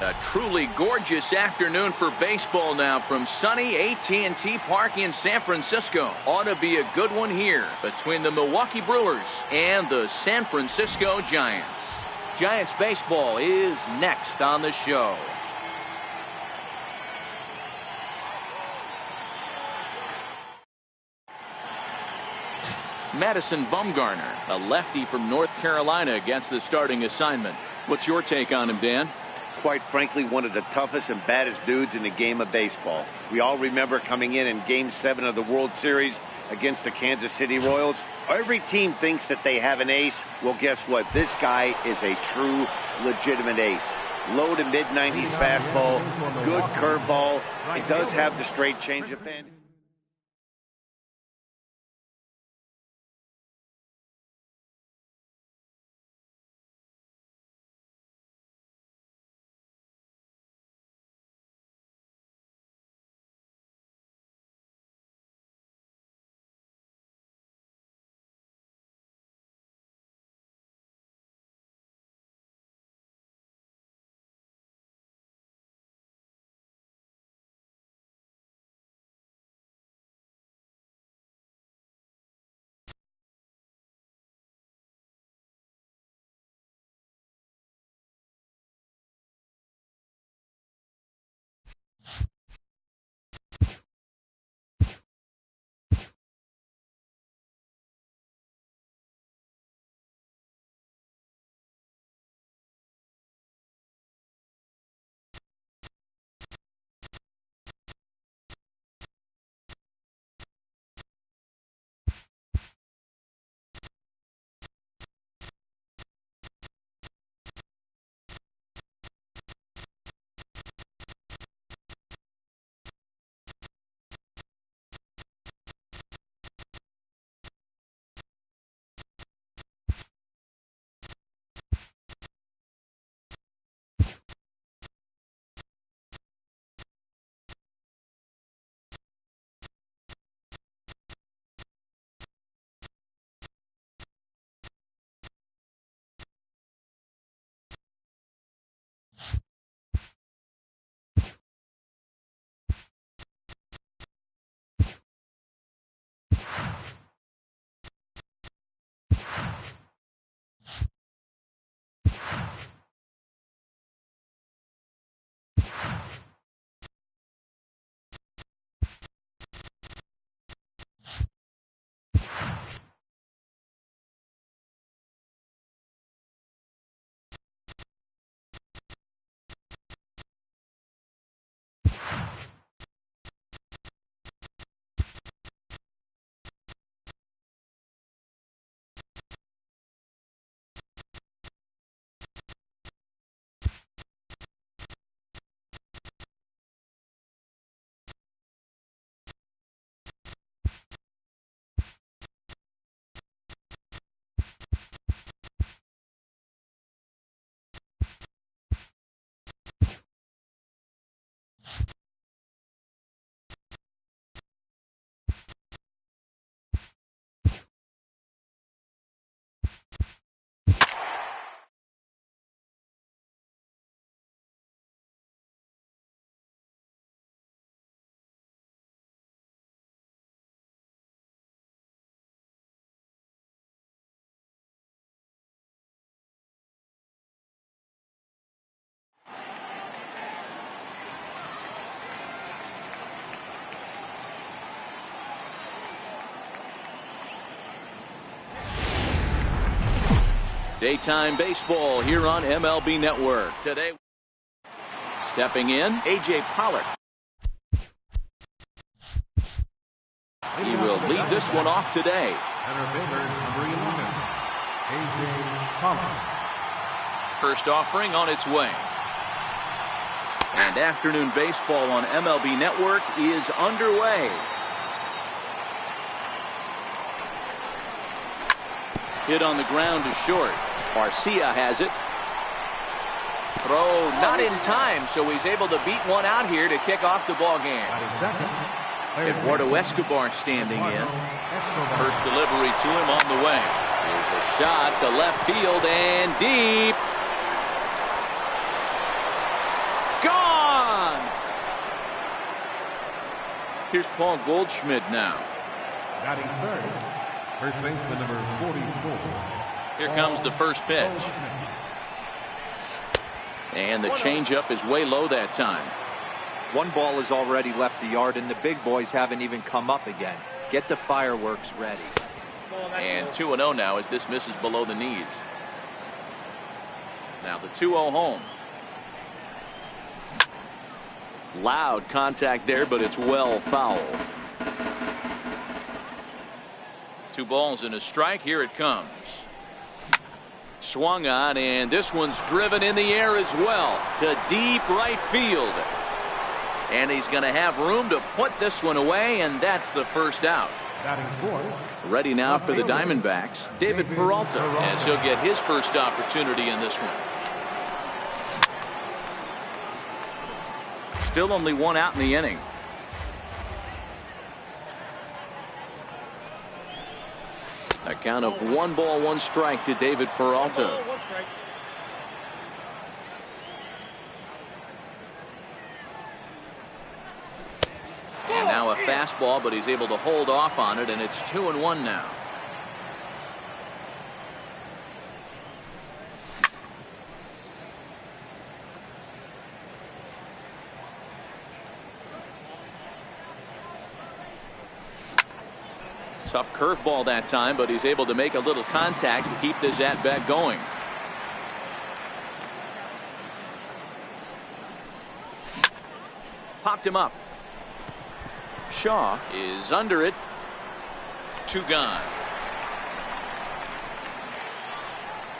A truly gorgeous afternoon for baseball now from sunny AT&T Park in San Francisco. Ought to be a good one here between the Milwaukee Brewers and the San Francisco Giants. Giants baseball is next on the show. Madison Bumgarner, a lefty from North Carolina, gets the starting assignment. What's your take on him, Dan? Quite frankly, one of the toughest and baddest dudes in the game of baseball. We all remember coming in Game 7 of the World Series against the Kansas City Royals. Every team thinks that they have an ace. Well, guess what? This guy is a true, legitimate ace. Low to mid-90s fastball, good curveball. It does have the straight changeup in. Daytime baseball here on MLB Network. Today, stepping in, A.J. Pollock. He will lead this one off today. First offering on its way. And afternoon baseball on MLB Network is underway. Hit on the ground to short. Garcia has it. Throw not in time, so he's able to beat one out here to kick off the ball game. Eduardo Escobar standing in. First delivery to him on the way. Here's a shot to left field and deep. Here's Paul Goldschmidt now. Batting third, first baseman number 44. Here comes the first pitch. And the changeup is way low that time. One ball has already left the yard, and the big boys haven't even come up again. Get the fireworks ready. And 2-0 now as this misses below the knees. Now the 2-0 home. Loud contact there, but it's well foul. 2 balls and a strike. Here it comes. Swung on, and this one's driven in the air as well to deep right field. And he's going to have room to put this one away, and that's the first out. Ready now for the Diamondbacks, David Peralta, as he'll get his first opportunity in this one. Still only 1 out in the inning. A count of 1 ball, 1 strike to David Peralta. And now a fastball, but he's able to hold off on it, and it's 2-1 now. Tough curveball that time, but he's able to make a little contact to keep this at-bat going. Popped him up. Shaw is under it. 2 gone.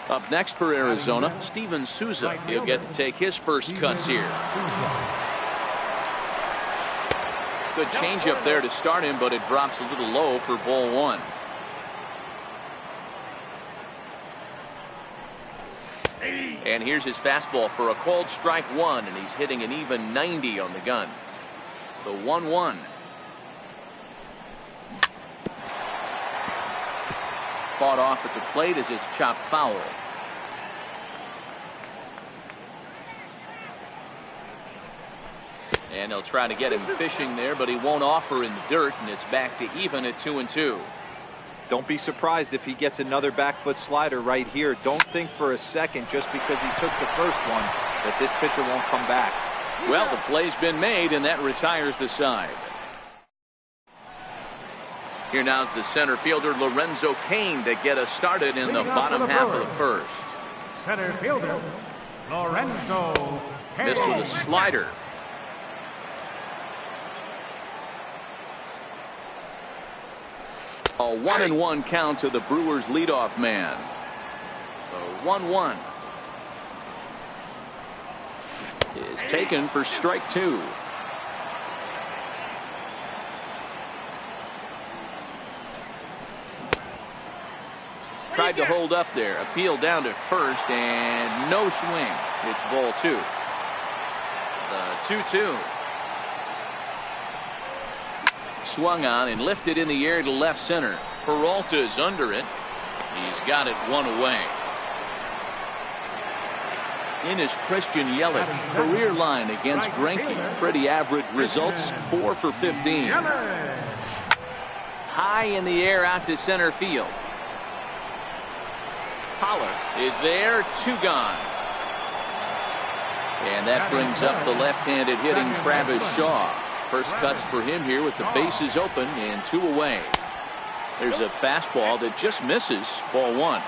Up next for Arizona, Steven Souza. He'll get to take his first cuts here. Good changeup there to start him, but it drops a little low for ball 1. And here's his fastball for a called strike 1, and he's hitting an even 90 on the gun. The 1-1. Fought off at the plate as it's chopped foul. And they'll try to get him fishing there, but he won't offer in the dirt, and it's back to even at 2-2. Don't be surprised if he gets another back foot slider right here. Don't think for a second, just because he took the first one, that this pitcher won't come back. Well, the play's been made, and that retires the side. Here now's the center fielder Lorenzo Cain to get us started in the bottom half of the first. Center fielder Lorenzo Cain. Missed with a slider. A 1-1 count to the Brewers leadoff man. The 1-1 is taken for strike 2. Tried to hold up there. Appeal down to first, and no swing. It's ball 2. The 2-2. Swung on and lifted in the air to left center. Peralta's under it. He's got it 1 away. In is Christian Yelich. Career line against Greinke. Pretty average results. 4 for 15. High in the air out to center field. Pollard is there. 2 gone. And that brings up the left-handed hitting Travis Shaw. First cuts for him here with the bases open and 2 away. There's a fastball that just misses. Ball 1.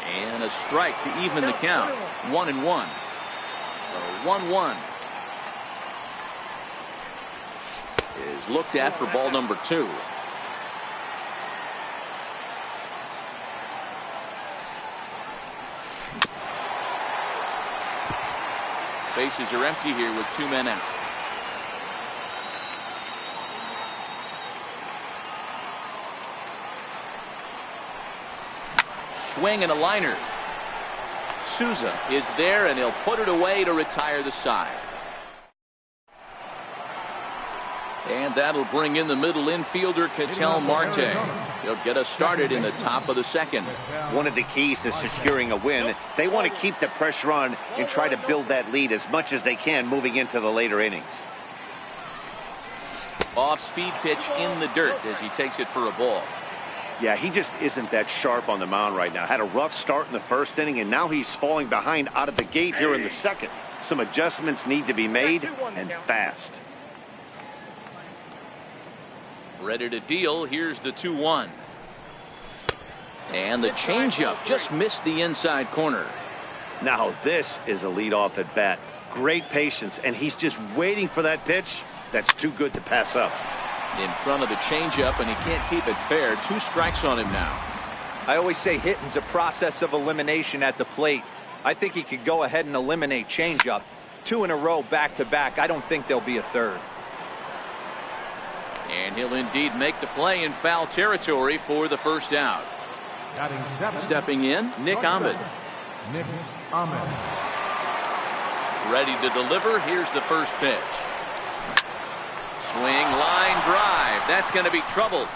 And a strike to even the count. 1-1. The 1-1 is looked at for ball number 2. Bases are empty here with 2 men out. Swing and a liner. Souza is there, and he'll put it away to retire the side. And that'll bring in the middle infielder, Ketel Marte. He'll get us started in the top of the second. One of the keys to securing a win, they want to keep the pressure on and try to build that lead as much as they can moving into the later innings. Off-speed pitch in the dirt as he takes it for a ball. Yeah, he just isn't that sharp on the mound right now. Had a rough start in the first inning, and now he's falling behind out of the gate here in the second. Some adjustments need to be made, and fast. Ready to deal. Here's the 2-1. And the changeup just missed the inside corner. Now this is a leadoff at bat. Great patience, and he's just waiting for that pitch. That's too good to pass up. In front of the changeup, and he can't keep it fair. 2 strikes on him now. I always say hitting's a process of elimination at the plate. I think he could go ahead and eliminate changeup. 2 in a row back-to-back. I don't think there'll be a third. And he'll indeed make the play in foul territory for the first out. Stepping in, Nick Ahmed. Ready to deliver. Here's the first pitch. Swing, line drive. That's going to be trouble.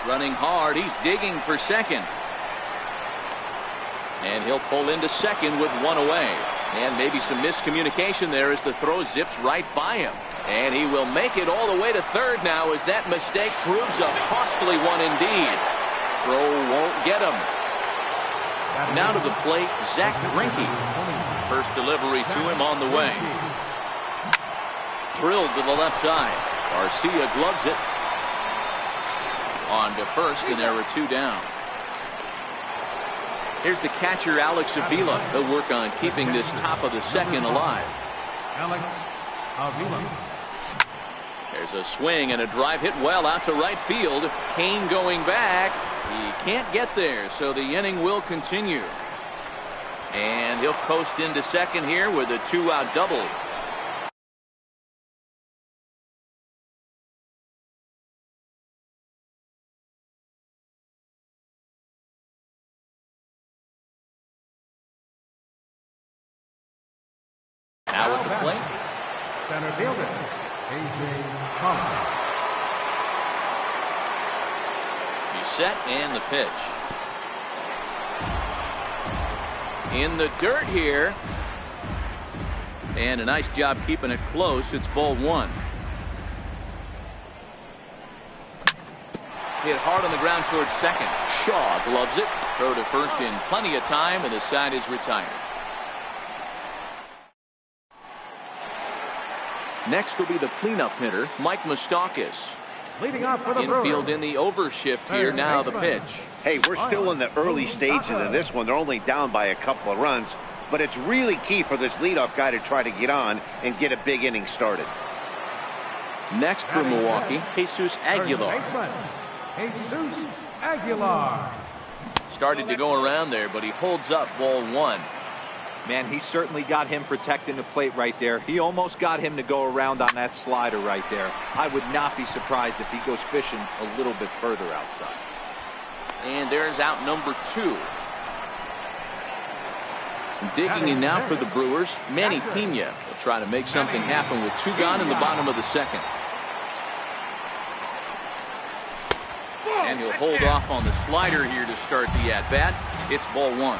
Running hard. He's digging for second. And he'll pull into second with 1 away. And maybe some miscommunication there as the throw zips right by him. And he will make it all the way to third now as that mistake proves a costly one indeed. Throw won't get him. Now to the plate, Zach Greinke. First delivery to him on the way. Drilled to the left side. Garcia gloves it. On to first, and there are 2 down. Here's the catcher, Alex Avila. He'll work on keeping this top of the second alive. Alex Avila. There's a swing and a drive hit well out to right field. Kane going back. He can't get there, so the inning will continue. And he'll coast into second here with a 2-out double. Now at the plate, Center fielder, A.J. Collins. he's set and the pitch. In the dirt here. And a nice job keeping it close. It's ball 1. Hit hard on the ground towards second. Shaw gloves it. Throw to first in plenty of time, and the side is retired. Next will be the cleanup hitter, Mike Moustakas. Leading off for the Infield Brewers. in the overshift here. Now the pitch. Hey, we're still in the early stages of this one. They're only down by a couple of runs, but it's really key for this leadoff guy to try to get on and get a big inning started. Next for Milwaukee, Jesus Aguilar. Jesus Aguilar. Started to go around there, but he holds up ball 1. Man, he certainly got him protecting the plate right there. He almost got him to go around on that slider right there. I would not be surprised if he goes fishing a little bit further outside. And there's out number 2. Digging in now for the Brewers, Manny Pena will try to make something happen with 2 gone in the bottom of the second. And he'll hold off on the slider here to start the at-bat. It's ball 1.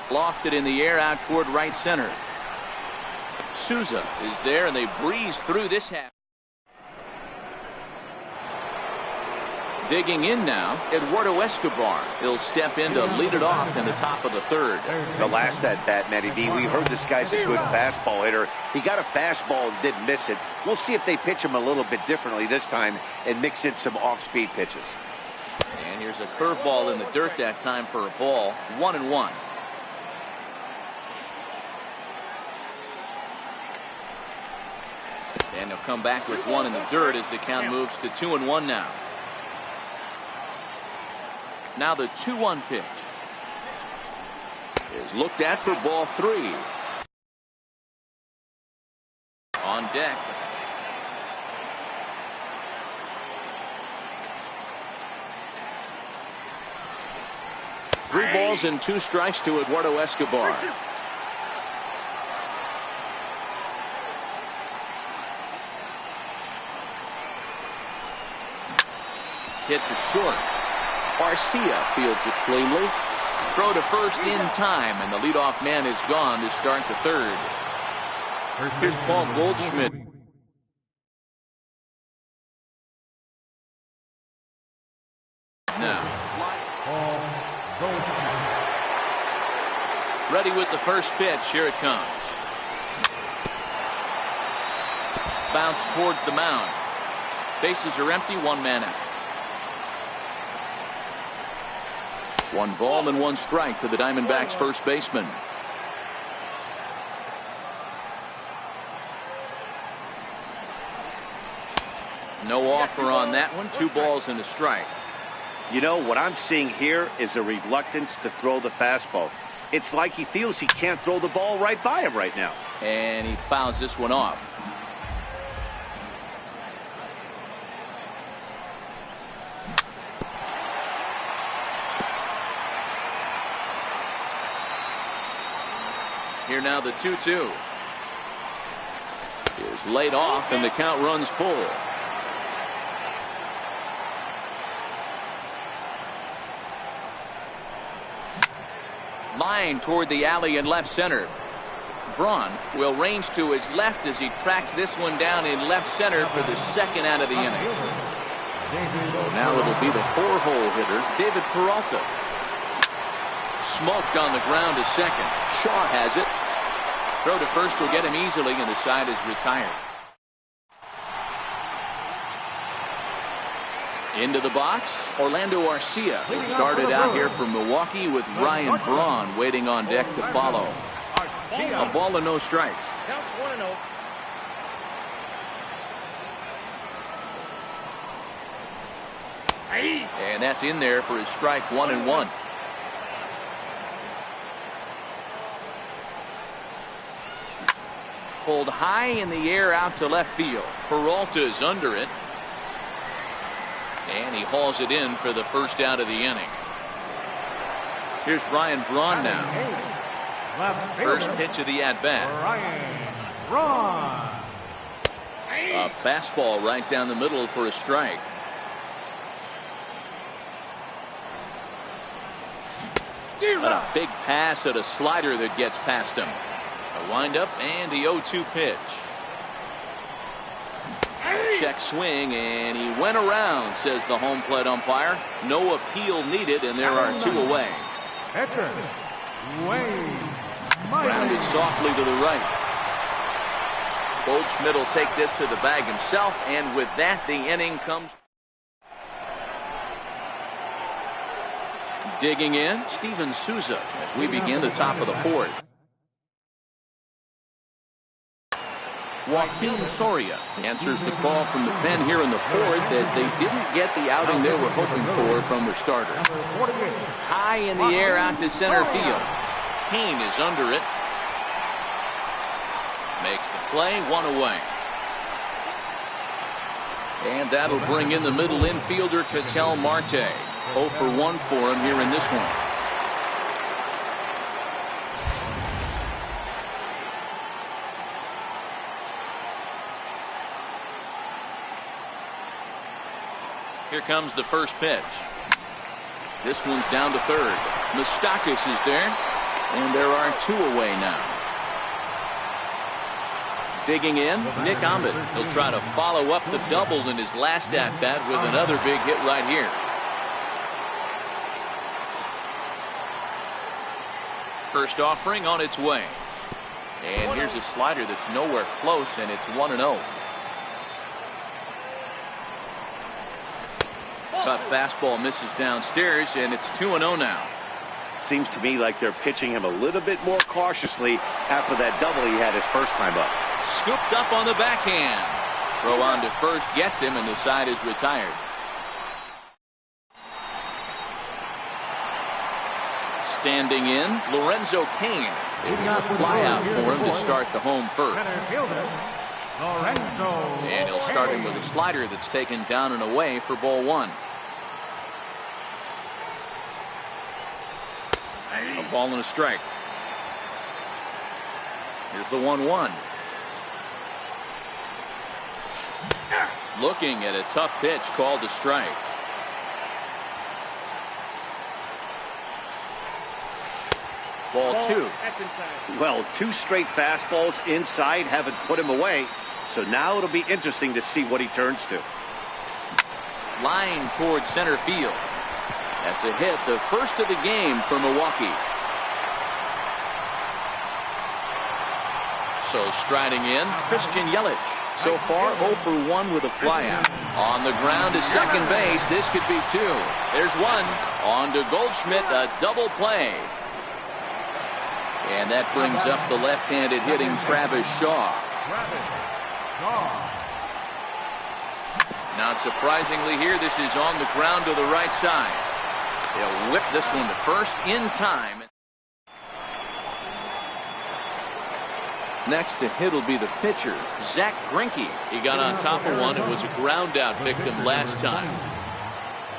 Lofted in the air out toward right center. Souza is there, and they breeze through this half. Digging in now, Eduardo Escobar. He'll step in to lead it off in the top of the third. The last at-bat, Matty B, we heard this guy's a good fastball hitter. He got a fastball and didn't miss it. We'll see if they pitch him a little bit differently this time and mix in some off-speed pitches. And here's a curveball in the dirt that time for a ball. 1-1. And he'll come back with 1 in the dirt as the count moves to 2-1 now. Now the 2-1 pitch is looked at for ball 3. On deck. Three balls and 2 strikes to Eduardo Escobar. Hit to short. Garcia fields it cleanly. Throw to first in time, and the leadoff man is gone to start the third. Here's Paul Goldschmidt. Now, ready with the first pitch. Here it comes. Bounce towards the mound. Bases are empty, one man out. 1 ball and 1 strike to the Diamondbacks' first baseman. No offer on that one. 2 balls and a strike. You know, what I'm seeing here is a reluctance to throw the fastball. It's like he feels he can't throw the ball right by him right now. And he fouls this one off. Here now the 2-2. Here's laid off, and the count runs full. Line toward the alley in left center. Braun will range to his left as he tracks this one down in left center for the second out of the inning. So now it'll be the 4-hole hitter, David Peralta. Smoked on the ground to second. Shaw has it. Throw to first will get him easily, and the side is retired. Into the box, Orlando Arcia, who started out here for Milwaukee with Ryan Braun waiting on deck to follow. A ball and no strikes. Counts 1-0. And that's in there for his strike, 1-1. Pulled high in the air out to left field. Peralta's under it. And he hauls it in for the first out of the inning. Here's Ryan Braun now. First pitch of the at-bat. A fastball right down the middle for a strike. But a big pass at a slider that gets past him. A windup and the 0-2 pitch. Check swing, and he went around, says the home plate umpire. No appeal needed, and there are 2 away. Grounded softly to the right. Goldschmidt will take this to the bag himself, and with that, the inning comes. Digging in, Steven Souza as we begin the top of the 4th. Joaquin Soria answers the call from the pen here in the 4th as they didn't get the outing they were hoping for from their starter. High in the air out to center field. Kane is under it. Makes the play, 1 away. And that'll bring in the middle infielder Ketel Marte. 0 for 1 for him here in this one. Here comes the first pitch. This one's down to third. Moustakas is there, and there are 2 away now. Digging in, Nick Ahmed. He'll try to follow up the double in his last at-bat with another big hit right here. First offering on its way. And here's a slider that's nowhere close, and it's 1-0. Cut fastball misses downstairs, and it's 2-0 now. Seems to me like they're pitching him a little bit more cautiously after that double he had his first time up. Scooped up on the backhand. Throw on to first gets him, and the side is retired. Standing in, Lorenzo Cain. They got a fly out for him to start the home first. And he'll start him with a slider that's taken down and away for ball 1. A ball and a strike. Here's the 1-1. Looking at a tough pitch called a strike. Ball 2. That's inside. Well, 2 straight fastballs inside haven't put him away. So now it'll be interesting to see what he turns to. Line towards center field. That's a hit, the first of the game for Milwaukee. So striding in, Christian Yelich. So far, 0 for 1 with a flyout. On the ground to second base, this could be 2. There's 1. On to Goldschmidt, a double play. And that brings up the left-handed hitting Travis Shaw. Not surprisingly here, this is on the ground to the right side. They'll whip this one to first in time. Next to hit will be the pitcher, Zach Greinke. He got on top of one. It was a ground out victim last time.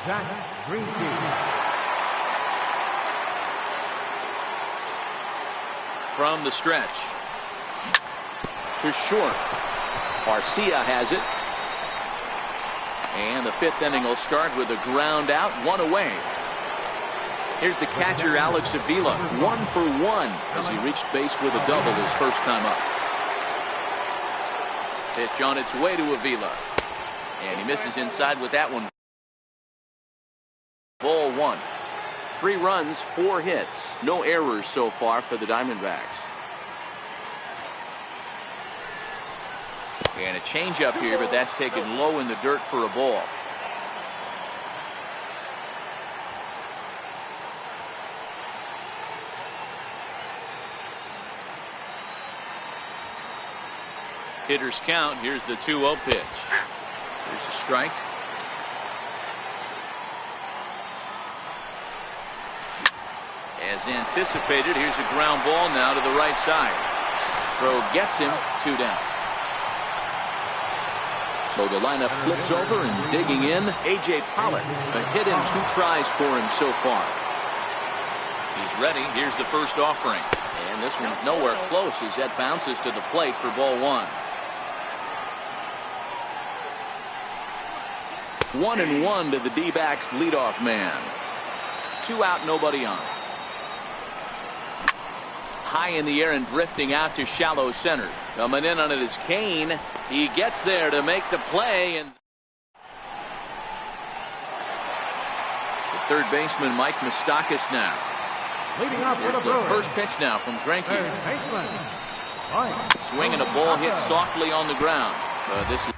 Zach Greinke. From the stretch. To short. Garcia has it. And the 5th inning will start with a ground out, 1 away. Here's the catcher, Alex Avila, 1 for 1 as he reached base with a double his first time up. Pitch on its way to Avila. And he misses inside with that one. Ball 1. 3 runs, 4 hits. No errors so far for the Diamondbacks. And a changeup here, but that's taken low in the dirt for a ball. Hitters count. Here's the 2-0 pitch. Here's a strike. As anticipated, here's a ground ball now to the right side. Throw gets him, 2 down. So the lineup flips over and digging in, A.J. Pollock. A hit in 2 tries for him so far. He's ready. Here's the first offering. And this one's nowhere close as that bounces to the plate for ball 1. 1-1 to the D-backs leadoff man. 2 out, nobody on. High in the air and drifting out to shallow center. Coming in on it is Kane. He gets there to make the play. And the third baseman, Mike Moustakas now. Leading off for the The Brewers. first pitch now from Greinke. Third baseman, Mike. Swinging a ball hit softly on the ground. This is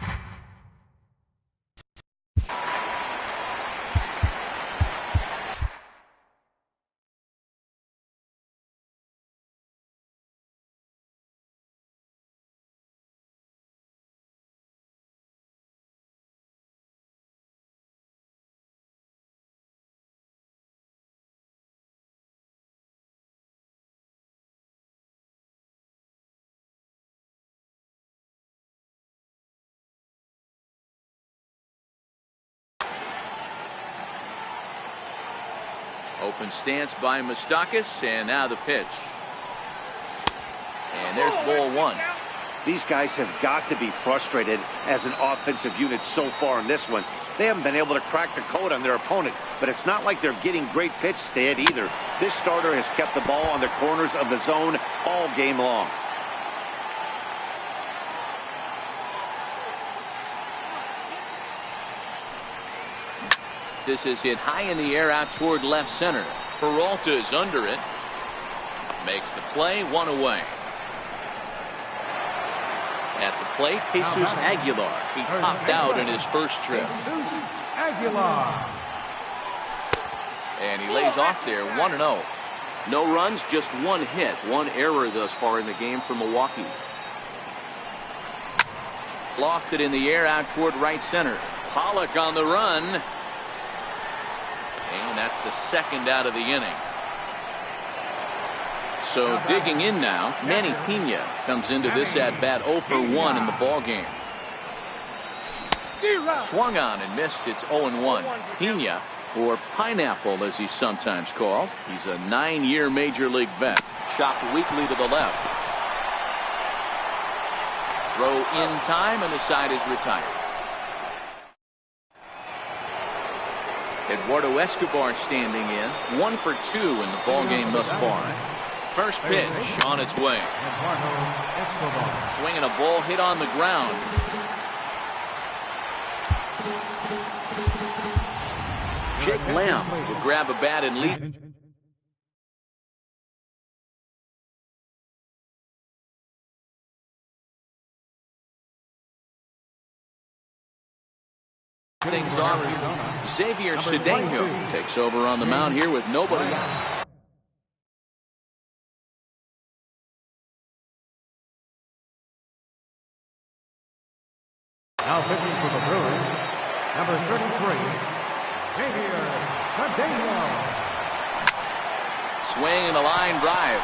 open stance by Moustakas, and now the pitch. And there's ball 1. These guys have got to be frustrated as an offensive unit so far in this one. They haven't been able to crack the code on their opponent, but it's not like they're getting great pitches to hit either. This starter has kept the ball on the corners of the zone all game long. This is hit high in the air out toward left center. Peralta is under it. Makes the play, 1 away. At the plate, Jesus Aguilar. He topped out in his first trip. Aguilar. And he lays off there, 1-0. No runs, just 1 hit. 1 error thus far in the game for Milwaukee. Lofted in the air out toward right center. Pollock on the run. And that's the second out of the inning. So digging in now, Manny Pena comes into this at bat 0 for 1 in the ball game. Swung on and missed. It's 0-1. Pena, or Pineapple as he's sometimes called. He's a 9-year major league vet. Chopped weakly to the left. Throw in time, and the side is retired. Eduardo Escobar standing in, 1 for 2 in the ball game thus far. First pitch on its way. Swinging a ball hit on the ground. Jake Lamb will grab a bat and lead. Things off here. Xavier Cedeno takes over on the mound here with nobody out. Now pitching for the Brewers, number 33, Xavier Cedeno. Swing and a line drive.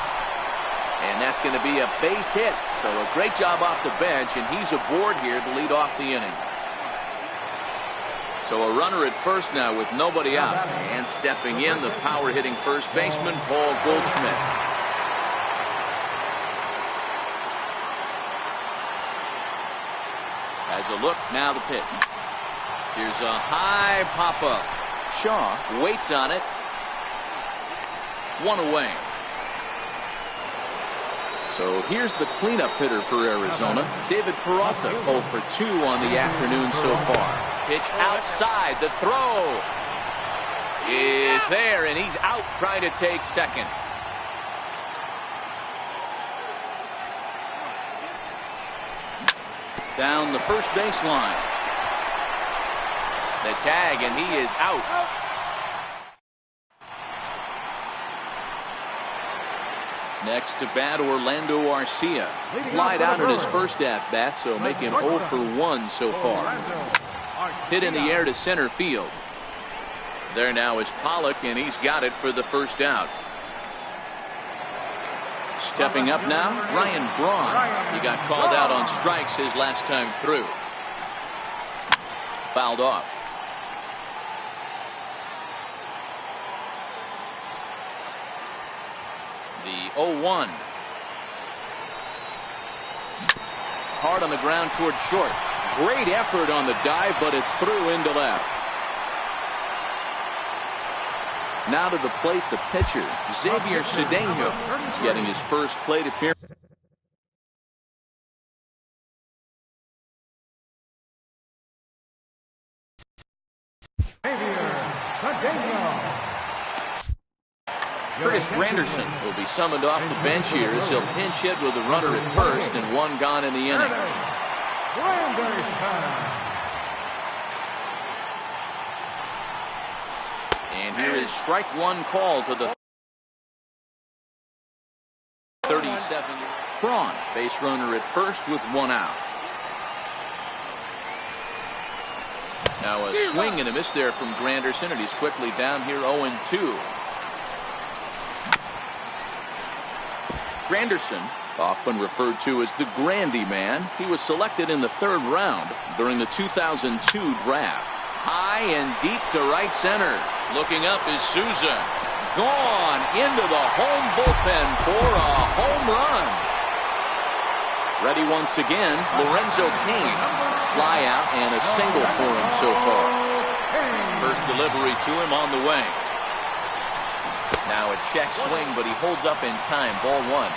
And that's going to be a base hit. So a great job off the bench, and he's aboard here to lead off the inning. So a runner at first now with nobody out. And stepping in, the power-hitting first baseman, Paul Goldschmidt. As a look, now the pitch. Here's a high pop-up. Shaw waits on it. One away. So here's the cleanup hitter for Arizona, David Peralta, 0 for 2 on the afternoon so far. Pitch outside, the throw is there, and he's out trying to take second. Down the first baseline. The tag, and he is out. Next to bat, Orlando Arcia. Flied out in his first at-bat, so making 0 for 1 so far. Hit in the air to center field. There now is Pollock, and he's got it for the first out. Stepping up now, Ryan Braun. He got called out on strikes his last time through. Fouled off. The 0-1. Hard on the ground towards short. Great effort on the dive, but it's through into left. Now to the plate, the pitcher, Xavier Cedeno. He's getting his first plate appearance. Curtis Granderson will be summoned off the bench here as he'll pinch hit with a runner at first and one gone in the inning. And here is strike one call to the 37. Braun, base runner at first with one out. Now a swing and a miss there from Granderson, and he's quickly down here 0-2. Granderson, often referred to as the Grandy Man, he was selected in the 3rd round during the 2002 draft. High and deep to right center. Looking up is Souza. Gone into the home bullpen for a home run. Ready once again, Lorenzo Cain. Fly out and a single for him so far. First delivery to him on the way. Now a check swing, but he holds up in time. Ball 1.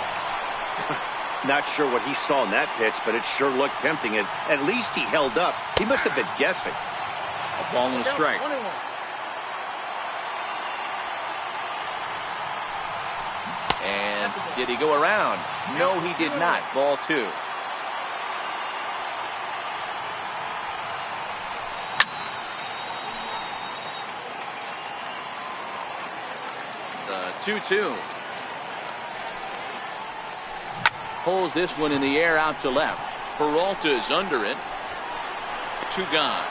Not sure what he saw in that pitch, but it sure looked tempting. And at least he held up. He must have been guessing. A ball and a strike. And did he go around? No, he did not. Ball 2. The 2-2. Pulls this one in the air out to left. Peralta's under it. 2 gone.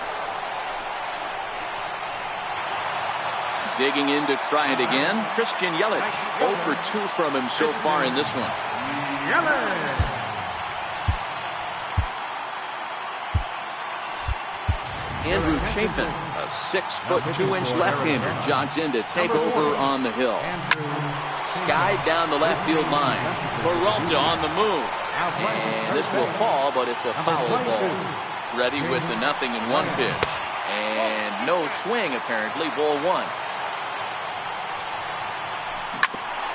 Digging in to try it again. Christian Yelich. 0 for 2 from him so far in this one. Andrew Chafin, a 6-foot 2-inch left-hander, jogs in to take over on the hill. Skied down the left field line. Peralta on the move. And this will fall, but it's a foul ball. Ready with the 0-1 pitch. And no swing, apparently. Ball 1.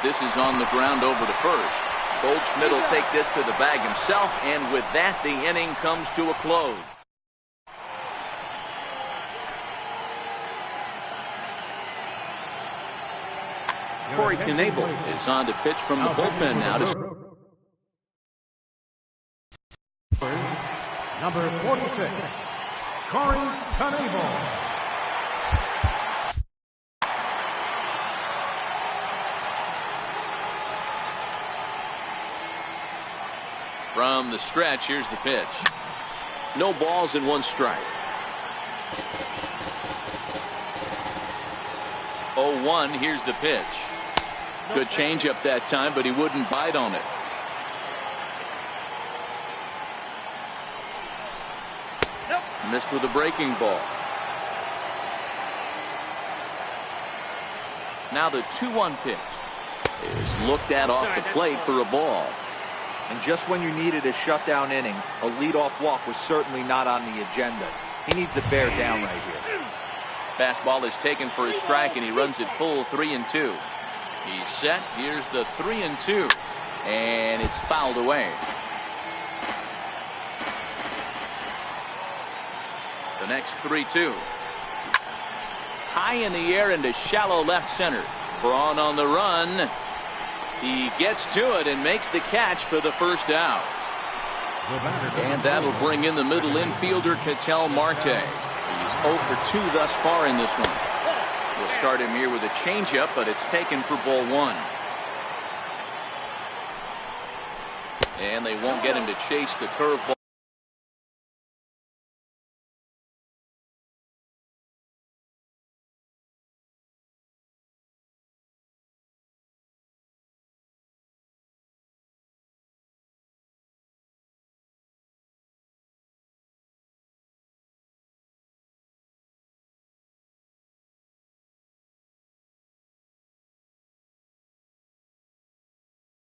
This is on the ground over to first. Goldschmidt will take this to the bag himself, and with that, the inning comes to a close. Corey Knebel is on to pitch from the bullpen now. Number 46, Corey Knebel. From the stretch, here's the pitch. No balls and 1 strike. 0-1, here's the pitch. Good changeup that time, but he wouldn't bite on it. Missed with a breaking ball. Now the 2-1 pitch is looked at off the plate for a ball. And just when you needed a shutdown inning, a leadoff walk was certainly not on the agenda. He needs to bear down right here. Fastball is taken for a strike, and he runs it full 3-2. He's set. Here's the 3-2, and it's fouled away. The next 3-2. High in the air into shallow left center. Braun on the run. He gets to it and makes the catch for the first out. And that'll bring in the middle infielder, Ketel Marte. He's 0 for 2 thus far in this one. We'll start him here with a changeup, but it's taken for ball 1. And they won't get him to chase the curveball.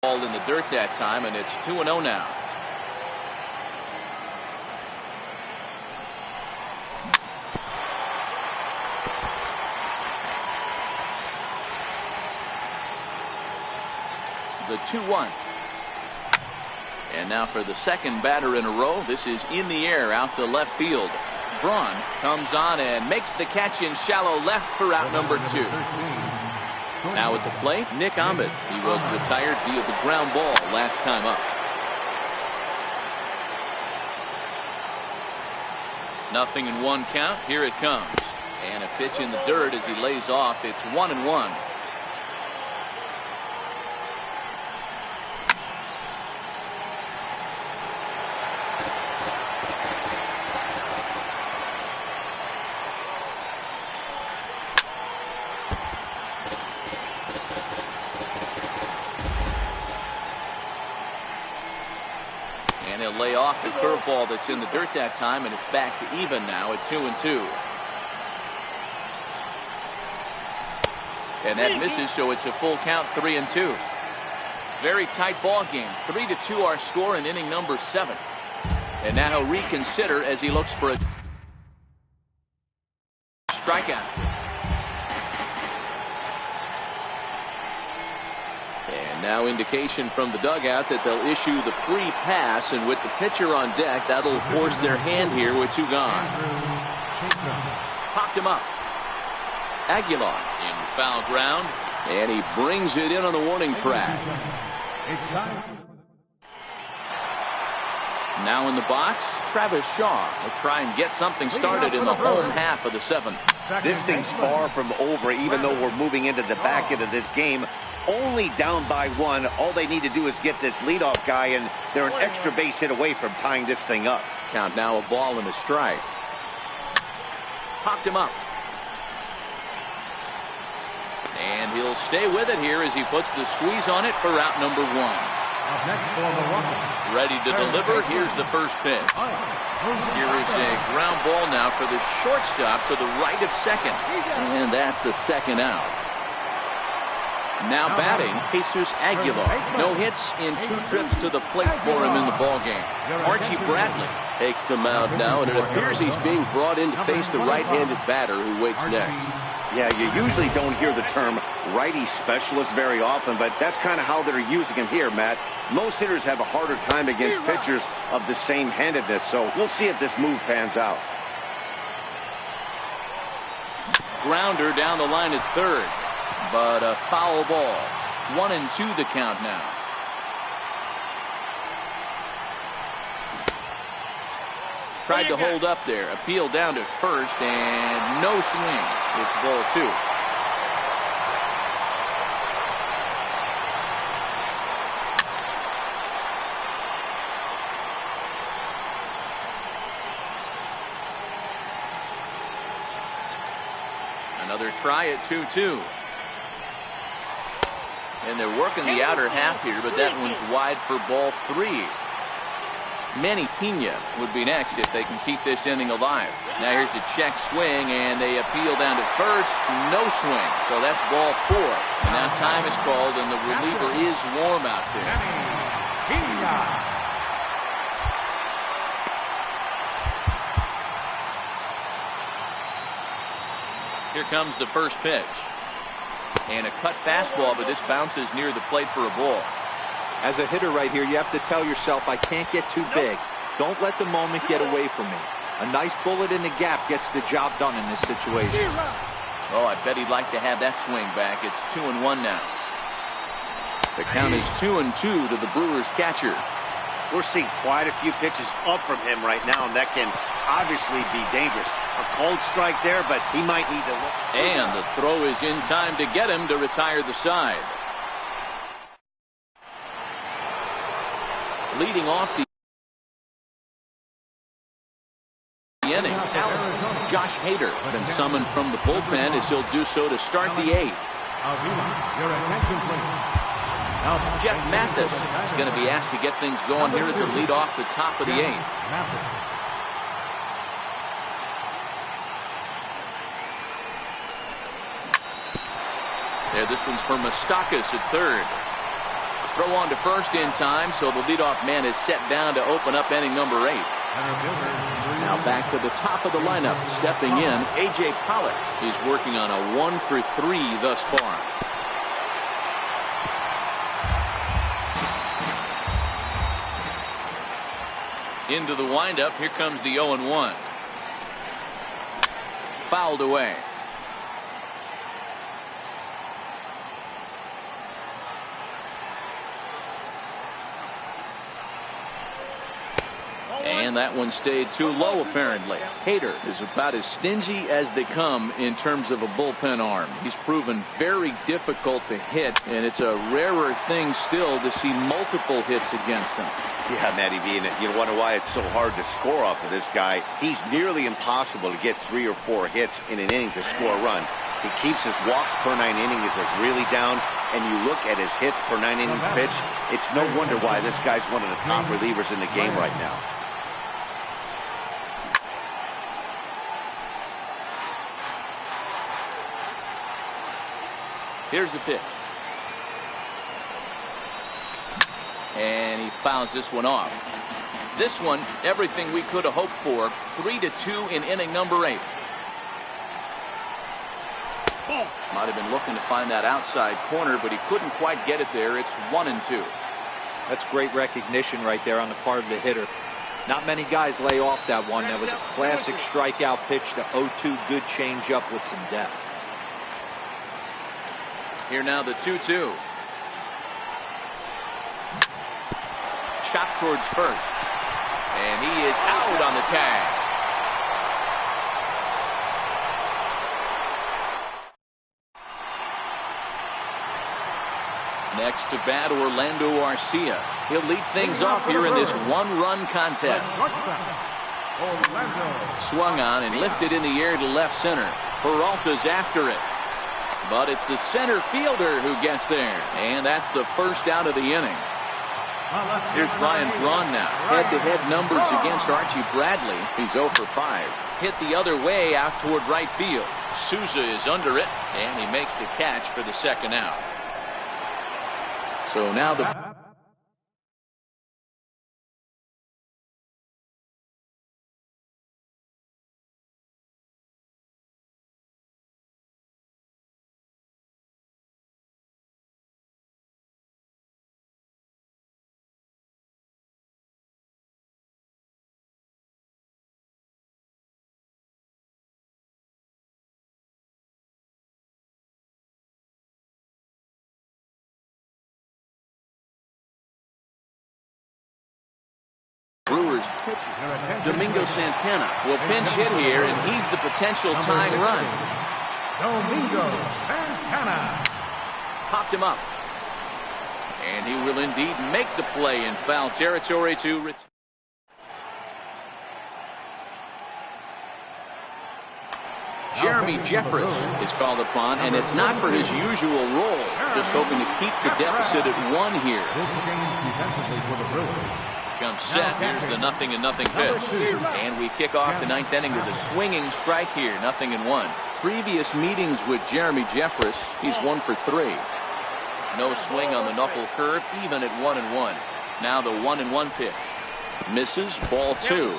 Ball in the dirt that time, and it's 2-0 now. The 2-1. And now for the second batter in a row. This is in the air out to left field. Braun comes on and makes the catch in shallow left for out number 2. Now at the plate, Nick Ahmed. He was retired via the ground ball last time up. 0-1 count. Here it comes. And a pitch in the dirt as he lays off. It's 1-1. He'll lay off the curveball that's in the dirt that time, and it's back to even now at 2-2. And that misses, so it's a full count, 3-2. Very tight ball game. 3-2 our score in inning number 7. And now he'll reconsider as he looks for a strikeout. Now indication from the dugout that they'll issue the free pass, and with the pitcher on deck, that'll force their hand here with 2 gone. Popped him up. Aguilar in foul ground, and he brings it in on the warning track. Now in the box, Travis Shaw will try and get something started in the home half of the 7th. This thing's far from over, even though we're moving into the back end of this game. Only down by 1. All they need to do is get this leadoff guy, and they're an extra base hit away from tying this thing up. Count now a ball and a strike. Popped him up. And he'll stay with it here as he puts the squeeze on it for out number 1. Ready to deliver. Here's the first pitch. Here is a ground ball now for the shortstop to the right of second. And that's the second out. Now batting, Jesus Aguilar. No hits in 2 trips to the plate for him in the ballgame. Archie Bradley takes the mound now, and it appears he's being brought in to face the right-handed batter who waits next. Yeah, you usually don't hear the term righty specialist very often, but that's kind of how they're using him here, Matt. Most hitters have a harder time against pitchers of the same handedness, so we'll see if this move pans out. Grounder down the line at third, but a foul ball. 1-2 the count now. Tried to hold up there. Appeal down to first, and no swing. It's ball 2. Another try at 2-2. And they're working the outer half here, but that one's wide for ball 3. Manny Pena would be next if they can keep this inning alive. Now here's a check swing, and they appeal down to first. No swing. So that's ball 4. And now time is called, and the reliever is warm out there. Here comes the first pitch. And a cut fastball, but this bounces near the plate for a ball. As a hitter right here, you have to tell yourself, I can't get too big. Don't let the moment get away from me. A nice bullet in the gap gets the job done in this situation. Oh, I bet he'd like to have that swing back. It's 2-1 now. The count is 2-2 to the Brewers catcher. We're seeing quite a few pitches up from him right now, and that can obviously be dangerous. A cold strike there, but he might need to look. And the throw is in time to get him to retire the side. Leading off the inning, out, Josh Hader been summoned from the bullpen as he'll do so to start the 8th. Jeff Mathis is going to be asked to get things going here as a lead off the top of the 8th. There, this one's for Moustakas at third. Throw on to first in time, so the leadoff man is set down to open up inning number 8. Now back to the top of the lineup. Stepping in, A.J. Pollock is working on a 1-for-3 thus far. Into the windup. Here comes the 0-1. Fouled away. And that one stayed too low, apparently. Hader is about as stingy as they come in terms of a bullpen arm. He's proven very difficult to hit, and it's a rarer thing still to see multiple hits against him. Yeah, Matty V, and you wonder why it's so hard to score off of this guy. He's nearly impossible to get 3 or 4 hits in an inning to score a run. He keeps his walks per 9 innings really down, and you look at his hits per 9 innings pitch, it's no wonder why this guy's one of the top relievers in the game right now. Here's the pitch. And he fouls this one off. This one, everything we could have hoped for. 3-2 in inning number 8. Might have been looking to find that outside corner, but he couldn't quite get it there. It's 1-2. That's great recognition right there on the part of the hitter. Not many guys lay off that one. That was a classic strikeout pitch to 0-2. Good changeup with some depth. Here now the 2-2. Chopped towards first. And he is out on the tag. Next to bat, Orlando Arcia. He'll lead things off here in this 1-run contest. Swung on and lifted in the air to left center. Peralta's after it. But it's the center fielder who gets there. And that's the first out of the inning. Here's Ryan Braun now. Head-to-head numbers against Archie Bradley. He's 0 for 5. Hit the other way out toward right field. Souza is under it, and he makes the catch for the second out. So now the Brewers pitcher, Domingo Santana, will pinch hit here, and he's the potential tying run. Domingo Santana. Popped him up. And he will indeed make the play in foul territory to return. Jeremy Jeffress is called upon, and it's not for his usual role. Just hoping to keep the deficit at 1 here. Comes set. Here's the 0-0 pitch. And we kick off the 9th inning with a swinging strike here. 0-1. Previous meetings with Jeremy Jeffress, he's 1 for 3. No swing on the knuckle curve, even at 1-1. Now the 1-1 pitch. Misses, ball 2.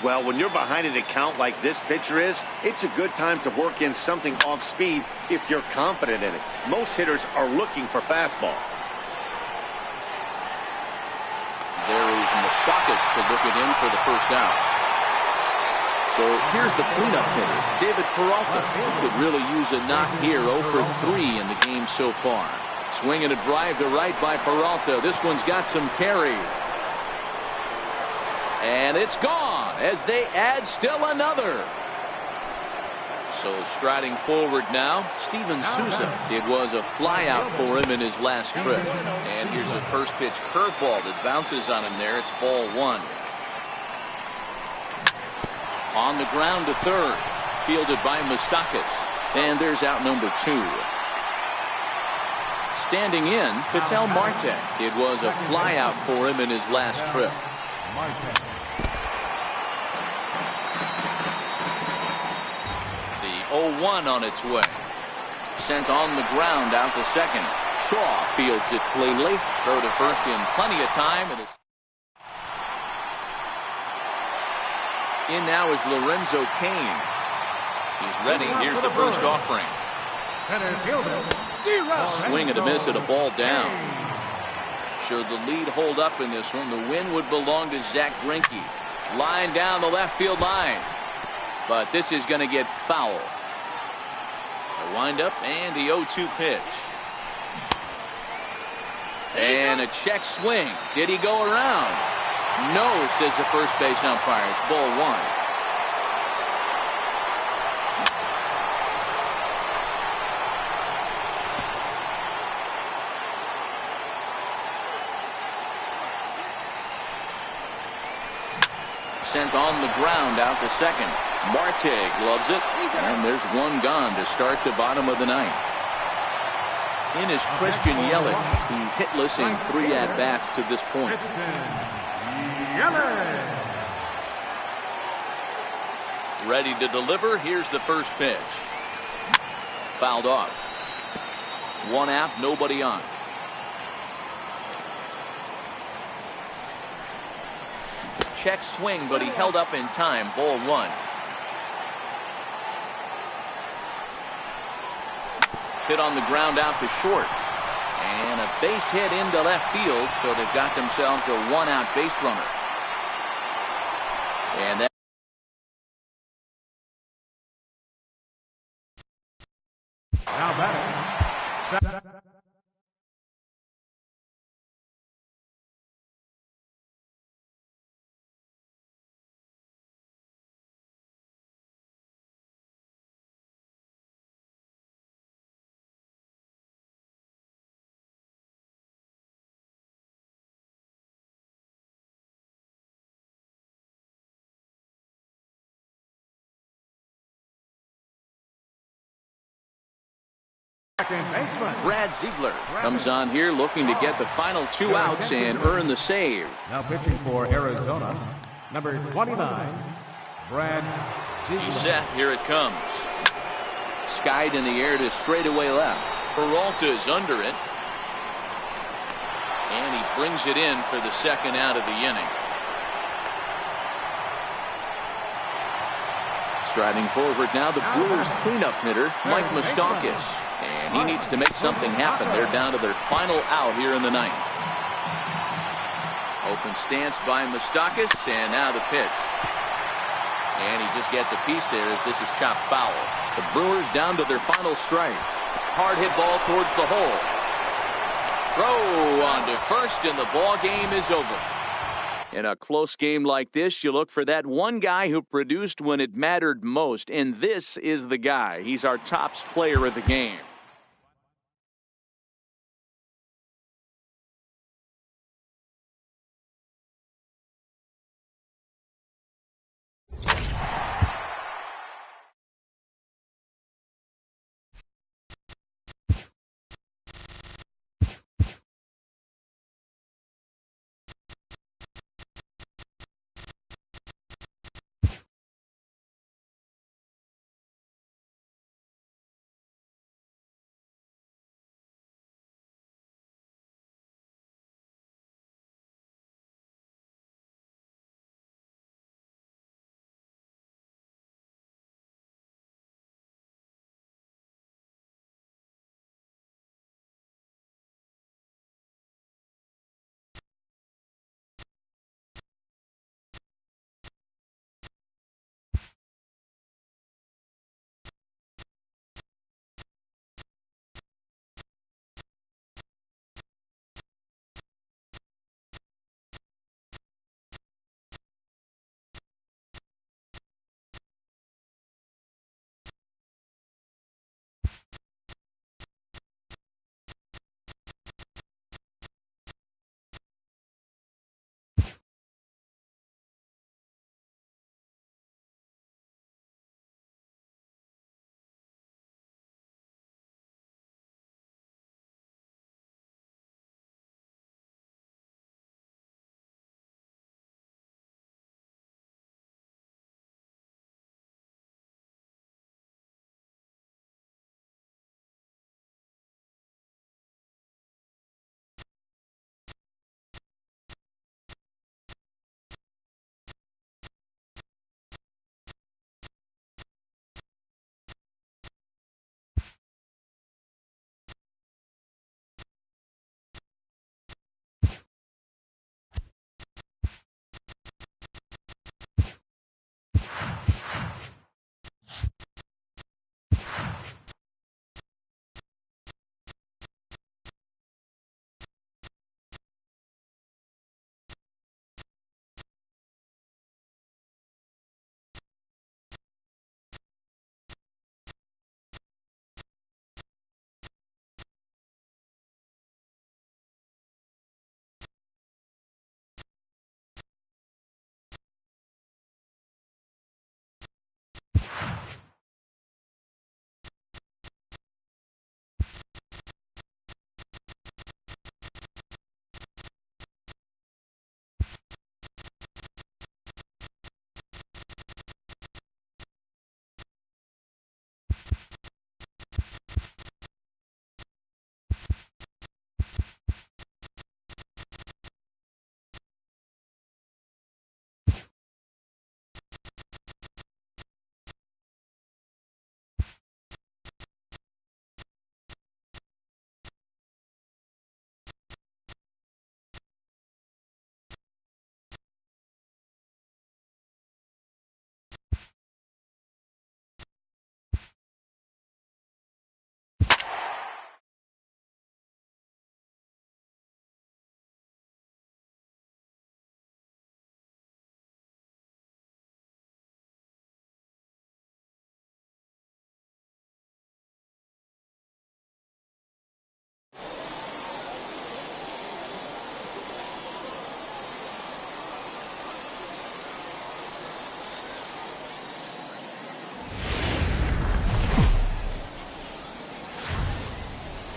Well, when you're behind an account like this pitcher is, it's a good time to work in something off speed if you're confident in it. Most hitters are looking for fastball. There is Moustakas to look it in for the first out. So here's the cleanup hitter, David Peralta. He could really use a knock here. 0 for 3 in the game so far. Swing and a drive to right by Peralta. This one's got some carry. And it's gone as they add still another. So striding forward now, Steven Souza. It was a flyout for him in his last trip. And here's a first pitch curveball that bounces on him there. It's ball 1. On the ground to third. Fielded by Moustakas. And there's out number 2. Standing in, Ketel Marte. It was a flyout for him in his last trip. The 0-1 on its way. Sent on the ground out to second. Shaw fields it cleanly. Throw to first in plenty of time. In now is Lorenzo Cain. He's ready. Here's the first offering. Swing and a miss at a ball down. Should the lead hold up in this one, the win would belong to Zach Greinke. Line down the left field line. But this is going to get foul. A windup and the 0-2 pitch. And a check swing. Did he go around? No, says the first base umpire. It's ball 1. Sent on the ground out to second. Marte gloves it, and there's one gone to start the bottom of the 9th. In is Christian Yelich. He's hitless in 3 at-bats to this point. Ready to deliver. Here's the first pitch. Fouled off. 1 out, nobody on. Check swing, but he held up in time. Ball 1. Hit on the ground out to short. And a base hit into left field, so they've got themselves a 1-out base runner. And that now batting. Brad Ziegler comes on here looking to get the final 2 outs and earn the save. Now pitching for Arizona, number 29, Brad Ziegler. He's set. Here it comes. Skied in the air to straightaway left. Peralta is under it. And he brings it in for the 2nd out of the inning. Striding forward now, the Brewers cleanup hitter, Mike Moustakas. And he needs to make something happen. They're down to their final out here in the 9th. Open stance by Moustakas, and now the pitch. And he just gets a piece there as this is chopped foul. The Brewers down to their final strike. Hard hit ball towards the hole. Throw on to first, and the ball game is over. In a close game like this, you look for that one guy who produced when it mattered most, and this is the guy. He's our top player of the game.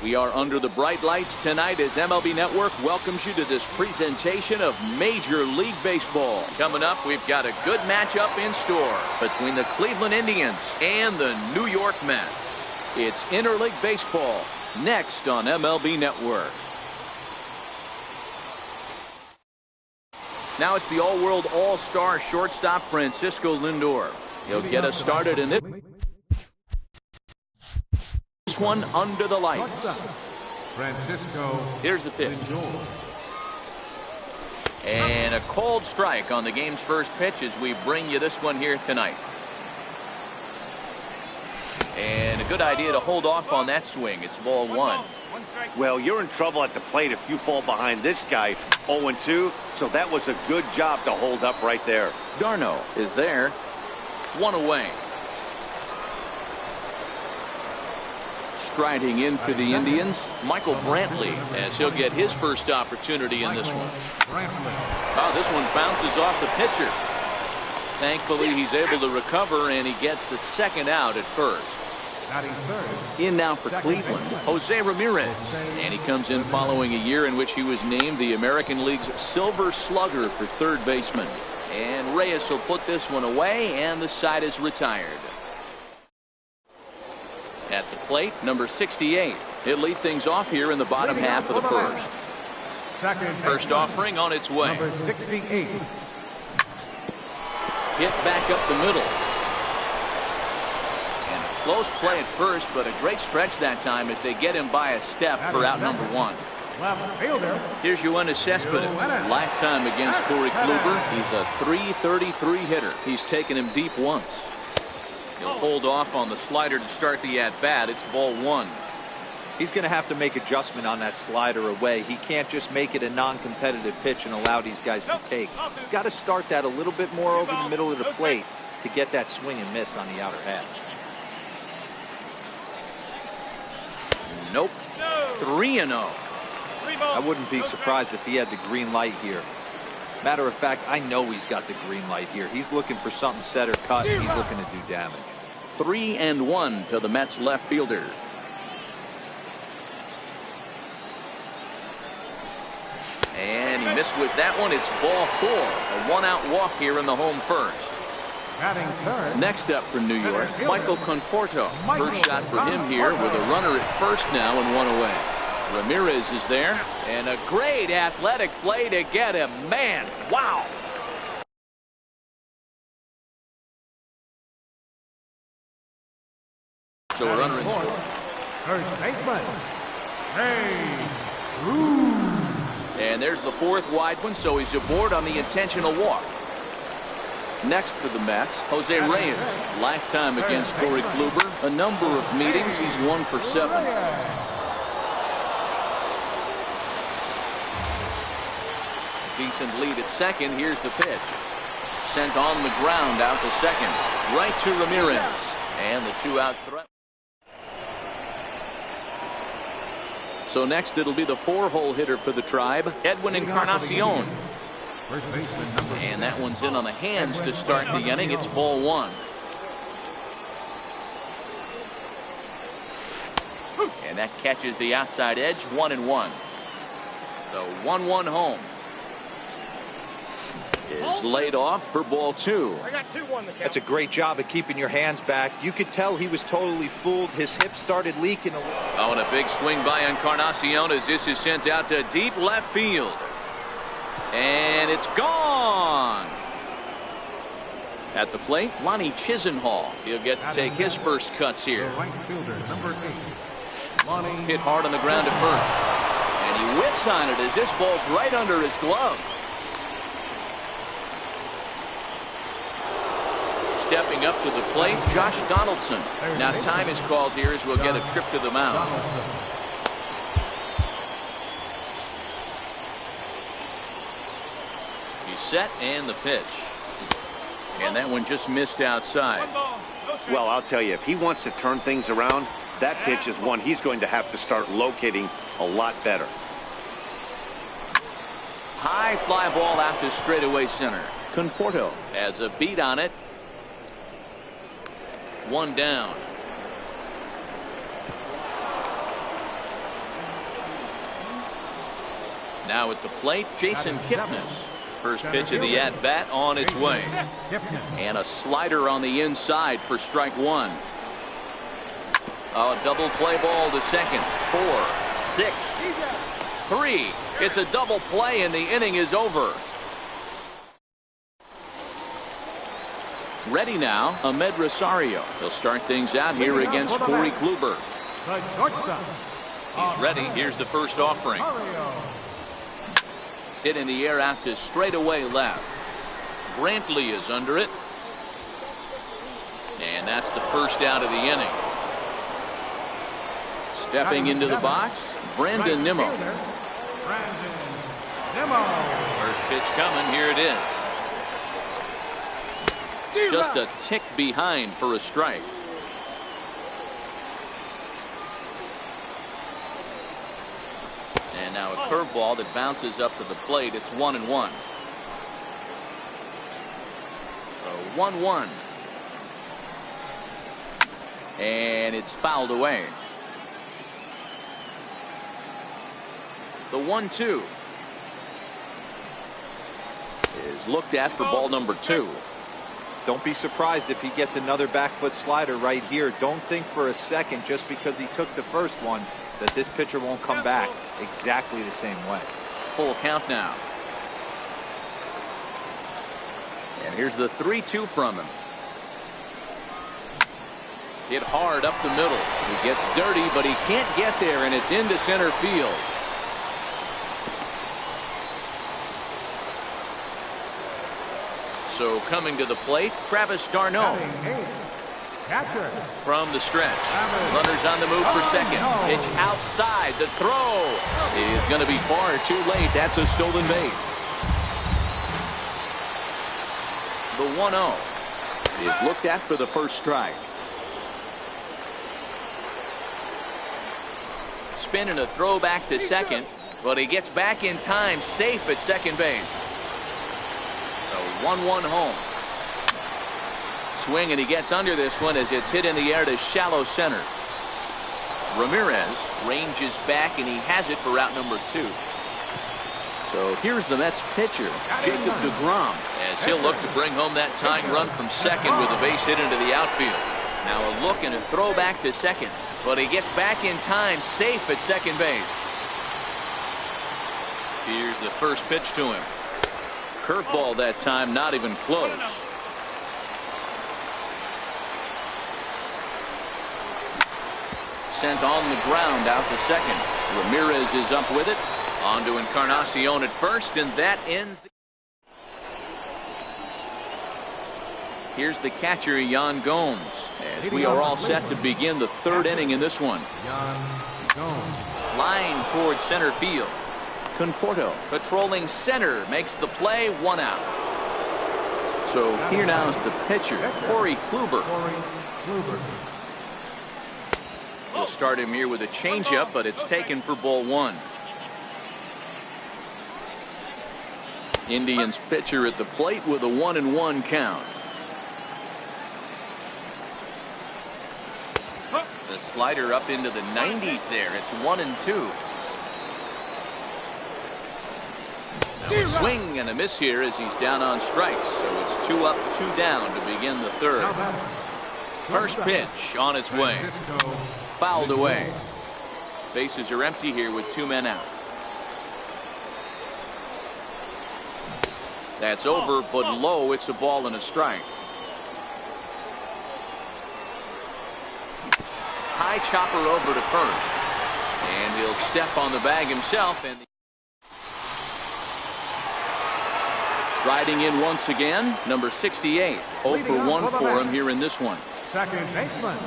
We are under the bright lights tonight as MLB Network welcomes you to this presentation of Major League Baseball. Coming up, we've got a good matchup in store between the Cleveland Indians and the New York Mets. It's Interleague Baseball next on MLB Network. Now it's the all-world all-star shortstop Francisco Lindor. He'll get us started in this one under the lights. Francisco. Here's the pitch. And a cold strike on the game's first pitch as we bring you this one here tonight. And a good idea to hold off on that swing. It's ball one. Well, you're in trouble at the plate if you fall behind this guy 0-2, so that was a good job to hold up right there. Darno is there. One away. Striding in for the Indians, Michael Brantley, as he'll get his first opportunity in this one. Oh, this one bounces off the pitcher. Thankfully, he's able to recover, and he gets the second out at first. In now for Cleveland, Jose Ramirez. And he comes in following a year in which he was named the American League's Silver Slugger for third baseman. And Reyes will put this one away, and the side is retired. At the plate, number 68. He'll lead things off here in the bottom half of the first. First offering on its way. Number 68. Hit back up the middle. And a close play at first, but a great stretch that time as they get him by a step for out number one. Left fielder. Here's Yoenis Cespedes. Lifetime against Corey Kluber. He's a .333 hitter. He's taken him deep once. He'll hold off on the slider to start the at-bat. It's ball one. He's going to have to make adjustment on that slider away. He can't just make it a non-competitive pitch and allow these guys to take. He's got to start that a little bit more over the middle of the plate to get that swing and miss on the outer half. Nope. 3-0. I wouldn't be surprised if he had the green light here. Matter of fact, I know he's got the green light here. He's looking for something set or cut. He's looking to do damage. 3-1 to the Mets left fielder. And he missed with that one. It's ball four. A one-out walk here in the home first. Next up for New York, Michael Conforto. First shot for him here with a runner at first now and one away. Ramirez is there, and a great athletic play to get him. Man, wow. So a runner in score. First baseman. And there's the fourth wide one, so he's aboard on the intentional walk. Next for the Mets, Jose Reyes. Lifetime against Corey Kluber. A number of meetings. He's 1 for 7. Decent lead at second. Here's the pitch. Sent on the ground out to second. Right to Ramirez. And the 2-out throw. So next it'll be the 4-hole hitter for the Tribe, Edwin Encarnacion. And that one's in on the hands to start the inning. It's ball one. And that catches the outside edge. 1-1. The 1-1 home is laid off for ball two. That's a great job of keeping your hands back. You could tell he was totally fooled. His hip started leaking a little. Oh, and a big swing by Encarnacion as this is sent out to deep left field. And it's gone. At the plate, Lonnie Chisenhall. He'll get to take his first cuts here. Right fielder, number 8. Hit hard on the ground at first. And he whips on it as this ball's right under his glove. Stepping up to the plate, Josh Donaldson. Now time is called here as we'll get a trip to the mound. He's set and the pitch. And that one just missed outside. Well, I'll tell you, if he wants to turn things around, that pitch is one he's going to have to start locating a lot better. High fly ball out to straightaway center. Conforto has a beat on it. One down. Now at the plate, Jason Kipnis. First pitch of the at-bat on its way. And a slider on the inside for strike one. A double play ball to second. 4, 6, 3. It's a double play and the inning is over. Ready now, Ahmed Rosario. He'll start things out here against Corey Kluber. He's ready. Here's the first offering. Hit in the air out to straightaway left. Brantley is under it. And that's the first out of the inning. Stepping into the box, Brandon Nimmo. First pitch coming, here it is. Just a tick behind for a strike. And now a curveball that bounces up to the plate. It's 1-1. So 1-1. And it's fouled away. The 1-2 is looked at for ball number 2. Don't be surprised if he gets another back foot slider right here. Don't think for a second, just because he took the first one, that this pitcher won't come back exactly the same way. Full count now. And here's the 3-2 from him. Hit hard up the middle. He gets dirty, but he can't get there, and it's into center field. So coming to the plate, Travis d'Arnaud. From the stretch. Runners on the move for second. Pitch outside. The throw is going to be far too late. That's a stolen base. The 1-0 is looked at for the first strike. Spin and a throw back to second, but he gets back in time, safe at second base. So 1-1 home. Swing, and he gets under this one as it's hit in the air to shallow center. Ramirez ranges back, and he has it for out number 2. So here's the Mets pitcher, Jacob deGrom, as he'll look to bring home that tying run from second with a base hit into the outfield. Now a look and a throw back to second, but he gets back in time, safe at second base. Here's the first pitch to him. Curveball that time, not even close. Sent on the ground out to second. Ramirez is up with it. On to Encarnacion at first, and that ends the... Here's the catcher, Yan Gomes, as we are all set to begin the third inning in this one. Line towards center field. Conforto patrolling center makes the play, 1 out. So here now is the pitcher, Corey Kluber. We'll start him here with a changeup, but it's taken for ball 1. Indians pitcher at the plate with a 1-1 count. The slider up into the 90s there. It's 1-2. Now a swing and a miss here as he's down on strikes. So it's 2 up, 2 down to begin the third. First pitch on its way. Fouled away. Bases are empty here with 2 men out. That's over, but low. It's a ball and a strike. High chopper over to first. And he'll step on the bag himself. And riding in once again, number 68. 0 for 1 for him here in this one. Second baseman,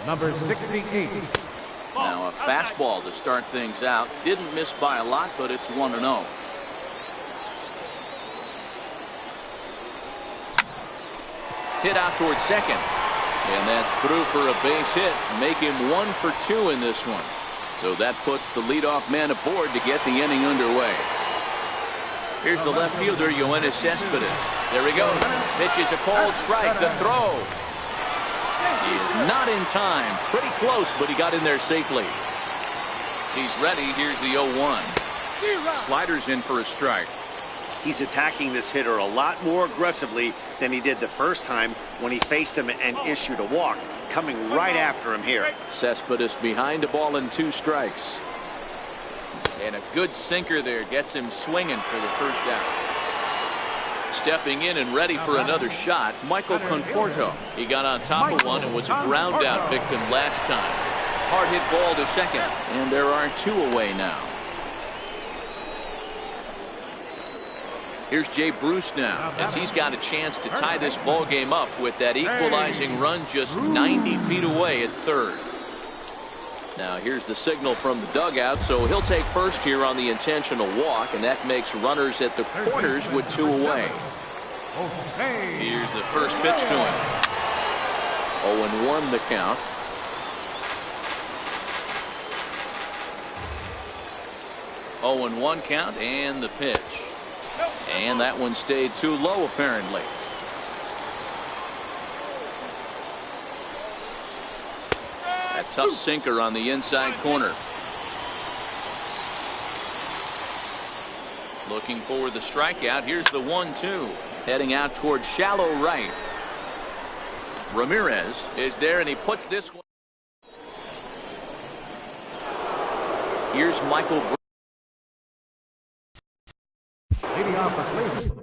number 68. Now a fastball to start things out. Didn't miss by a lot, but it's 1-0. Hit out towards second. And that's through for a base hit. Make him 1 for 2 in this one. So that puts the leadoff man aboard to get the inning underway. Here's the left fielder, Yoenis Cespedes. There he goes. Pitches a cold strike. The throw. He is not in time. Pretty close, but he got in there safely. He's ready. Here's the 0-1. Sliders in for a strike. He's attacking this hitter a lot more aggressively than he did the first time when he faced him and issued a walk. Coming right after him here. Cespedes behind a ball and 2 strikes. And a good sinker there gets him swinging for the first out. Stepping in and ready for another shot, Michael Conforto. He got on top of one and was a ground out victim last time. Hard hit ball to second, and there are 2 away now. Here's Jay Bruce now, as he's got a chance to tie this ball game up with that equalizing run just 90 feet away at third. Now here's the signal from the dugout, so he'll take first here on the intentional walk, and that makes runners at the corners with 2 away. Here's the first pitch to him. 0-1 the count. 0-1 count, and the pitch. And that one stayed too low apparently. A tough sinker on the inside corner. Looking for the strikeout. Here's the 1-2. Heading out towards shallow right. Ramirez is there, and he puts this one. Here's Michael. Leading off for Cleveland.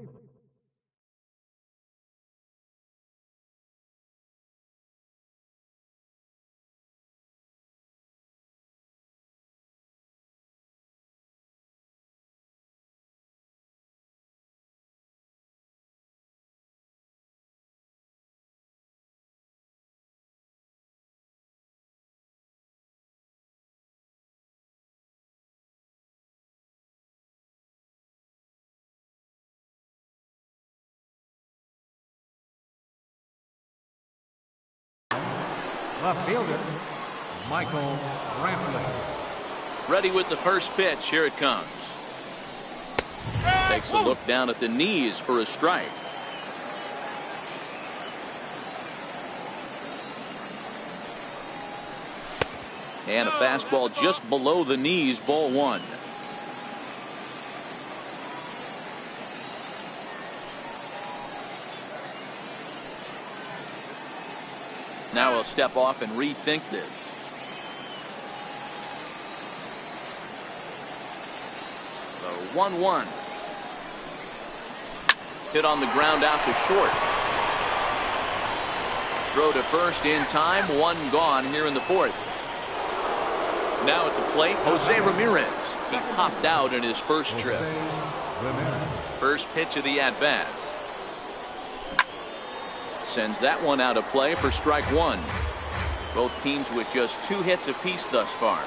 Left fielder, Michael Brantley. Ready with the first pitch. Here it comes. Takes a look down at the knees for a strike. And a fastball just below the knees, ball 1. Now he'll step off and rethink this. So 1-1. Hit on the ground out to short. Throw to first in time. 1 gone here in the 4th. Now at the plate, Jose Ramirez. He popped out in his first trip. First pitch of the at-bat. Sends that one out of play for strike 1. Both teams with just 2 hits apiece thus far.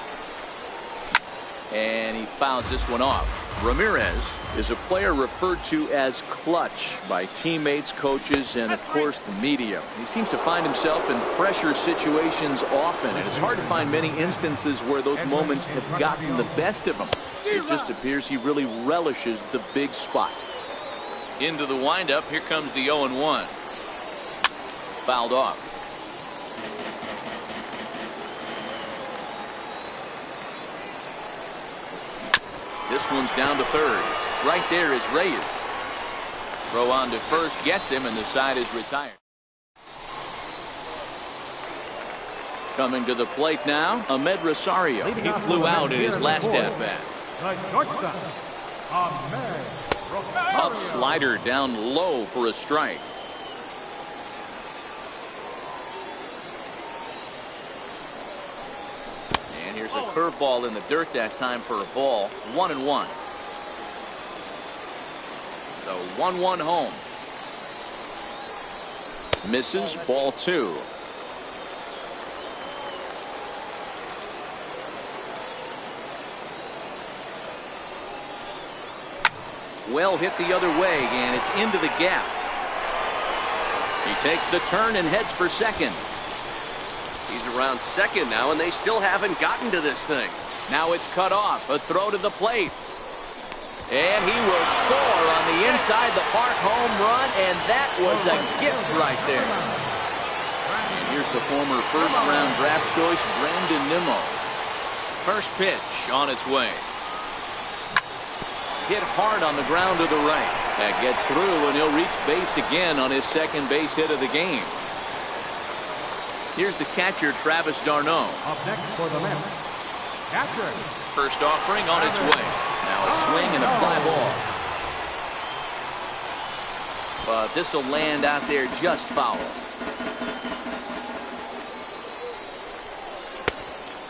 And he fouls this one off. Ramirez is a player referred to as clutch by teammates, coaches, and of course the media. He seems to find himself in pressure situations often, and it's hard to find many instances where those moments have gotten the best of him. It just appears he really relishes the big spot. Into the windup. Here comes the 0-1. Fouled off. This one's down to third. Right there is Reyes. Throw on to first gets him, and the side is retired. Coming to the plate now, Ahmed Rosario. He flew out in his last at-bat. Tough slider down low for a strike. Here's a curveball in the dirt that time for a ball. 1-1. So 1-1 home. Misses, ball 2. Well hit the other way, and it's into the gap. He takes the turn and heads for second. He's around second now, and they still haven't gotten to this thing. Now it's cut off. A throw to the plate. And he will score on the inside the park home run, and that was a gift right there. And here's the former first-round draft choice, Brandon Nimmo. First pitch on its way. Hit hard on the ground to the right. That gets through, and he'll reach base again on his second base hit of the game. Here's the catcher, Travis d'Arnaud. Up next for the Mets, catcher. First offering on its way. Now a swing and a fly ball. But this will land out there just foul.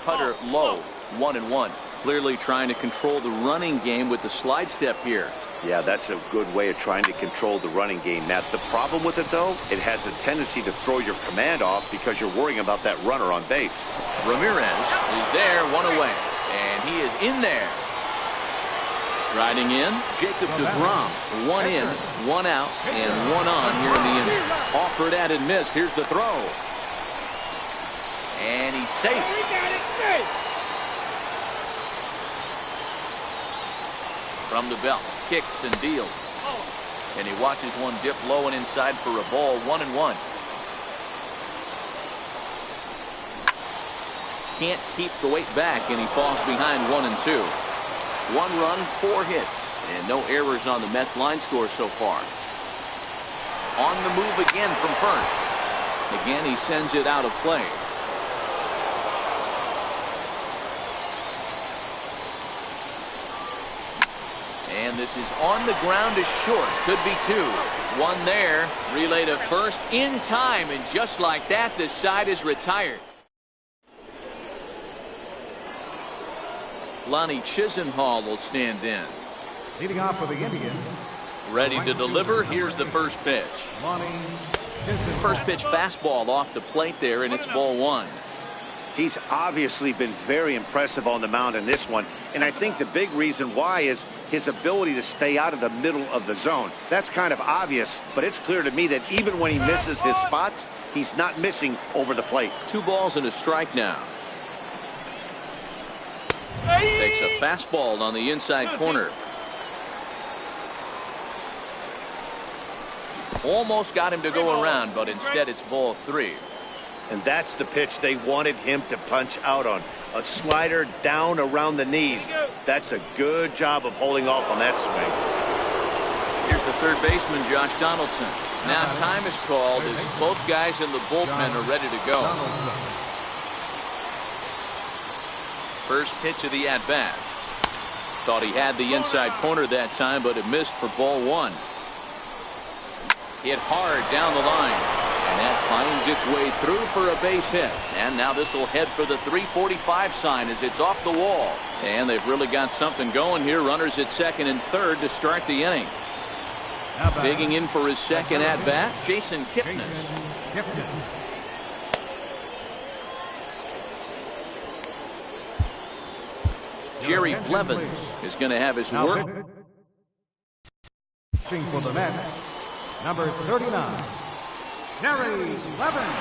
Cutter low, 1-1. Clearly trying to control the running game with the slide step here. Yeah, that's a good way of trying to control the running game, Matt. The problem with it, though, it has a tendency to throw your command off because you're worrying about that runner on base. Ramirez is there, one away, and he is in there. Striding in, Jacob deGrom. One in, one out, and one on here in the inning. Offered at and missed. Here's the throw. And he's safe. He got it safe. From the belt, kicks and deals. And he watches one dip low and inside for a ball, 1-1. Can't keep the weight back, and he falls behind 1-2. 1 run, 4 hits, and no errors on the Mets line score so far. On the move again from first. Again, he sends it out of play. And this is on the ground is short. Could be 2. 1 there. Relay to first in time. And just like that, the side is retired. Lonnie Chisenhall will stand in. Leading off for the Indians. Ready to deliver. Here's the first pitch. Lonnie Chisenhall. First pitch fastball off the plate there, and it's ball 1. He's obviously been very impressive on the mound in this one, and I think the big reason why is his ability to stay out of the middle of the zone. That's kind of obvious, but it's clear to me that even when he misses his spots, he's not missing over the plate. 2 balls and a strike now. Takes a fastball on the inside corner. Almost got him to go around, but instead it's ball 3. And that's the pitch they wanted him to punch out on. A slider down around the knees. That's a good job of holding off on that swing. Here's the third baseman, Josh Donaldson. Now time is called as both guys in the bullpen are ready to go. First pitch of the at-bat. Thought he had the inside corner that time, but it missed for ball 1. Hit hard down the line. And that finds its way through for a base hit. And now this will head for the 345 sign as it's off the wall. And they've really got something going here. Runners at second and third to start the inning. Digging in for his second at-bat, Jason Kipnis. Jerry Blevins is going to have his work. For the Mets, number 39. Jerry Blevins.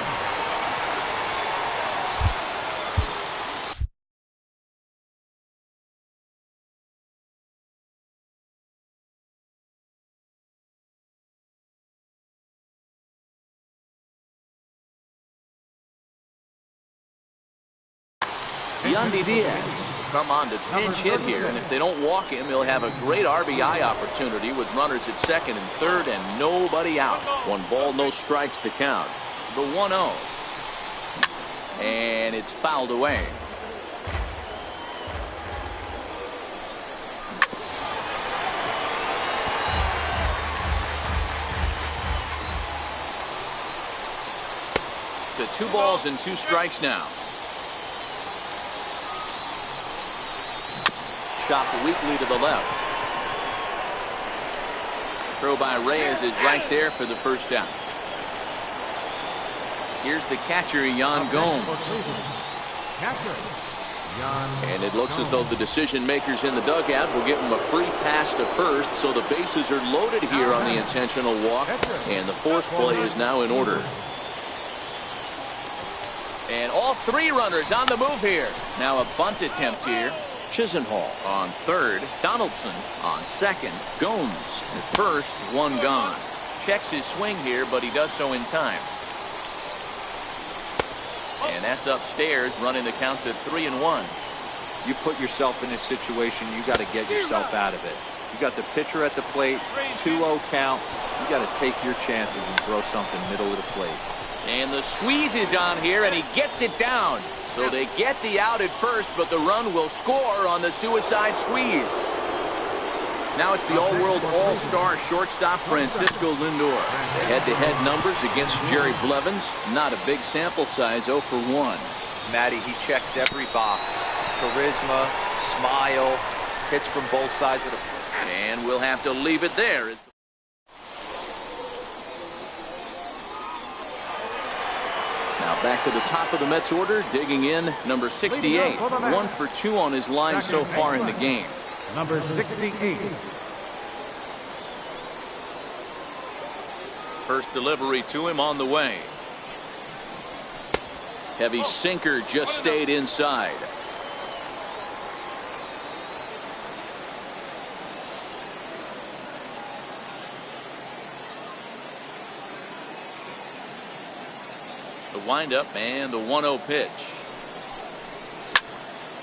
Yandy Diaz come on to pinch hit here, and if they don't walk him, he'll have a great RBI opportunity with runners at second and third and nobody out. 1 ball, no strikes to count. The 1-0. And it's fouled away. To 2 balls and 2 strikes now. Chopped weakly to the left. Throw by Reyes is right there for the first down. Here's the catcher, Yan Gomes. And it looks as though the decision makers in the dugout will give him a free pass to first, so the bases are loaded here on the intentional walk, and the force play is now in order. And all 3 runners on the move here. Now a bunt attempt here. Chisenhall on third, Donaldson on second, Gomes at first, 1 gone. Checks his swing here, but he does so in time. And that's upstairs, running the counts at 3-1. You put yourself in this situation, you got to get yourself out of it. You got the pitcher at the plate, 2-0 count. You got to take your chances and throw something middle of the plate. And the squeeze is on here, and he gets it down. So they get the out at first, but the run will score on the suicide squeeze. Now it's the all-world all-star shortstop Francisco Lindor. The head-to-head numbers against Jerry Blevins. Not a big sample size, 0 for 1. Matty, he checks every box. Charisma, smile, hits from both sides of the And we'll have to leave it there. Now back to the top of the Mets order, digging in, number 68. 1 for 2 on his line so far in the game. Number 68. First delivery to him on the way. Heavy sinker just stayed inside. The windup and the 1-0 pitch.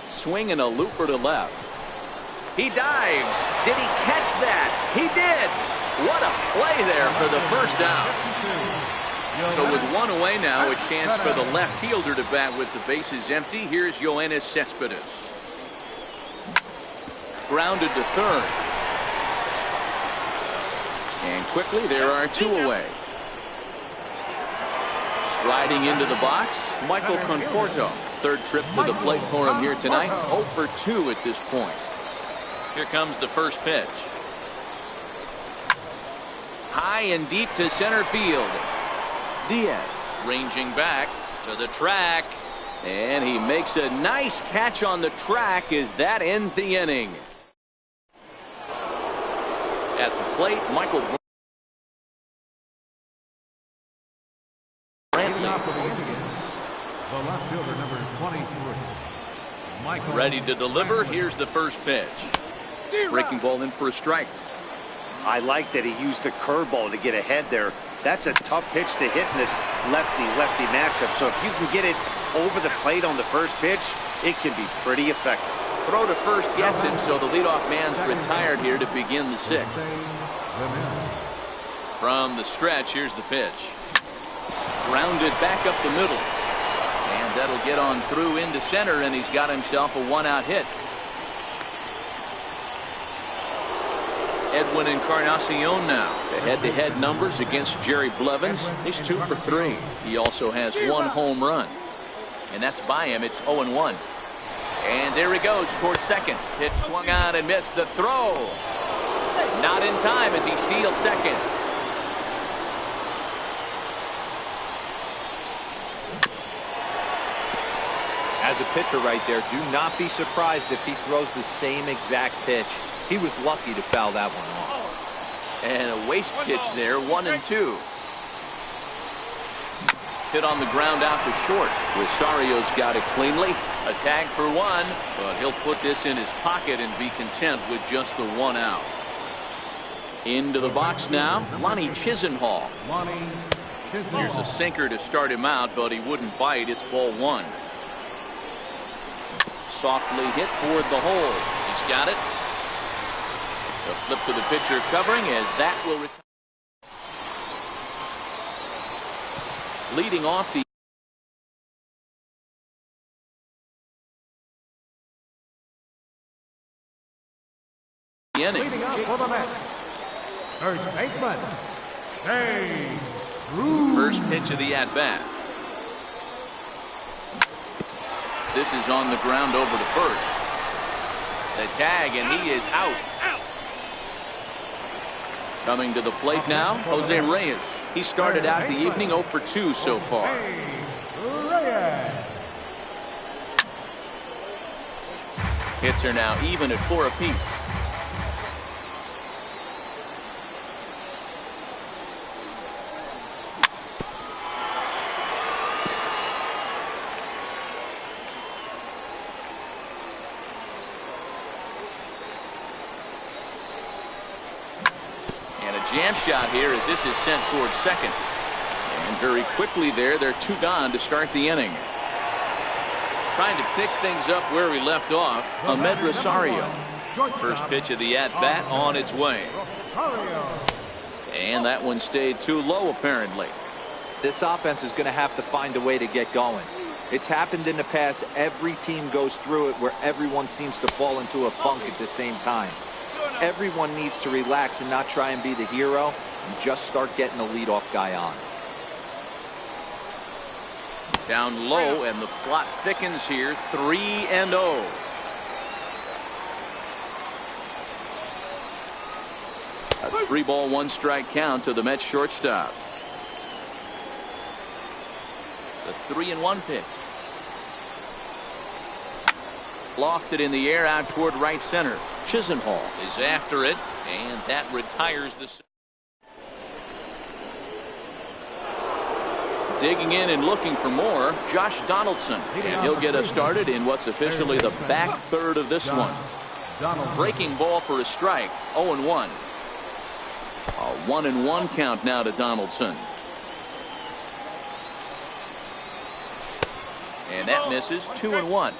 Swinging a looper to left. He dives. Did he catch that? He did. What a play there for the first out. So with 1 away now, a chance for the left fielder to bat with the bases empty. Here's Yoenis Cespedes. Grounded to third. And quickly there are 2 away. Striding into the box, Michael Conforto. Third trip to the plate for him here tonight. 0 for 2 at this point. Here comes the first pitch. High and deep to center field. Diaz ranging back to the track. And he makes a nice catch on the track as that ends the inning. At the plate, Michael The left fielder, number 23. Michael. Ready to deliver. Here's the first pitch. Breaking ball in for a strike. I like that he used a curveball to get ahead there. That's a tough pitch to hit in this lefty-lefty matchup. So if you can get it over the plate on the first pitch, it can be pretty effective. Throw to first gets him, so the leadoff man's retired here to begin the 6th. From the stretch, here's the pitch. Grounded back up the middle. And that'll get on through into center, and he's got himself a 1-out hit. Edwin Encarnacion now. The head-to-head numbers against Jerry Blevins. He's 2 for 3. He also has 1 home run. And that's by him. It's 0-1. And there he goes towards second. Pitch swung on and missed the throw. Not in time as he steals second. As a pitcher right there, do not be surprised if he throws the same exact pitch. He was lucky to foul that one off. And a waste pitch there, 1-2. Hit on the ground out to short. Rosario's got it cleanly. A tag for 1, but he'll put this in his pocket and be content with just the 1 out. Into the box now, Lonnie Chisenhall. Here's a sinker to start him out, but he wouldn't bite. It's ball 1. Softly hit toward the hole. He's got it. A flip to the pitcher covering as that will retire. Leading off the inning. Leading up for the Mets, first baseman, Shane Drew. First pitch of the at-bat. This is on the ground over to first. The tag, and he is out. Coming to the plate now, Jose Reyes. He started out the evening 0 for 2 so far. Hits are now even at 4 apiece. Jam shot here as this is sent towards second. And very quickly there, they're 2 gone to start the inning. Trying to pick things up where he left off, Ahmed Rosario. First pitch of the at-bat on its way. And that one stayed too low apparently. This offense is going to have to find a way to get going. It's happened in the past. Every team goes through it where everyone seems to fall into a funk at the same time. Everyone needs to relax and not try and be the hero and just start getting the leadoff guy on. Down low, and the plot thickens here. 3-0. 3-ball, 1-strike count to the Mets shortstop. The 3-1 pitch. Lofted in the air out toward right center. Chisenhall is after it, and that retires the. Digging in and looking for more, Josh Donaldson. And he'll get us started in what's officially the back third of this one. Breaking ball for a strike, 0-1. A 1-1 count now to Donaldson. And that misses, 2-1.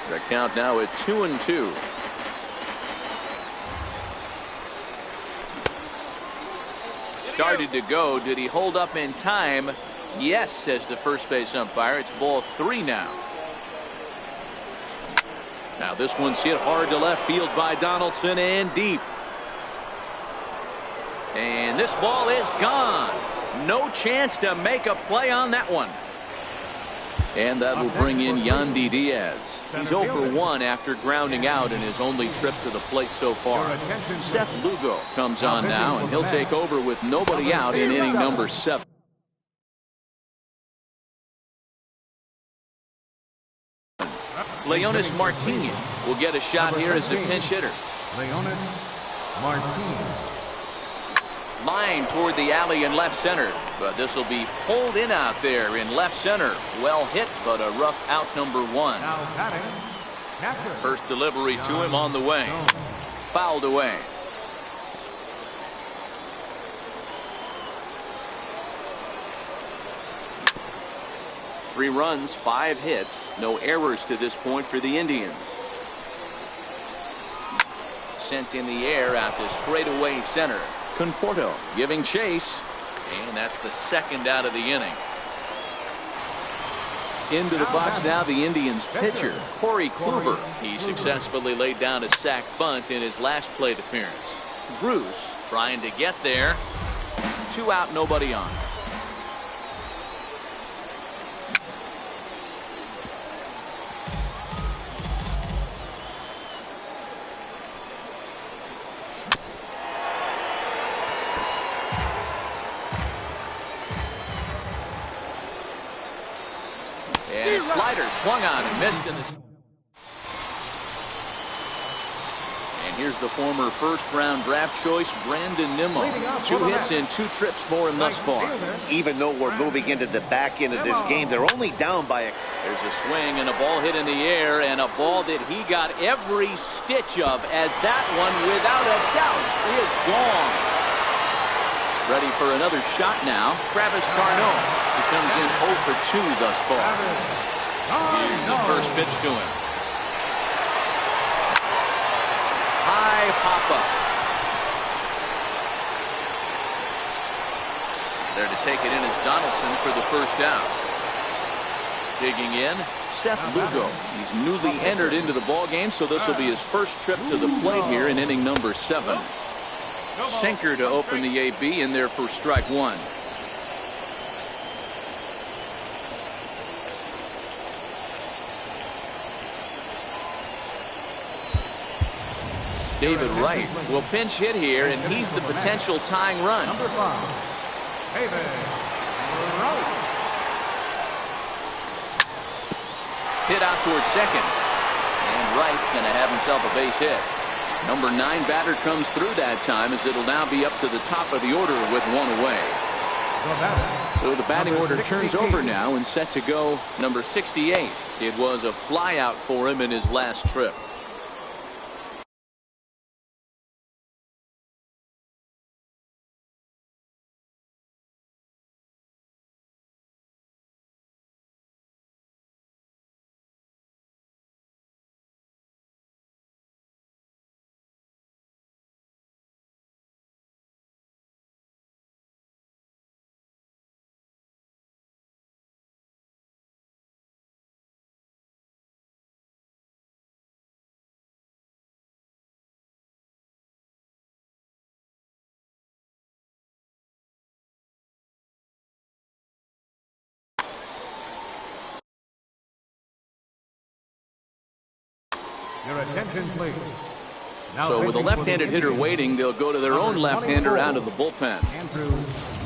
The count now at 2-2. Started to go. Did he hold up in time? Yes, says the first base umpire. It's ball 3 now. Now this one's hit hard to left field by Donaldson and deep. And this ball is gone. No chance to make a play on that one. And that will bring in Yandy Diaz. He's 0 for 1 after grounding out in his only trip to the plate so far. Seth Lugo comes on now, and he'll take over with nobody out in inning number 7. Leonis Martinez will get a shot here as a pinch hitter. Leonis Martinez. Line toward the alley in left center, but this will be pulled in out there in left center. Well hit, but a rough out, number 1. Now batting, catcher. First delivery to him on the way. Fouled away. Three runs, 5 hits, no errors to this point for the Indians. Sent in the air out to straightaway center. Conforto giving chase, and that's the second out of the inning. Into the box now the Indians pitcher, Corey Kluber. He successfully laid down a sac bunt in his last plate appearance. Bruce trying to get there. 2 out, nobody on. And a slider swung on and missed in the. And here's the former first-round draft choice, Brandon Nimmo. 2 hits in 2 trips for him thus far. Even though we're moving into the back end of this game, they're only down by a. There's a swing and a ball hit in the air, and a ball that he got every stitch of, as that one, without a doubt, is gone. Ready for another shot now, Travis Carno. He comes in 0 for 2 thus far. Here's the first pitch to him. High pop-up. There to take it in is Donaldson for the first out. Digging in, Seth Lugo. He's newly entered into the ballgame, so this will be his first trip to the plate here in inning number 7. Sinker to open the AB in there for strike 1. David Wright will pinch hit here, and he's the potential tying run. Number 5, David Wright. Hit out towards second, and Wright's going to have himself a base hit. Number 9 batter comes through that time, as it'll now be up to the top of the order with 1 away. So the batting order turns over now and set to go number 68. It was a flyout for him in his last trip. Your attention, please. Now So with a pitching for the left-handed hitter Indians, waiting, they'll go to their own number left-hander 24, out of the bullpen. Andrew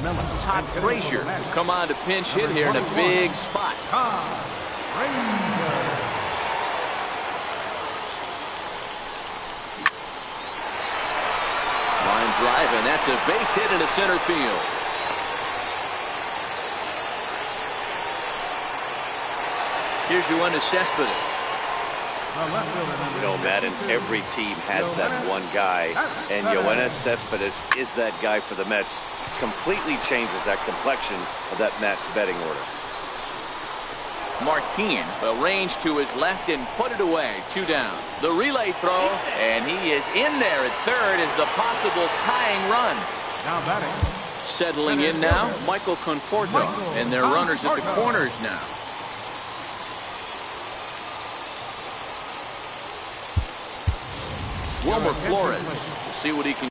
Miller. Todd And hitting for Frazier the Mets, come on to pinch hit number here in a 21, big spot. Todd Frazier. Line drive, and that's a base hit into center field. Here's Yoenis Cespedes. You know, Madden, every team has that one guy, and Yoenis Cespedes is that guy for the Mets. Completely changes that complexion of that Mets betting order. Martin arranged to his left and put it away. 2 down. The relay throw, and he is in there at third as the possible tying run. Now batting. Settling in now, Michael Conforto, and their runners at the corners now. Wilmer Flores. We'll see what he can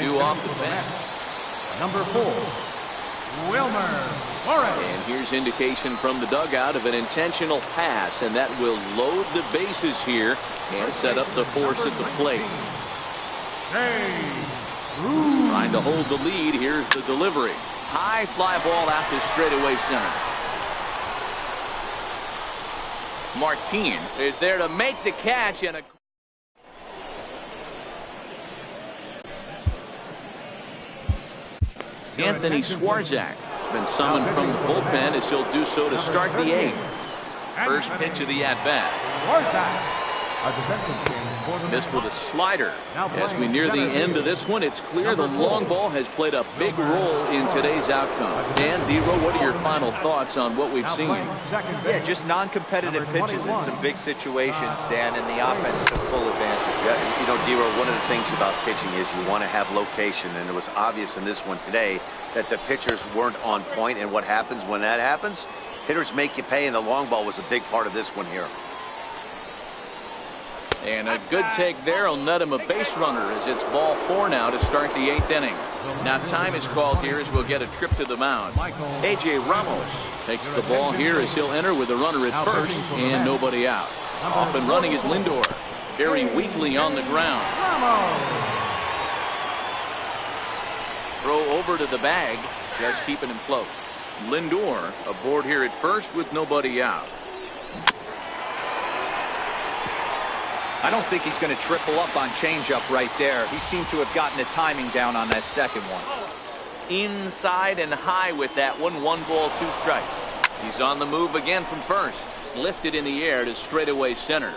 do off the bench. Number 4, Wilmer Flores. And here's indication from the dugout of an intentional pass, and that will load the bases here and set up the force at the plate. Trying to hold the lead. Here's the delivery. High fly ball out to straightaway center. Martin is there to make the catch, and Anthony Swarzak has been summoned from the bullpen as he'll do so to start the 8th. First pitch of the at-bat. Missed with a slider. As we near the end of this one, it's clear the long ball has played a big role in today's outcome. Dan, Dero, what are your final thoughts on what we've seen? Yeah, just non-competitive pitches in some big situations, Dan, and the offense took full advantage. Yeah, you know, Dero, one of the things about pitching is you want to have location, and it was obvious in this one today that the pitchers weren't on point, and what happens when that happens? Hitters make you pay, and the long ball was a big part of this one here. And a good take there will net him a base runner as it's ball 4 now to start the 8th inning. Now time is called here as we'll get a trip to the mound. A.J. Ramos takes the ball here as he'll enter with a runner at first and nobody out. Off and running is Lindor. Very weakly on the ground. Throw over to the bag, just keeping him float. Lindor aboard here at first with nobody out. I don't think he's going to triple up on changeup right there. He seemed to have gotten the timing down on that second one. Inside and high with that one. 1 ball, 2 strikes. He's on the move again from first. Lifted in the air to straightaway center.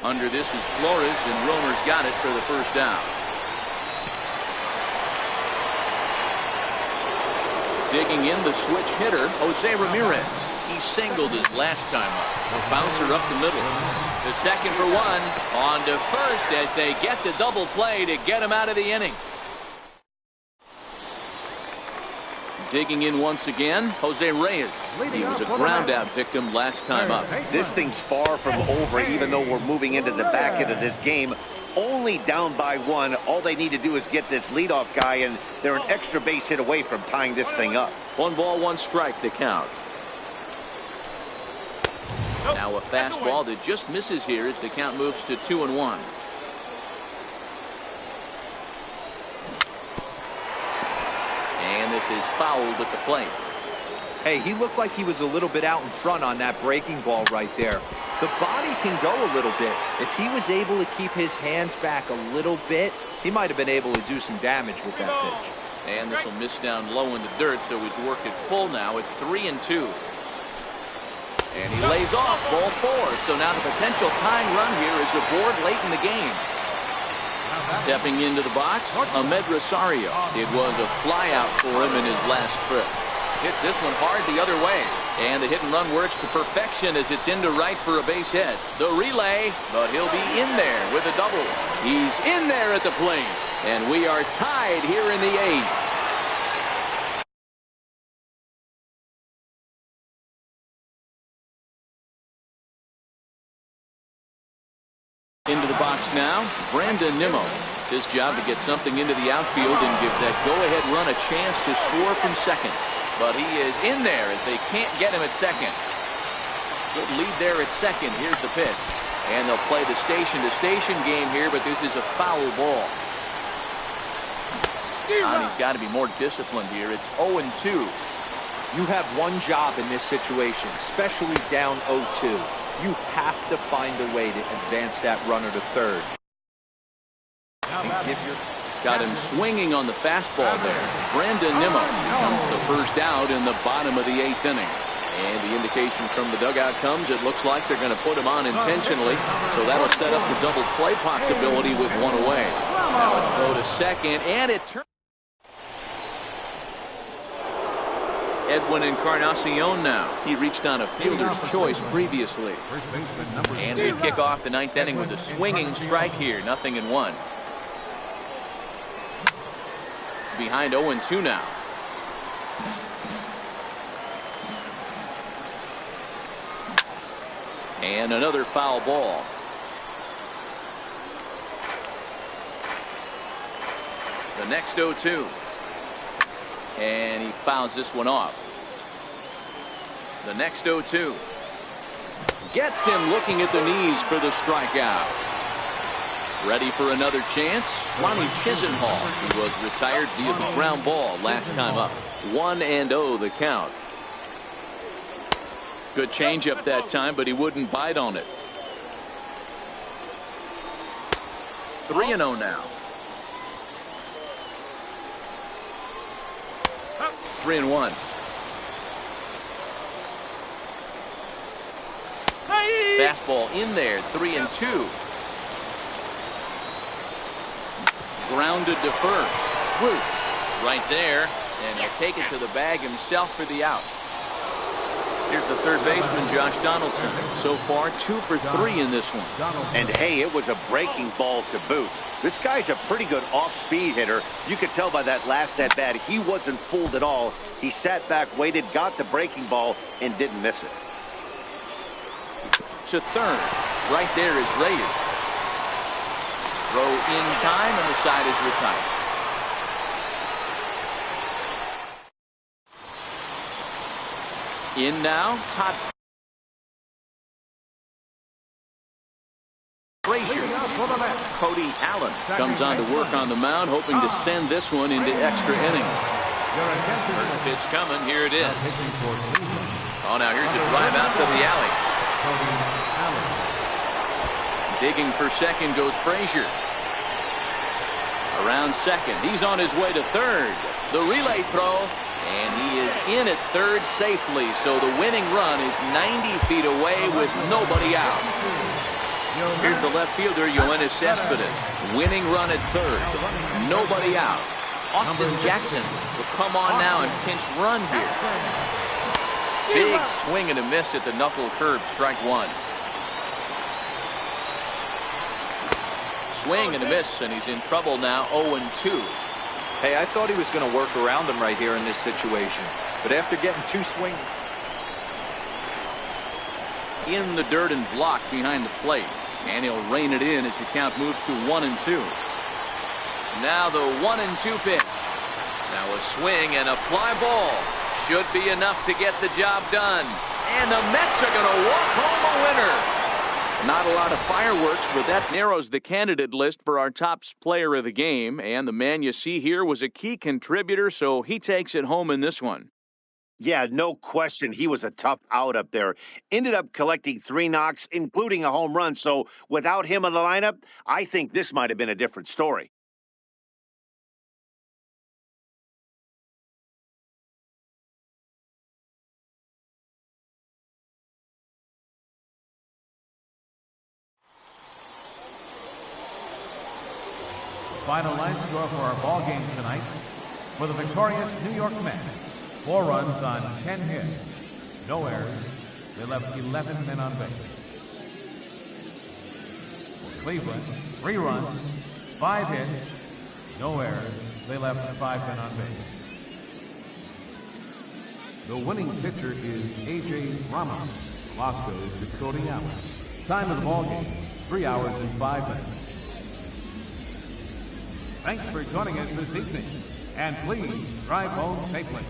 Under this is Flores, and Wilmer's got it for the first down. Digging in the switch hitter, Jose Ramirez. He singled his last time up. Bouncer up the middle. The second for 1. On to first as they get the double play to get him out of the inning. Digging in once again, Jose Reyes. He was a ground out victim last time up. This thing's far from over, even though we're moving into the back end of this game. Only down by 1. All they need to do is get this leadoff guy, and they're an extra base hit away from tying this thing up. 1 ball, 1 strike to count. Now a fastball that just misses here as the count moves to 2-1. And this is fouled at the plate. Hey, he looked like he was a little bit out in front on that breaking ball right there. The body can go a little bit. If he was able to keep his hands back a little bit, he might have been able to do some damage with that pitch. And this will miss down low in the dirt, so he's worked it full now at 3-2. And he lays off ball 4. So now the potential tying run here is aboard late in the game. Stepping into the box, Ahmed Rosario. It was a flyout for him in his last trip. Hits this one hard the other way. And the hit and run works to perfection as it's into right for a base hit. The relay, but he'll be in there with a double. He's in there at the plate. And we are tied here in the 8th. Into the box now, Brandon Nimmo. It's his job to get something into the outfield and give that go-ahead run a chance to score from second. But he is in there as they can't get him at second. Good lead there at second. Here's the pitch. And they'll play the station-to-station game here, but this is a foul ball. He's got to be more disciplined here. It's 0-2. You have one job in this situation, especially down 0-2. You have to find a way to advance that runner to third. Got him swinging on the fastball there. Brandon Nimmo becomes the first out in the bottom of the 8th inning. And the indication from the dugout comes, it looks like they're going to put him on intentionally. So that'll set up the double play possibility with one away. Now let's go to second, and it turns. Edwin Encarnacion now. He reached on a fielder's choice previously. And they kick off the 9th inning with a swinging strike here. 0-1. Behind 0-2 now. And another foul ball. The next 0-2. And he fouls this one off. The next 0-2. Gets him looking at the knees for the strikeout. Ready for another chance? Lonnie Chisenhall, who was retired via the ground ball last time up. 1-0 the count. Good changeup that time, but he wouldn't bite on it. 3-0 now. 3-1. Fastball in there. 3-2. Grounded to first. Whoosh. Right there. And he'll take it to the bag himself for the out. Here's the third baseman, Josh Donaldson. So far, 2 for 3 in this one. And hey, it was a breaking ball to boot. This guy's a pretty good off-speed hitter. You could tell by that last at-bat, he wasn't fooled at all. He sat back, waited, got the breaking ball, and didn't miss it. To third. Right there is Reyes. Throw in time, and the side is retired. In now, Todd Frazier. Cody Allen comes on to work on the mound, hoping to send this one into extra innings. First pitch coming. Here it is. Oh, now here's a drive out to the alley. Digging for second goes Frazier. Around second. He's on his way to third. The relay throw. And he is in at third safely, so the winning run is 90 feet away with nobody out. Here's the left fielder, Yoenis Cespedes. Winning run at third. Nobody out. Austin Jackson will come on now and pinch run here. Big swing and a miss at the knuckle curve, strike one. Swing and a miss, and he's in trouble now, 0-2. Hey, I thought he was going to work around him right here in this situation. But after getting 2 swings in the dirt and blocked behind the plate. And he'll rein it in as the count moves to 1-2. Now the 1-2 pitch. Now a swing and a fly ball. Should be enough to get the job done. And the Mets are going to walk home a winner. Not a lot of fireworks, but that narrows the candidate list for our top player of the game. And the man you see here was a key contributor, so he takes it home in this one. Yeah, no question. He was a tough out up there. Ended up collecting 3 knocks, including a home run. So without him in the lineup, I think this might have been a different story. Final line score for our ball game tonight. For the victorious New York Mets, 4 runs on 10 hits, no errors. They left 11 men on base. For Cleveland, 3 runs, 5 hits, no errors. They left 5 men on base. The winning pitcher is A.J. Ramos. Clock goes to Cody Allen. Time of the ball game, 3 hours and 5 minutes. Thanks for joining us this evening, and please drive home safely.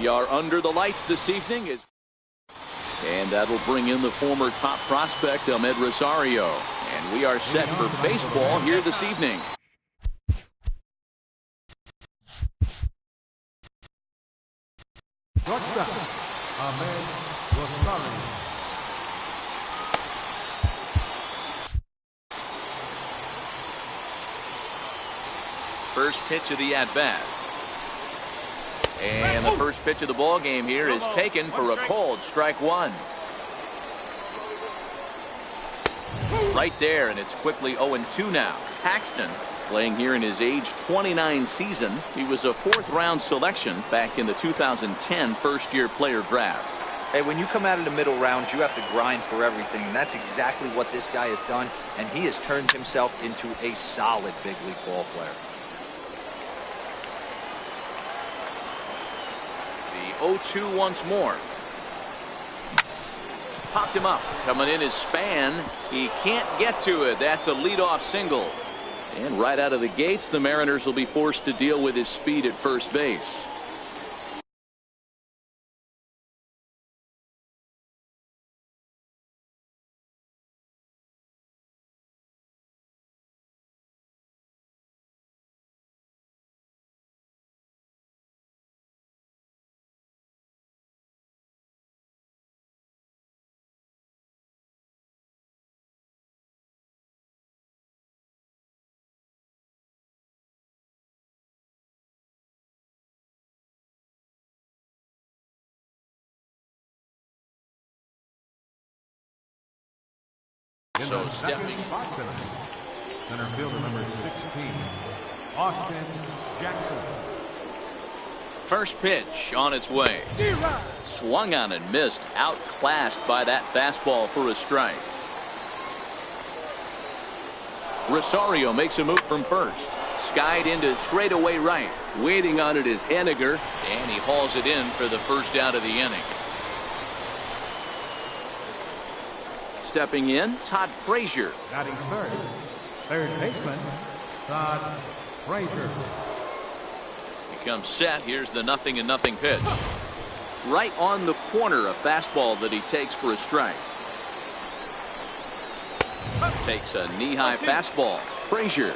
We are under the lights this evening. And that'll bring in the former top prospect, Ahmed Rosario. And we are set for baseball here this evening. Shortstop, Ahmed Rosario. First pitch of the at-bat. And the first pitch of the ball game here is taken for a cold strike one. Right there, and it's quickly 0-2 now. Paxton playing here in his age 29 season. He was a fourth-round selection back in the 2010 first-year player draft. Hey, when you come out of the middle rounds, you have to grind for everything, and that's exactly what this guy has done, and he has turned himself into a solid big league ball player. The 0-2 once more. Popped him up. Coming in his span. He can't get to it. That's a leadoff single. And right out of the gates, the Mariners will be forced to deal with his speed at first base. So stepping. Center fielder number 16, Austin Jackson. First pitch on its way. Swung on and missed. Outclassed by that fastball for a strike. Rosario makes a move from first. Skied into straightaway right. Waiting on it is Henniger, and he hauls it in for the first out of the inning. Stepping in, Todd Frazier. Batting third baseman, Todd Frazier. He comes set. Here's the 0-0 pitch. Right on the corner, a fastball that he takes for a strike. Takes a knee-high fastball. Frazier,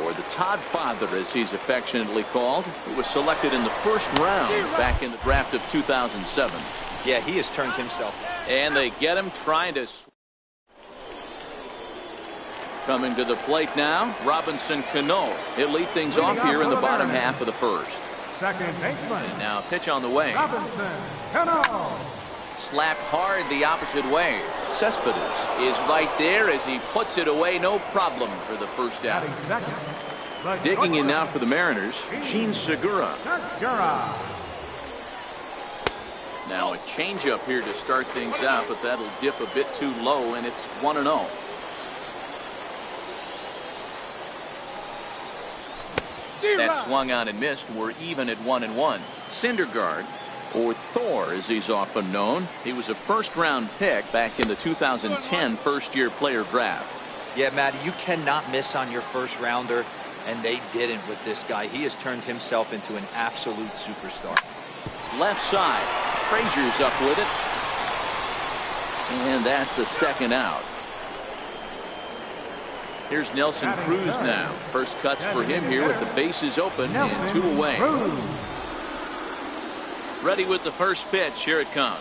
or the Todd Father as he's affectionately called, who was selected in the first round back in the draft of 2007. Yeah, he has turned himself. And they get him trying to. Coming to the plate now, Robinson Cano. He'll lead things off here in the bottom half of the first. Second baseman. And now pitch on the way. Robinson Cano. Slapped hard the opposite way. Cespedes is right there as he puts it away. No problem for the first out. Digging in now for the Mariners, Gene Segura. Now a changeup here to start things out, but that'll dip a bit too low, and it's 1-0. That swung on and missed. We're even at 1-1. Syndergaard, or Thor as he's often known. He was a first-round pick back in the 2010 first-year player draft. Yeah, Matty, you cannot miss on your first rounder, and they didn't with this guy. He has turned himself into an absolute superstar. Left side. Frazier's up with it. And that's the second out. Here's Nelson Cruz now. First cuts for him here with the bases open and 2 away. Ready with the first pitch. Here it comes.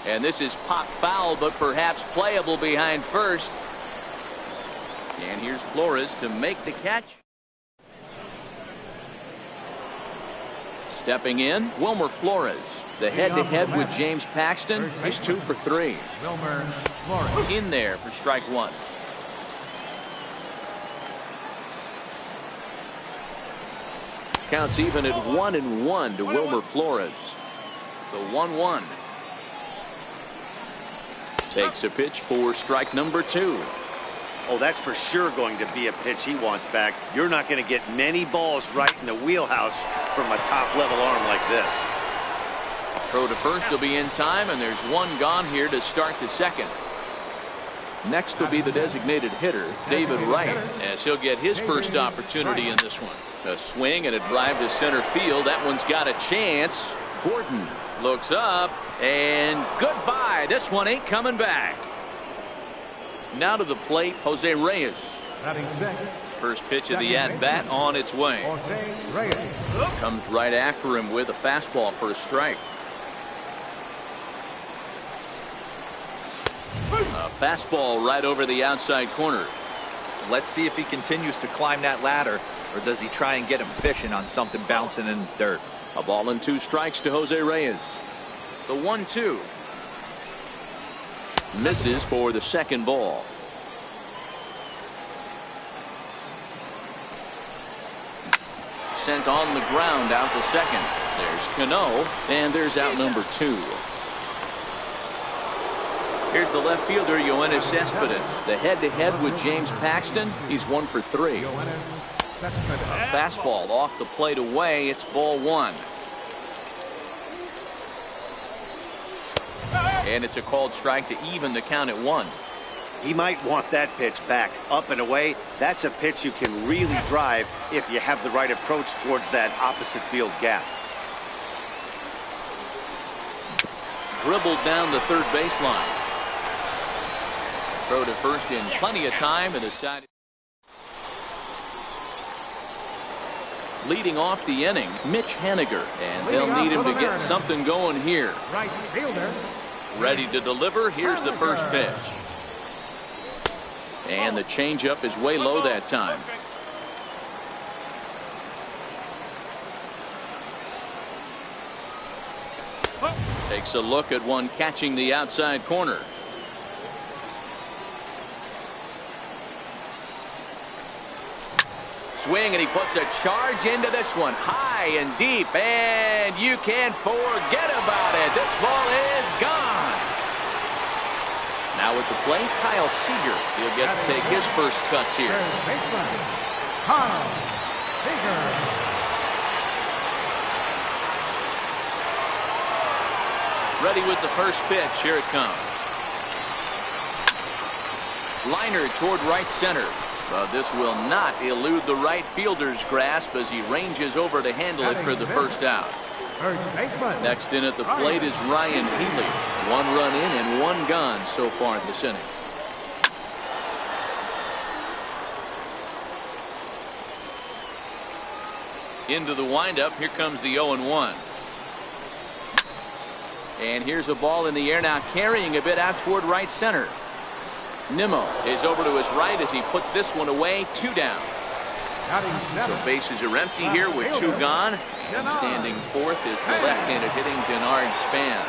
And this is pop foul, but perhaps playable behind first. And here's Flores to make the catch. Stepping in, Wilmer Flores. The head-to-head with James Paxton. He's 2 for 3. Wilmer Flores. In there for strike one. Counts even at 1-1 to Wilmer Flores. The 1-1. Takes a pitch for strike number 2. Oh, that's for sure going to be a pitch he wants back. You're not going to get many balls right in the wheelhouse from a top-level arm like this. Throw to first will be in time, and there's one gone here to start the second. Next will be the designated hitter, David Wright, as he'll get his first opportunity in this one. A swing and a drive to center field. That one's got a chance. Gordon looks up and goodbye. This one ain't coming back. Now to the plate, Jose Reyes. First pitch of the at-bat on its way. Jose Reyes. Comes right after him with a fastball for a strike. A fastball right over the outside corner. Let's see if he continues to climb that ladder, or does he try and get him fishing on something bouncing in the dirt. A ball and 2 strikes to Jose Reyes. The 1-2. Misses for the second ball. Sent on the ground out to second. There's Cano, and there's out number 2. Here's the left fielder, Yoenis Cespedes. The head-to-head with James Paxton. He's 1 for 3. A fastball off the plate away. It's ball 1. And it's a called strike to even the count at 1. He might want that pitch back. Up and away, that's a pitch you can really drive if you have the right approach towards that opposite field gap. Dribbled down the third baseline. Throw to first in plenty of time, and the side. Leading off the inning, Mitch Haniger, and they'll need him to get something going here. Right fielder. Ready to deliver. Here's the first pitch. And the changeup is way low that time. Takes a look at one catching the outside corner. Swing, and he puts a charge into this one, high and deep, and you can't forget about it. This ball is gone. Now at the plate, Kyle Seager. He'll get to take his first cuts here. Kyle Seager. Ready with the first pitch. Here it comes. Liner toward right center. But this will not elude the right fielder's grasp as he ranges over to handle it for the first out. Next in at the plate is Ryan Healy. 1 run in and 1 gone so far in this inning. Into the windup. Here comes the 0-1. And here's a ball in the air now, carrying a bit out toward right center. Nimmo is over to his right as he puts this one away. 2 down. So bases are empty here with 2 gone. And standing fourth is the left-handed hitting Denard Span.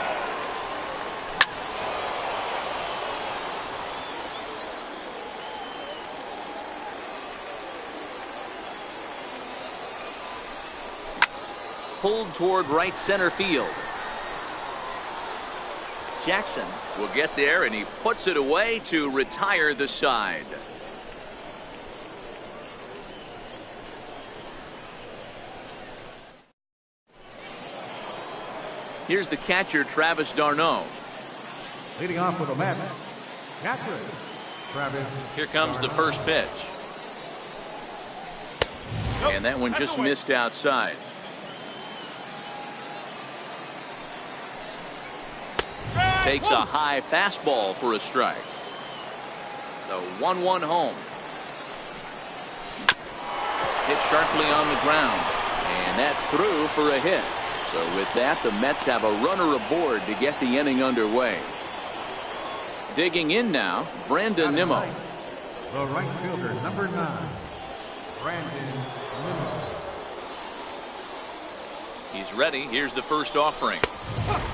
Pulled toward right center field. Jackson will get there, and he puts it away to retire the side. Here's the catcher, Travis d'Arnaud. Leading off with a man, catcher Travis. Here comes the first pitch. And that one just missed outside. Takes a high fastball for a strike. The 1-1 home. Hit sharply on the ground. And that's through for a hit. So with that, the Mets have a runner aboard to get the inning underway. Digging in now, Brandon Nimmo. The right fielder, number 9, Brandon Nimmo. He's ready. Here's the first offering.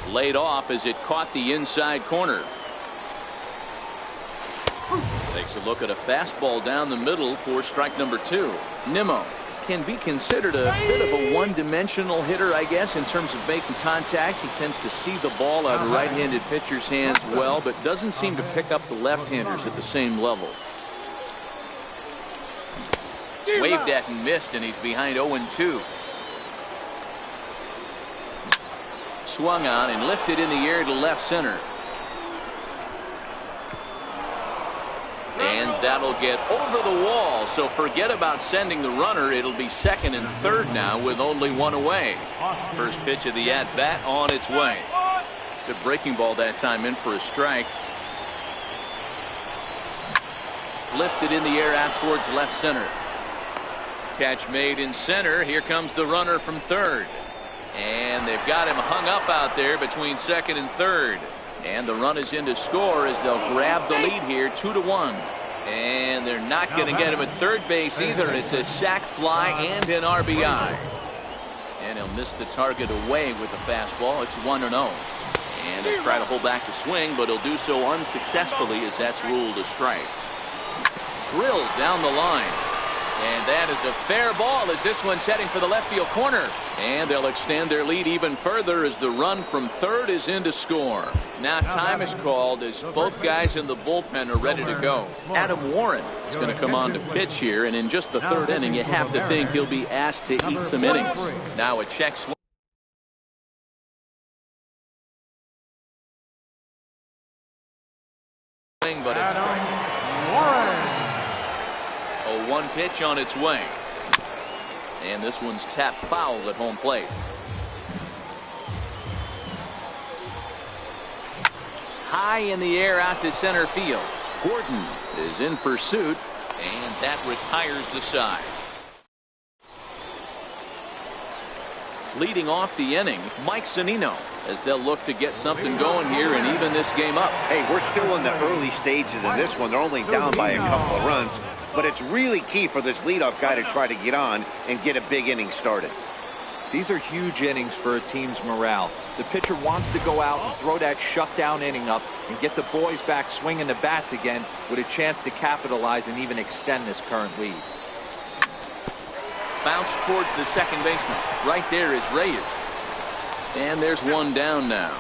Laid off as it caught the inside corner. Takes a look at a fastball down the middle for strike number 2. Nimmo can be considered a bit of a one-dimensional hitter, I guess, in terms of making contact. He tends to see the ball out of right-handed pitchers' hands well, but doesn't seem to pick up the left-handers at the same level. Waved at and missed, and he's behind 0-2. Swung on and lifted in the air to left center. And that'll get over the wall, so forget about sending the runner. It'll be second and third now with only one away. First pitch of the at-bat on its way. Good breaking ball that time, in for a strike. Lifted in the air out towards left center. Catch made in center. Here comes the runner from third. And they've got him hung up out there between second and third. And the run is in to score as they'll grab the lead here, 2-1. And they're not going to get him at third base either. It's a sac fly and an RBI. And he'll miss the target away with the fastball. It's 1-0. And he'll try to hold back the swing, but he'll do so unsuccessfully as that's ruled a strike. Drilled down the line. And that is a fair ball as this one's heading for the left field corner. And they'll extend their lead even further as the run from third is in to score. Now time is called as both guys in the bullpen are ready to go. Adam Warren is going to come on to pitch here, and in just the third inning you have to think he'll be asked to eat some innings. Now a check swing. But it's Warren. A one pitch on its way. And this one's tapped foul at home plate. High in the air out to center field. Gordon is in pursuit, and that retires the side. Leading off the inning, Mike Zunino, as they'll look to get something going here and even this game up. Hey, we're still in the early stages of this one. They're only down by a couple of runs, but it's really key for this leadoff guy to try to get on and get a big inning started. These are huge innings for a team's morale. The pitcher wants to go out and throw that shutdown inning up and get the boys back swinging the bats again with a chance to capitalize and even extend this current lead. Bounce towards the second baseman. Right there is Reyes. And there's one down now.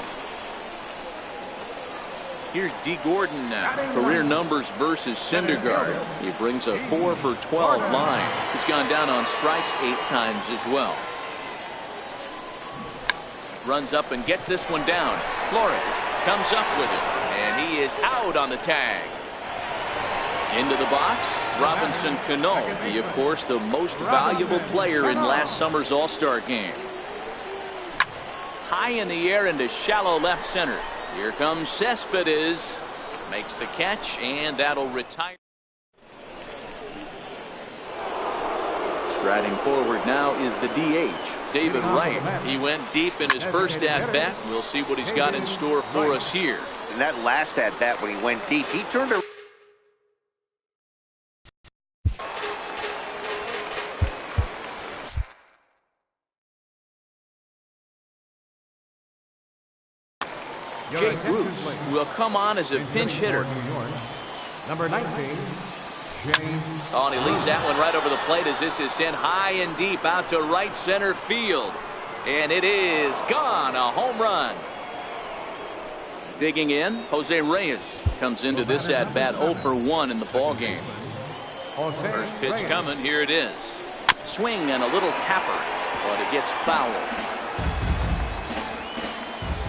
Here's D. Gordon now. Career numbers versus Syndergaard. He brings a 4 for 12 line. He's gone down on strikes 8 times as well. Runs up and gets this one down. Flores comes up with it. And he is out on the tag. Into the box, Robinson Cano. He, of course, the most valuable player in last summer's All-Star game. High in the air into shallow left center. Here comes Cespedes. Makes the catch, and that'll retire. Striding forward now is the DH, David Wright. He went deep in his first at-bat. We'll see what he's got in store for us here. In that last at-bat when he went deep, he turned around. Jake Bruce will come on as a pinch hitter. Number 19, James. Oh, and he leaves that one right over the plate as this is sent high and deep out to right center field. And it is gone. A home run. Digging in, Jose Reyes comes into this at-bat 0 for 1 in the ballgame. First pitch coming. Here it is. Swing and a little tapper, but it gets fouled.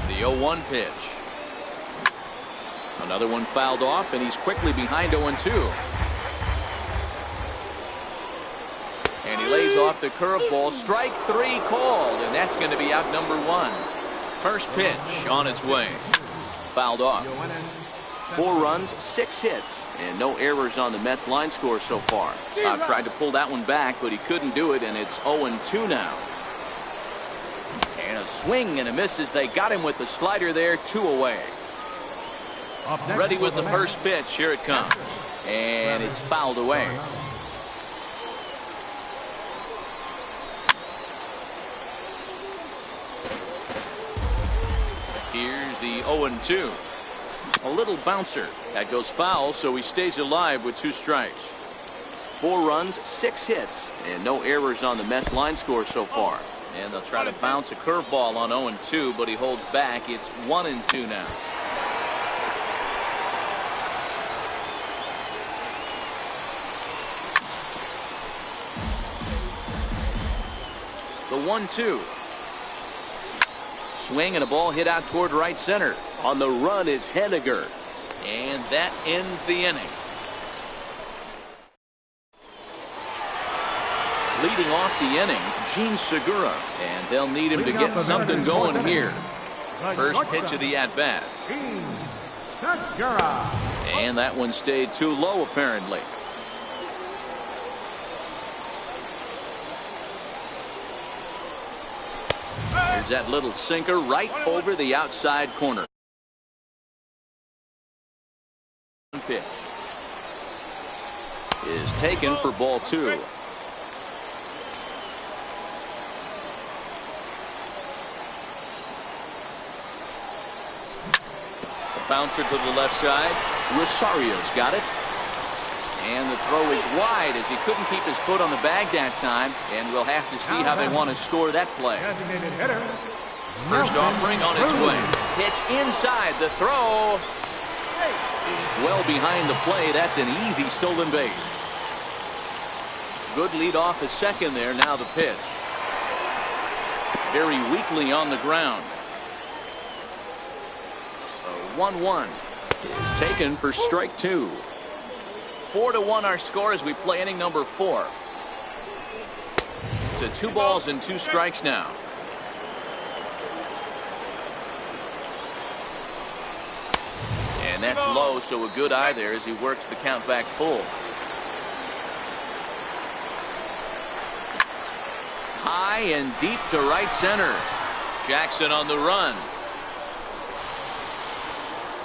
The 0-1 pitch. Another one fouled off, and he's quickly behind 0-2. And he lays off the curveball. Strike 3 called, and that's going to be out number 1. First pitch on its way. Fouled off. 4 runs, 6 hits, and no errors on the Mets line score so far. Tried to pull that one back, but he couldn't do it, and it's 0-2 now. And a swing and a miss as they got him with the slider there, 2 away. Ready with the first pitch. Here it comes. And it's fouled away. Here's the 0-2. A little bouncer. That goes foul, so he stays alive with 2 strikes. 4 runs, 6 hits, and no errors on the Mets line score so far. And they'll try to bounce a curveball on 0-2, but he holds back. It's 1-2 now. The 1-2. Swing and a ball hit out toward right center. On the run is Henniger. And that ends the inning. Leading off the inning, Gene Segura. And they'll need him to get something going here. First pitch of the at-bat. And that one stayed too low, apparently. There's that little sinker right over the outside corner. Pitch is taken for ball 2. The bouncer to the left side. Rosario's got it. And the throw is wide as he couldn't keep his foot on the bag that time. And we'll have to see how they want to score that play. First offering on its way. Pitch inside. The throw. Well behind the play. That's an easy stolen base. Good lead off at second there. Now the pitch. Very weakly on the ground. 1-1 is taken for strike 2. 4-1 our score as we play inning number 4. It's 2 balls and 2 strikes now. And that's low, so a good eye there as he works the count back full. High and deep to right center. Jackson on the run.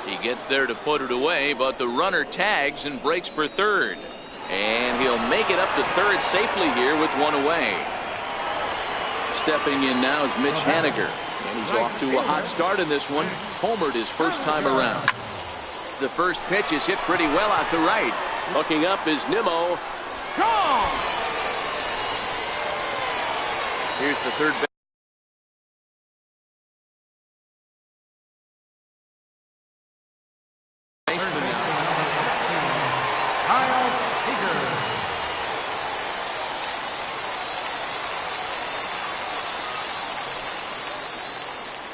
He gets there to put it away, but the runner tags and breaks for third. And he'll make it up to third safely here with 1 away. Stepping in now is Mitch Haniger. And he's off to a hot start in this one. Homered his first time around. The first pitch is hit pretty well out to right. Looking up is Nimmo. Gone! Here's the third baseman now.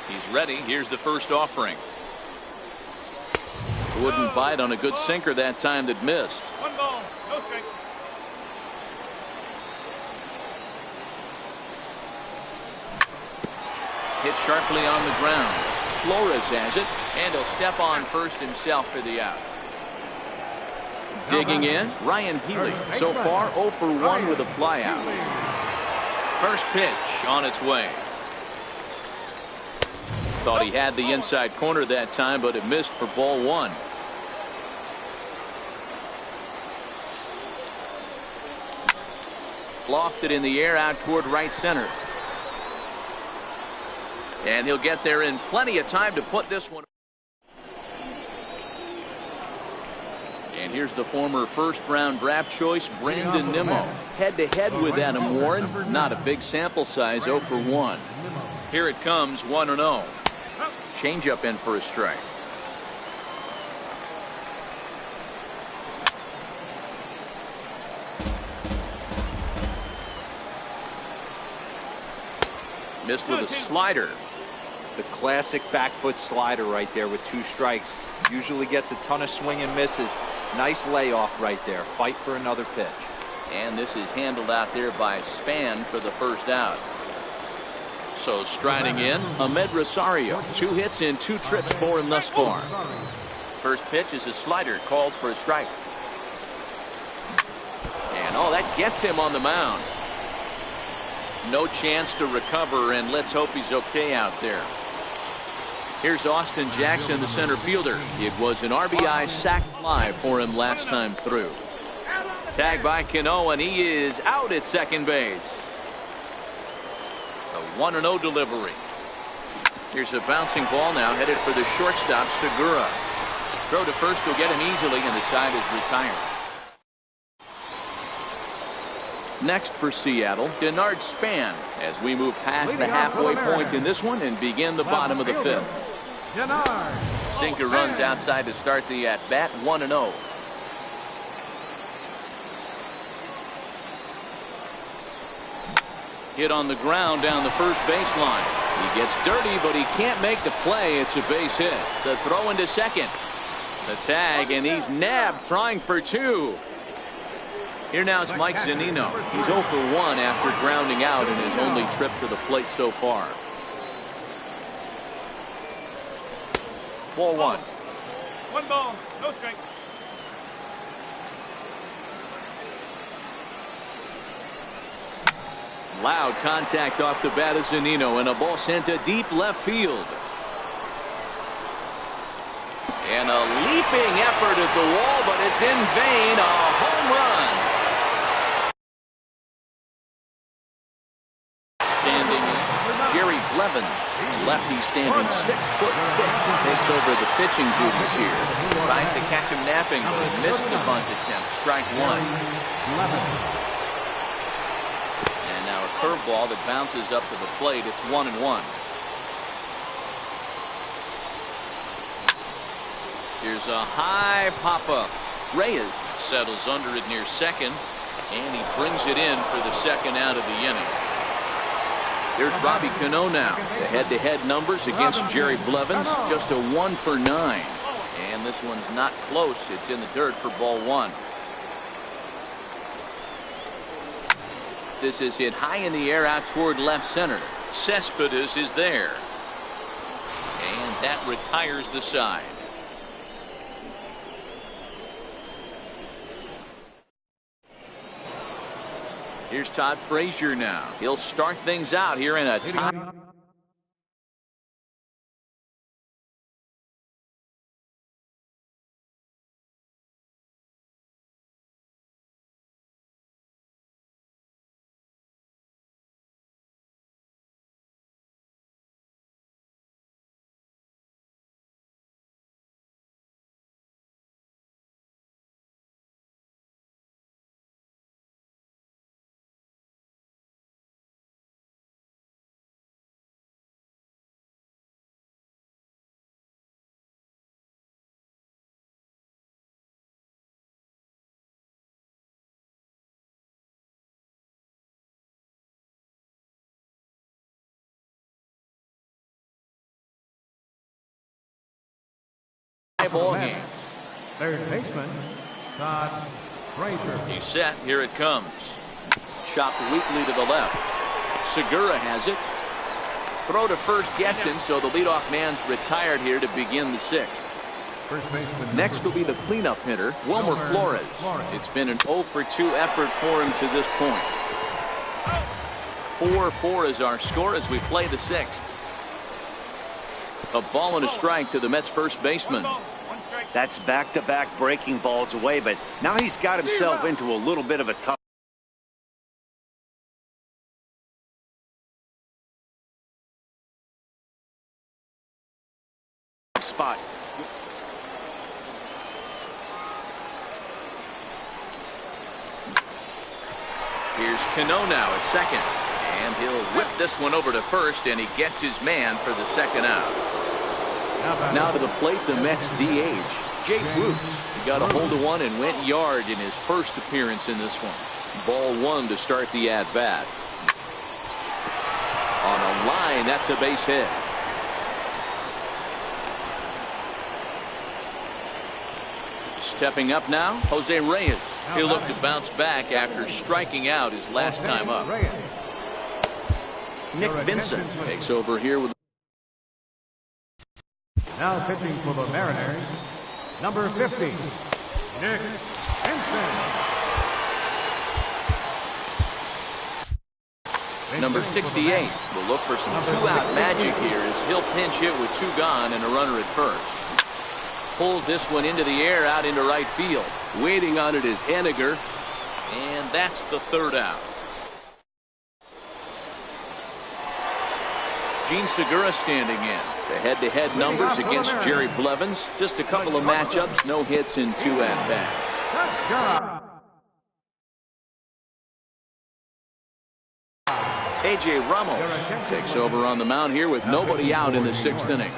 He's ready. Here's the first offering. Wouldn't bite on a good sinker that time that missed. 1 ball, no strike. Hit sharply on the ground. Flores has it, and he'll step on first himself for the out. Digging in, Ryan Healy. So far 0 for 1 with a flyout. First pitch on its way. Thought he had the inside corner that time, but it missed for ball 1. Lofted in the air out toward right center. And he'll get there in plenty of time to put this one. And here's the former first-round draft choice, Brandon Nimmo. Head-to-head with Adam Warren. Not a big sample size, 0 for 1. Here it comes, 1-0. Changeup in for a strike. Missed with a slider. The classic back foot slider right there with 2 strikes. Usually gets a ton of swing and misses. Nice layoff right there. Fight for another pitch. And this is handled out there by Span for the first out. So striding in, Ahmed Rosario. 2 hits in 2 trips for him thus far. First pitch is a slider called for a strike. And oh, that gets him on the mound. No chance to recover, and let's hope he's okay out there. Here's Austin Jackson, the center fielder. It was an RBI sac fly for him last time through. Tagged by Cano, and he is out at second base. A 1-0 delivery. Here's a bouncing ball now headed for the shortstop, Segura. Throw to first will get him easily, and the side is retired. Next for Seattle, Denard Span, as we move past the halfway point in this one and begin the bottom of the 5th. Sinker runs outside to start the at-bat, 1-0. Hit on the ground down the first baseline. He gets dirty, but he can't make the play. It's a base hit. The throw into second. The tag, and he's nabbed trying for 2. Here now is Mike Zunino. He's 0 for 1 after grounding out in his only trip to the plate so far. Ball 1. 1 ball, no strike. Loud contact off the bat of Zunino, and a ball sent to deep left field. And a leaping effort at the wall, but it's in vain. A home run. Standing Jerry Blevins, lefty standing 6'6", takes over the pitching duties here. Tries to catch him napping, but he missed the bunt attempt. Strike 1. And now a curveball that bounces up to the plate. It's 1-1. Here's a high pop-up. Reyes settles under it near second, and he brings it in for the second out of the inning. Here's Robbie Cano now. The head-to-head numbers against Jerry Blevins, just a 1 for 9. And this one's not close. It's in the dirt for ball 1. This is hit high in the air out toward left center. Cespedes is there. And that retires the side. Here's Todd Frazier now. He'll start things out here in a tie. Ball game. Third baseman, Todd Frazier. He's set. Here it comes. Chopped weakly to the left. Segura has it. Throw to first gets him, so the leadoff man's retired here to begin the 6th. Next will be the cleanup hitter, Wilmer Flores. It's been an 0 for 2 effort for him to this point. 4-4 is our score as we play the 6th. A ball and a strike to the Mets first baseman. That's back-to-back breaking balls away, but now he's got himself into a little bit of a tough spot. Here's Cano now at second, and he'll whip this one over to first, and he gets his man for the second out. Now to the plate, the Mets DH, Jake Bruce. He got a hold of one and went yard in his first appearance in this one. Ball 1 to start the at-bat. On a line, that's a base hit. Stepping up now, Jose Reyes. He'll look to bounce back after striking out his last time up. Nick Vincent takes over here with. Now pitching for the Mariners, number 50, Nick Vincent. Number 68 will look for some two-out magic here as he'll pinch hit with 2 gone and a runner at first. Pulls this one into the air out into right field. Waiting on it is Henniger, and that's the 3rd out. Gene Segura standing in. The head-to-head numbers against Jerry Blevins. Just a couple of matchups, no hits in 2 at-bats. A.J. Ramos takes over on the mound here with nobody out in the 6th inning.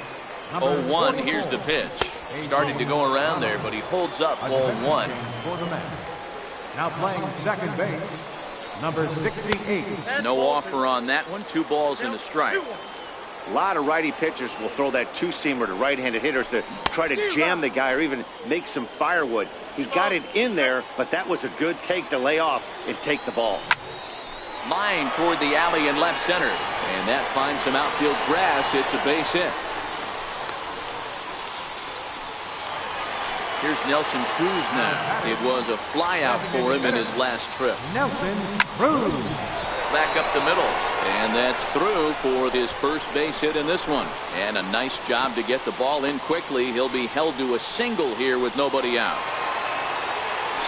0-1, here's the pitch. Started to go around there, but he holds up ball 1. Now playing second base, number 68. No offer on that one. 2 balls and a strike. A lot of righty pitchers will throw that two-seamer to right-handed hitters to try to jam the guy or even make some firewood. He got it in there, but that was a good take to lay off and take the ball. Line toward the alley in left center. And that finds some outfield grass. It's a base hit. Here's Nelson Cruz now. It was a flyout for him in his last trip. Nelson Cruz. Back up the middle. And that's through for his first base hit in this one. And a nice job to get the ball in quickly. He'll be held to a single here with nobody out.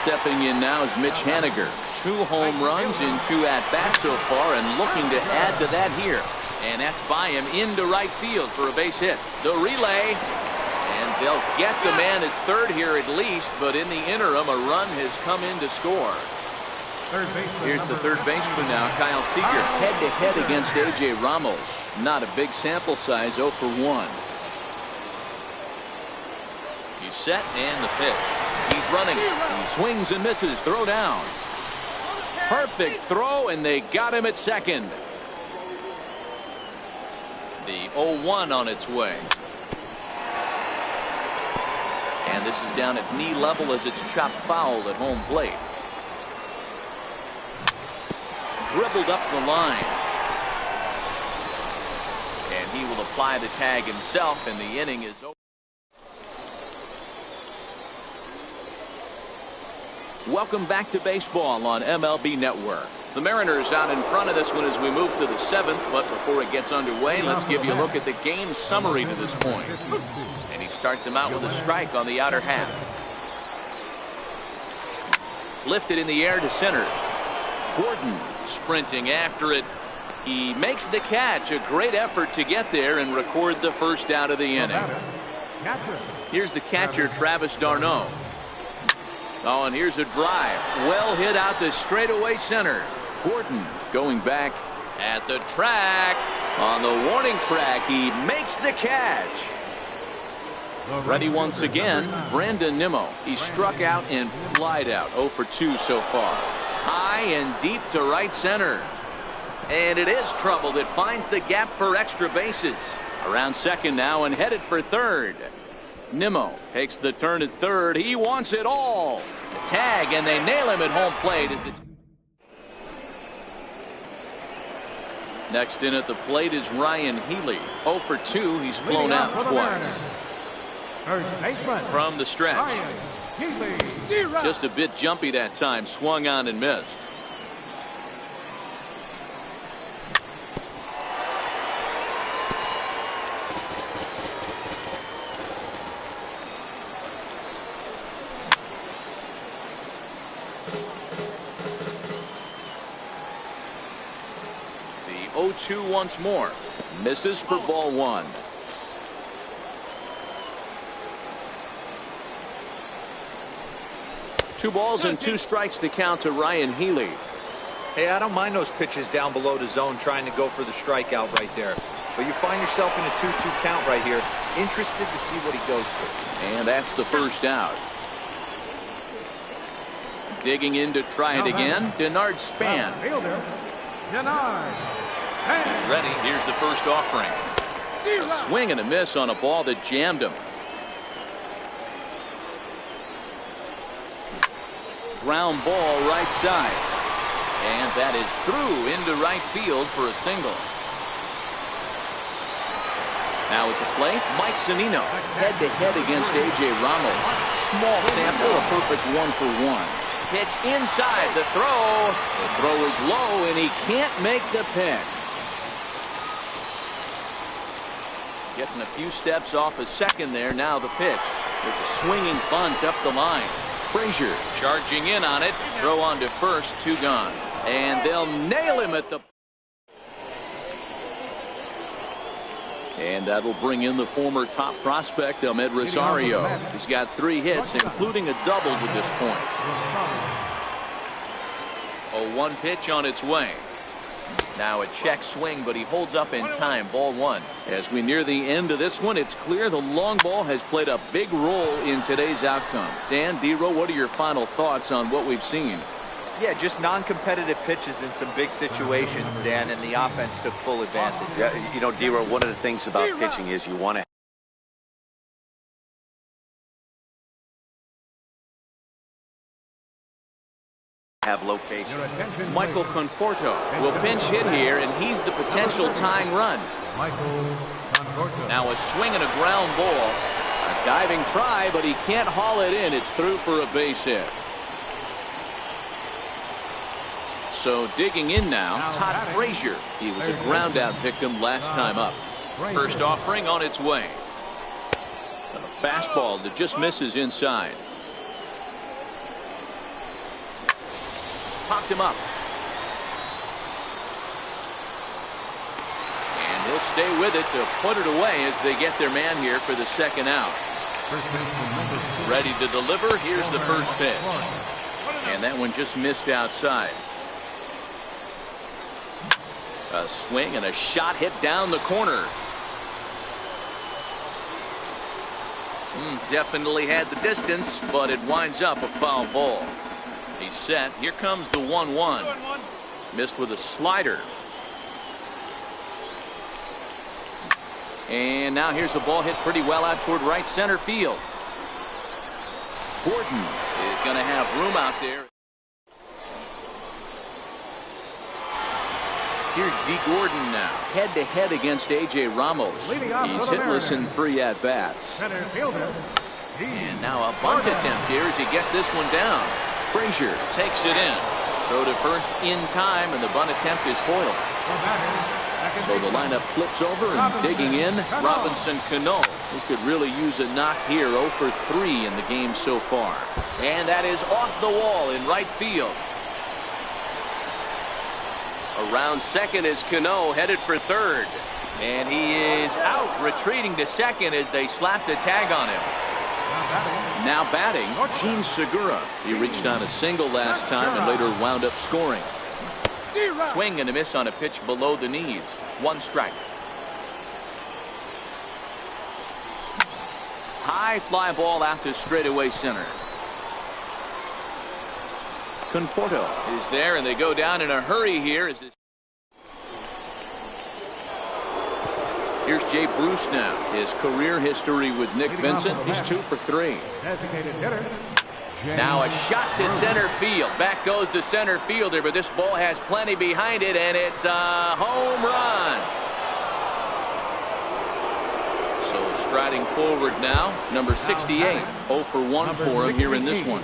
Stepping in now is Mitch Haniger. 2 home runs in 2 at-bats so far, and looking to add to that here. And that's by him into right field for a base hit. The relay. And they'll get the man at third here at least, but in the interim, a run has come in to score. Here's the third baseman now, Kyle Seager, head-to-head against A.J. Ramos. Not a big sample size, 0 for 1. He's set, and the pitch. He's running. He swings and misses. Throw down. Perfect throw, and they got him at second. The 0-1 on its way. And this is down at knee level as it's chopped foul at home plate. Dribbled up the line. And he will apply the tag himself, and the inning is over. Welcome back to baseball on MLB Network. The Mariners out in front of this one as we move to the 7th, but before it gets underway, let's give you a look at the game summary to this point. And he starts him out with a strike on the outer half. Lifted in the air to center. Gordon sprinting after it. He makes the catch. A great effort to get there and record the first out of the inning. Here's the catcher, Travis d'Arnaud. Oh, and here's a drive. Well hit out to straightaway center. Gordon going back at the track. On the warning track, he makes the catch. Ready once again, Brandon Nimmo. He struck out and flied out. 0 for 2 so far. High and deep to right center. And it is troubled. It finds the gap for extra bases. Around second now and headed for third. Nimmo takes the turn at third. He wants it all. The tag, and they nail him at home plate. Next in at the plate is Ryan Healy. 0 for 2. He's flown out twice. From the stretch. Just a bit jumpy that time. Swung on and missed. The 0-2 once more. Misses for ball 1. Two balls and 2 strikes to count to Ryan Healy. Hey, I don't mind those pitches down below the zone trying to go for the strikeout right there. But you find yourself in a 2-2 count right here. Interested to see what he goes for. And that's the first out. Digging in to try it again. Denard Span. He's ready. Here's the first offering. A swing and a miss on a ball that jammed him. Ground ball right side. And that is through into right field for a single. Now at the plate, Mike Zunino head-to-head against A.J. Ramos. Small sample, a perfect 1 for 1. Pitch inside, the throw. The throw is low, and he can't make the pick. Getting a few steps off a second there. Now the pitch with a swinging bunt up the line. Frazier charging in on it. Throw on to first, 2 gone. And they'll nail him at the... And that'll bring in the former top prospect, Ahmed Rosario. He's got 3 hits, including a double to this point. A 1 pitch on its way. Now a check swing, but he holds up in time. Ball 1. As we near the end of this one, it's clear the long ball has played a big role in today's outcome. Dan, D-Row, what are your final thoughts on what we've seen? Yeah, just non-competitive pitches in some big situations, Dan, and the offense took full advantage. Yeah, you know, D-Row, one of the things about pitching is you want to have location. Michael Conforto will pinch hit here, and he's the potential tying run. Michael Conforto. Now a swing and a ground ball. A diving try, but he can't haul it in. It's through for a base hit. So digging in now, Todd Frazier. He was a ground out victim last time up. First offering on its way. A fastball that just misses inside. Popped him up. And he'll stay with it to put it away as they get their man here for the second out. Ready to deliver. Here's the first pitch. And that one just missed outside. A swing and a shot hit down the corner. Definitely had the distance, but it winds up a foul ball. He's set. Here comes the 1-1. Missed with a slider. And now here's a ball hit pretty well out toward right center field. Gordon is going to have room out there. Here's D. Gordon now, head-to-head against A.J. Ramos. He's hitless in 3 at-bats. And now a bunt attempt here as he gets this one down. Frazier takes it in. Throw to first in time, and the bunt attempt is foiled. So the lineup flips over, and digging in, Robinson Cano, who could really use a knock here. 0 for 3 in the game so far. And that is off the wall in right field. Around second is Cano, headed for third. And he is out, retreating to second as they slap the tag on him. Now batting, Gene Segura. He reached on a single last time and later wound up scoring. Swing and a miss on a pitch below the knees. 1 strike. High fly ball out to straightaway center. Conforto is there, and they go down in a hurry here. Here's Jay Bruce now. His career history with Nick Vincent. He's 2 for 3. Now a shot to center field. Back goes the center fielder, but this ball has plenty behind it, and it's a home run. So striding forward now, number 68. 0 for 1 for him here in this one.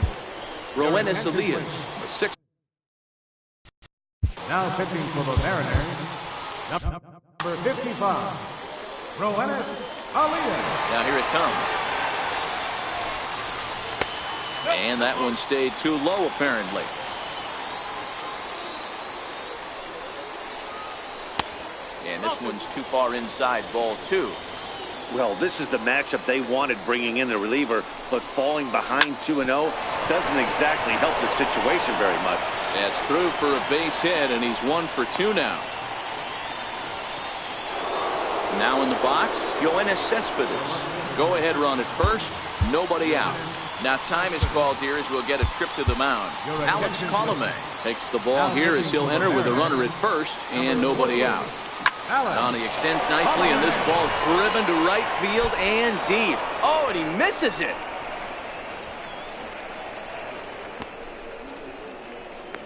Roenis Elias. Now pitching for the Mariners, number 55, Roenis Elias. Now here it comes. And that one stayed too low, apparently. And this one's too far inside, ball 2. Well, this is the matchup they wanted, bringing in the reliever, but falling behind 2-0 doesn't exactly help the situation very much. That's through for a base hit, and he's 1 for 2 now. Now in the box, Yoenis Cespedes. Go ahead run at first, nobody out. Now time is called here as we'll get a trip to the mound. Alex Colomé takes the ball here as he'll enter with a runner at first and nobody out. Now he extends nicely, and this ball is driven to right field and deep. Oh, and he misses it.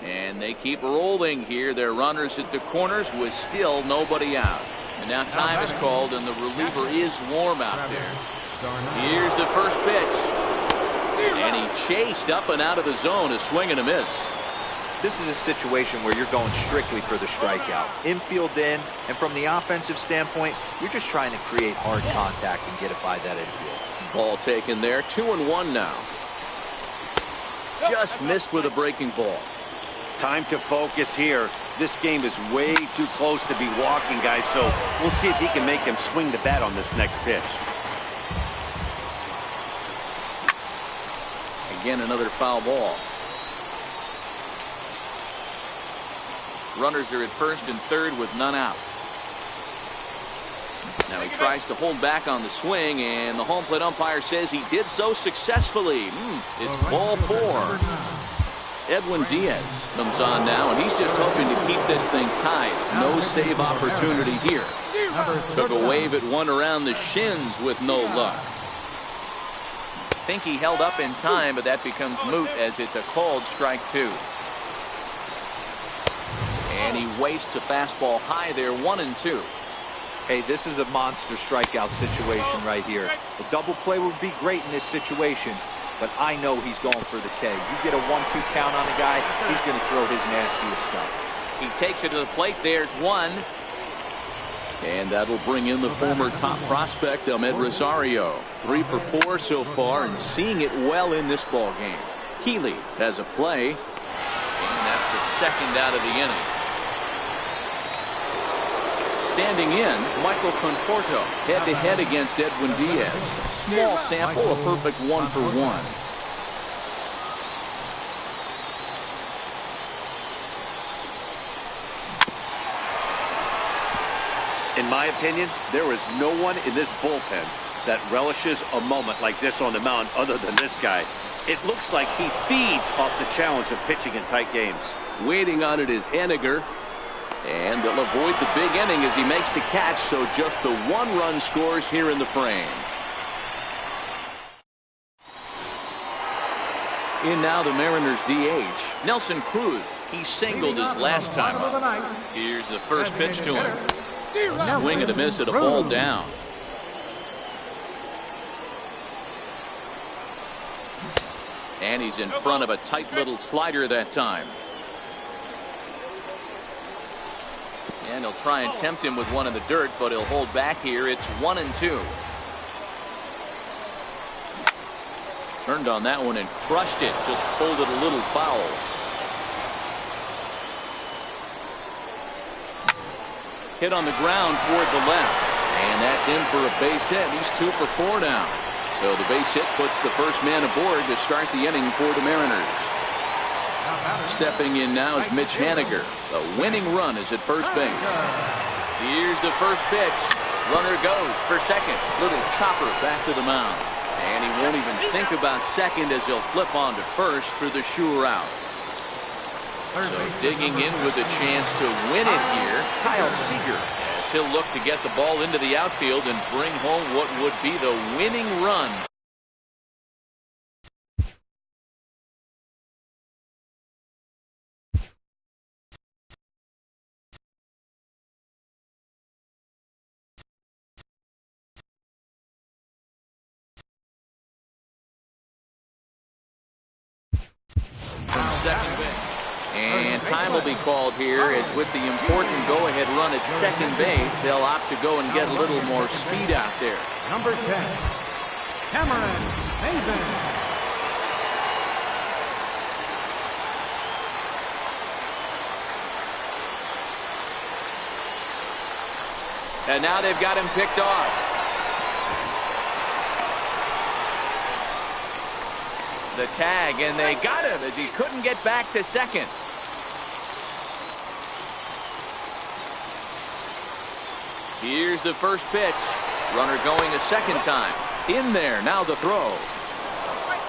And they keep rolling here. Their runners at the corners with still nobody out. And now time is called, and the reliever is warm out there. Here's the first pitch. And he chased up and out of the zone, a swing and a miss. This is a situation where you're going strictly for the strikeout. Infield in, and from the offensive standpoint, you're just trying to create hard contact and get it by that infield. Ball taken there, 2-1 now. Just missed with a breaking ball. Time to focus here. This game is way too close to be walking, guys, so we'll see if he can make him swing the bat on this next pitch. Again, another foul ball. Runners are at first and third with none out. Now he tries to hold back on the swing, and the home plate umpire says he did so successfully. It's ball 4. Edwin Diaz comes on now, and he's just hoping to keep this thing tied. No save opportunity here. Took a wave at one around the shins with no luck. I think he held up in time, but that becomes moot as it's a called strike two. And he wastes a fastball high there, 1-2. Hey, this is a monster strikeout situation right here. A double play would be great in this situation, but I know he's going for the K. You get a 1-2 count on a guy, he's going to throw his nastiest stuff. He takes it to the plate. There's one. And that'll bring in the former top prospect, Ahmed Rosario. 3 for 4 so far and seeing it well in this ball game. Healy has a play. And that's the second out of the inning. Standing in, Michael Conforto head-to-head against Edwin Diaz. Small sample, a perfect 1 for 1. In my opinion, there is no one in this bullpen that relishes a moment like this on the mound other than this guy. It looks like he feeds off the challenge of pitching in tight games. Waiting on it is Henniger. And they'll avoid the big inning as he makes the catch, so just the 1-run scores here in the frame. In now the Mariners DH, Nelson Cruz. He singled his last time up. Here's the first pitch to him. A swing and a miss at a ball down. And he's in front of a tight little slider that time. And he'll try and tempt him with one in the dirt, but he'll hold back here. It's 1-2. Turned on that one and crushed it. Just pulled it a little foul. Hit on the ground toward the left. And that's in for a base hit. He's 2 for 4 now. So the base hit puts the first man aboard to start the inning for the Mariners. Stepping in now is Mitch Haniger. The winning run is at first base. Here's the first pitch. Runner goes for second. Little chopper back to the mound. And he won't even think about second as he'll flip on to first for the sure out. So digging in with a chance to win it here, Kyle Seager. As he'll look to get the ball into the outfield and bring home what would be the winning run. From second base. And time will be called here as with the important go-ahead run at second base, they'll opt to go and get a little more speed out there. Number 10, Cameron Mason. And now they've got him picked off. The tag, and they got him as he couldn't get back to second. Here's the first pitch. Runner going a second time. In there, now the throw.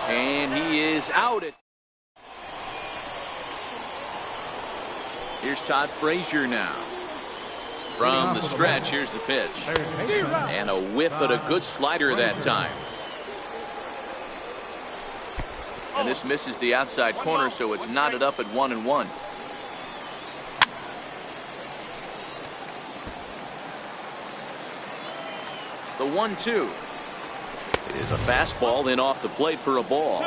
And he is out. Here's Todd Frazier now. From the stretch, here's the pitch. And a whiff at a good slider that time. And this misses the outside corner, so it's knotted up at 1-1. The 1-2. It is a fastball in off the plate for a ball.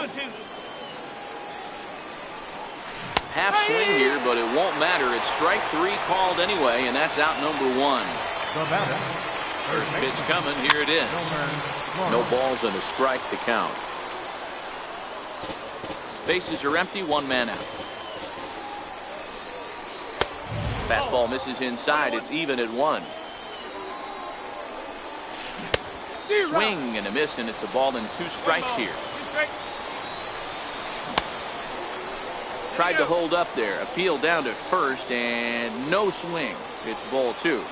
Half swing here, but it won't matter. It's strike 3 called anyway, and that's out number 1. First pitch coming. Here it is. No balls and a strike to count. Bases are empty, 1 man out. Fastball misses inside. It's even at 1. Swing and a miss, and it's a ball and 2 strikes here. Tried to hold up there. Appeal down to first, and no swing. It's ball 2.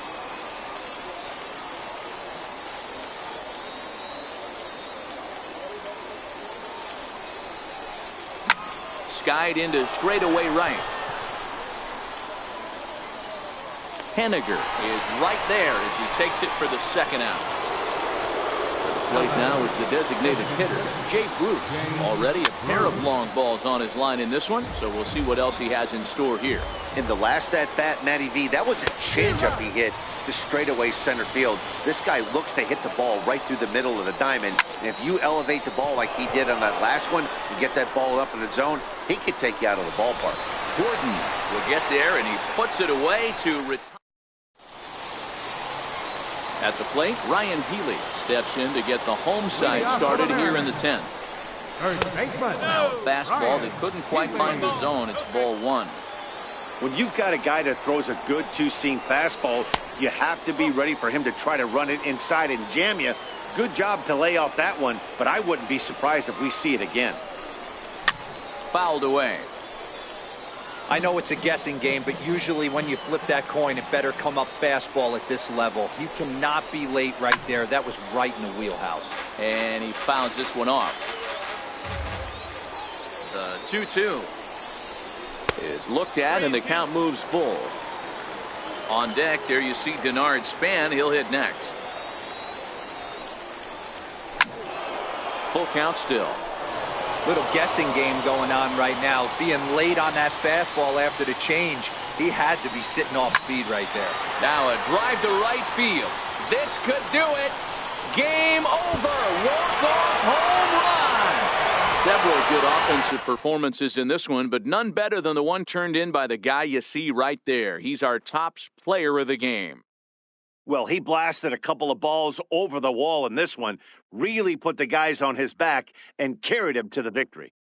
skied into straightaway right. Henniger is right there as he takes it for the second out. The plate now is the designated hitter, Jay Bruce. Already a pair of long balls on his line in this one, so we'll see what else he has in store here. In the last at-bat, Matty V, that was a changeup he hit to straightaway center field. This guy looks to hit the ball right through the middle of the diamond. And if you elevate the ball like he did on that last one and get that ball up in the zone, he could take you out of the ballpark. Gordon will get there, and he puts it away to retire. At the plate, Ryan Healy steps in to get the home side started here in the 10th. Now a fastball that couldn't quite find the zone. It's ball one. When you've got a guy that throws a good two-seam fastball, you have to be ready for him to try to run it inside and jam you. Good job to lay off that one, but I wouldn't be surprised if we see it again. Fouled away. I know it's a guessing game, but usually when you flip that coin, it better come up fastball at this level. You cannot be late right there. That was right in the wheelhouse. And he fouls this one off. The 2-2 is looked at, and the count moves full. On deck, there you see Denard Span. He'll hit next. Full count still. Little guessing game going on right now. Being late on that fastball after the change, he had to be sitting off speed right there. Now a drive to right field. This could do it. Game over. Walk-off home run. Several good offensive performances in this one, but none better than the one turned in by the guy you see right there. He's our top player of the game. Well, he blasted a couple of balls over the wall in this one, really put the guys on his back and carried him to the victory.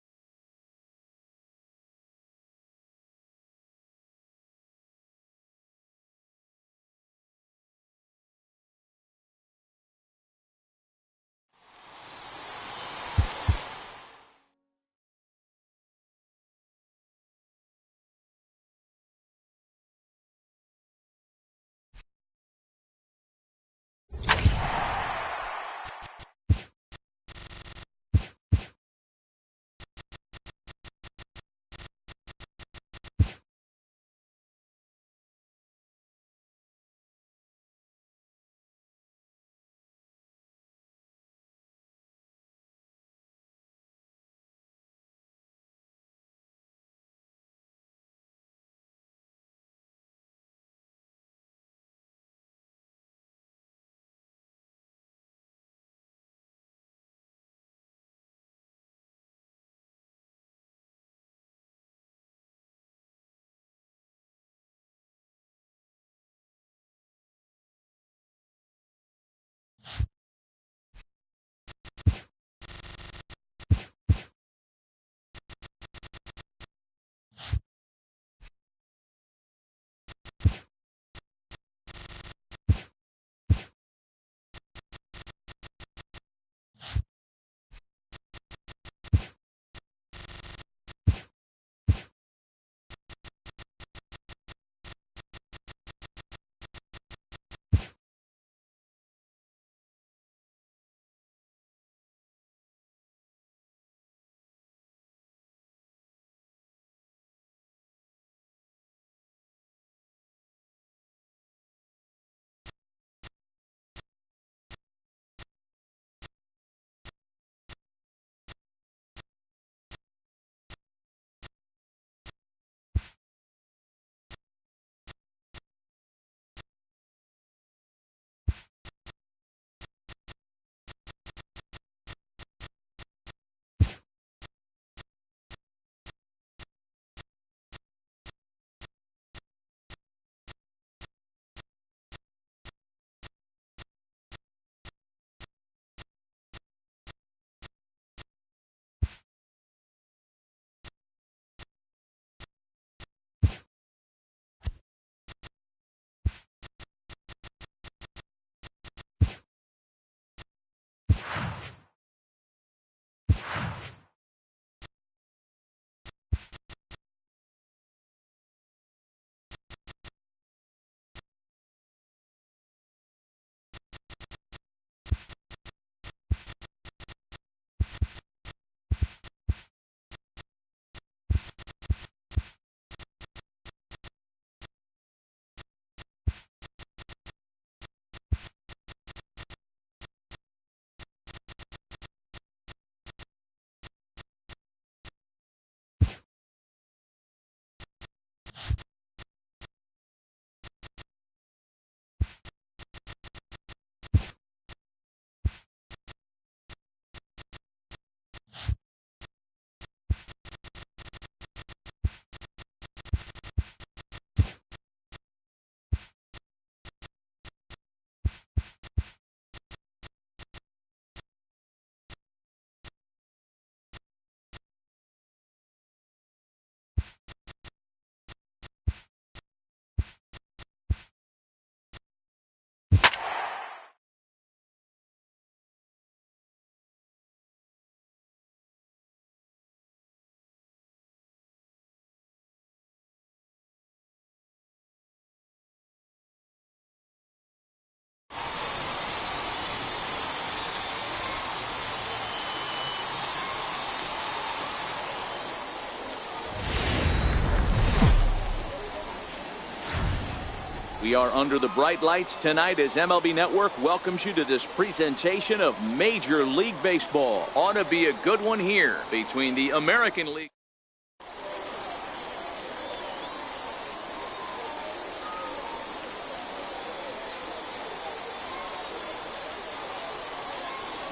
We are under the bright lights tonight as MLB Network welcomes you to this presentation of Major League Baseball. Ought to be a good one here between the American League.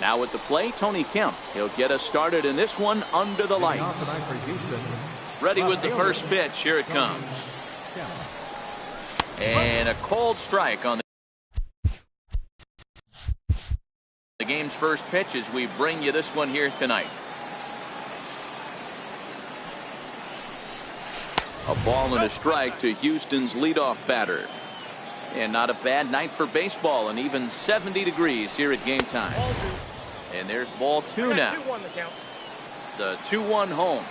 Now at the plate, Tony Kemp. He'll get us started in this one under the lights. Ready with the first pitch. Here it comes. And a cold strike on the game's first pitch as we bring you this one here tonight. A ball and a strike to Houston's leadoff batter. And not a bad night for baseball, and even 70 degrees here at game time. And there's ball 2 now. The 2-1 home.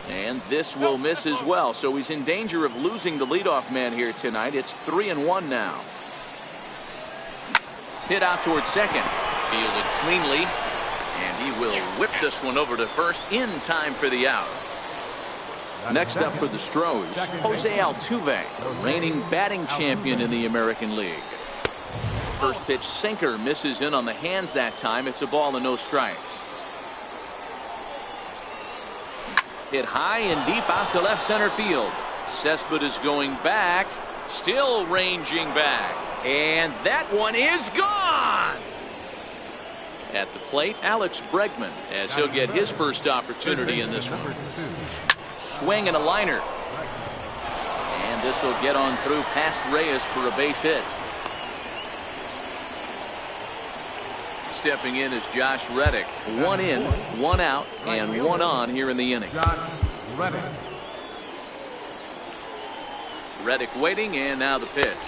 And this will miss as well, so he's in danger of losing the leadoff man here tonight. It's 3-1 now. Hit out towards second. Fielded cleanly, and he will whip this one over to first in time for the out. Next up for the Stros, Jose Altuve, the reigning batting champion in the American League. First pitch sinker misses in on the hands that time. It's a ball and no strikes. Hit high and deep out to left center field. Cespedes going back, still ranging back, and that one is gone. At the plate, Alex Bregman, as he'll get his first opportunity in this one. Swing and a liner, and this will get on through past Reyes for a base hit. Stepping in is Josh Reddick. 1 in, 1 out, and 1 on here in the inning. Reddick waiting, and now the pitch.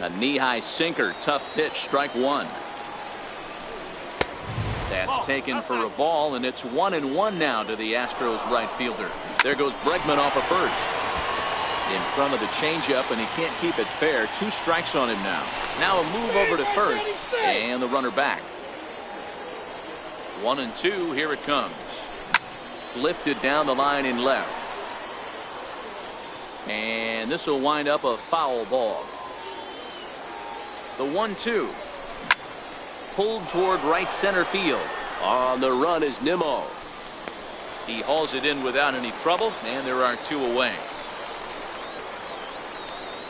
A knee-high sinker, tough pitch, strike 1. That's taken for a ball, and it's 1-1 now to the Astros right fielder. There goes Bregman off of first. In front of the changeup, and he can't keep it fair. 2 strikes on him now. Now a move over to first, and the runner back. 1-2, here it comes. Lifted down the line in left. And this will wind up a foul ball. The 1-2. Pulled toward right center field. On the run is Nimmo. He hauls it in without any trouble, and there are 2 away.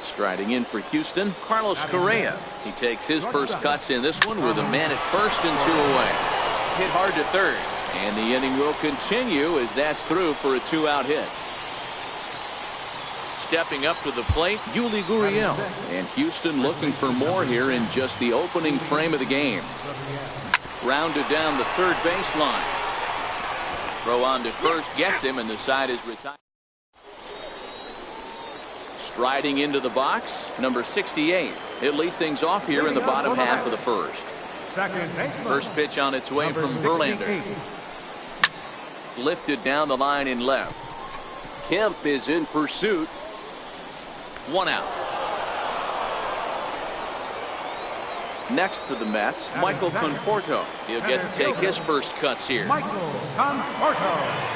Striding in for Houston, Carlos Correa. He takes his first cuts in this one with a man at first and 2 away. Hit hard to third, and the inning will continue as that's through for a 2-out hit. Stepping up to the plate, Yuli Gurriel, and Houston looking for more here in just the opening frame of the game. Rounded down the third baseline. Throw on to first gets him, and the side is retired. Striding into the box, number 68. He'll lead things off here in the bottom half of the first. First pitch on its way from Verlander. Lifted down the line in left. Kemp is in pursuit. 1 out. Next for the Mets, Michael Conforto. He'll get to take his first cuts here. Michael Conforto.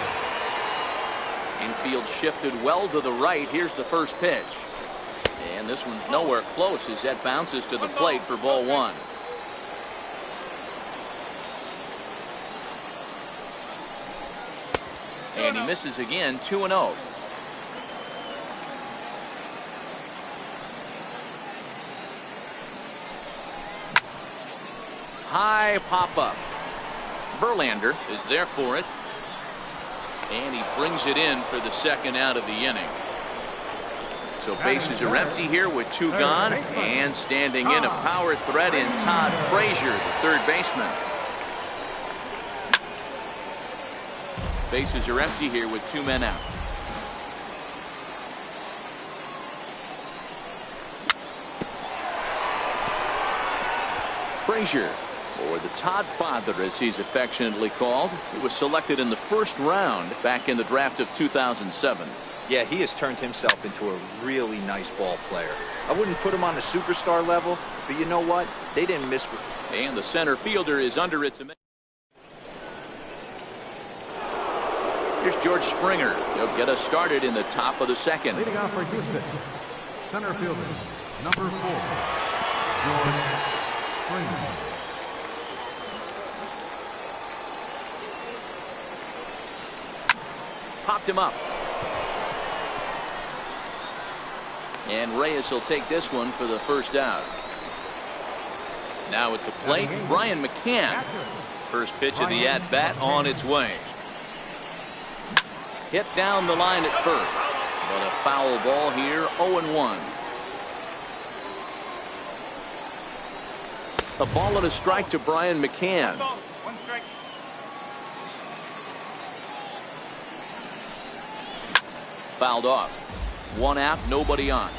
Infield shifted well to the right. Here's the first pitch. And this one's nowhere close as that bounces to the plate for ball 1. And he misses again, 2-0. High pop-up. Verlander is there for it. And he brings it in for the second out of the inning. So bases are empty here with 2 gone. And standing in a power threat in Todd Frazier, the third baseman. Bases are empty here with 2 men out. Frazier, or the Todd Father as he's affectionately called, he was selected in the first round back in the draft of 2007. Yeah, he has turned himself into a really nice ball player. I wouldn't put him on the superstar level, but you know what? They didn't miss with him. And the center fielder is under its. Here's George Springer. He'll get us started in the top of the second. Leading off for Houston, center fielder, number 4, George Springer. Popped him up. And Reyes will take this one for the first out. Now at the plate, Brian McCann. First pitch of the at-bat on its way. Hit down the line at first, but a foul ball here, 0-1. A ball and a strike to Brian McCann. 1 strike. Fouled off. 1 out, nobody on.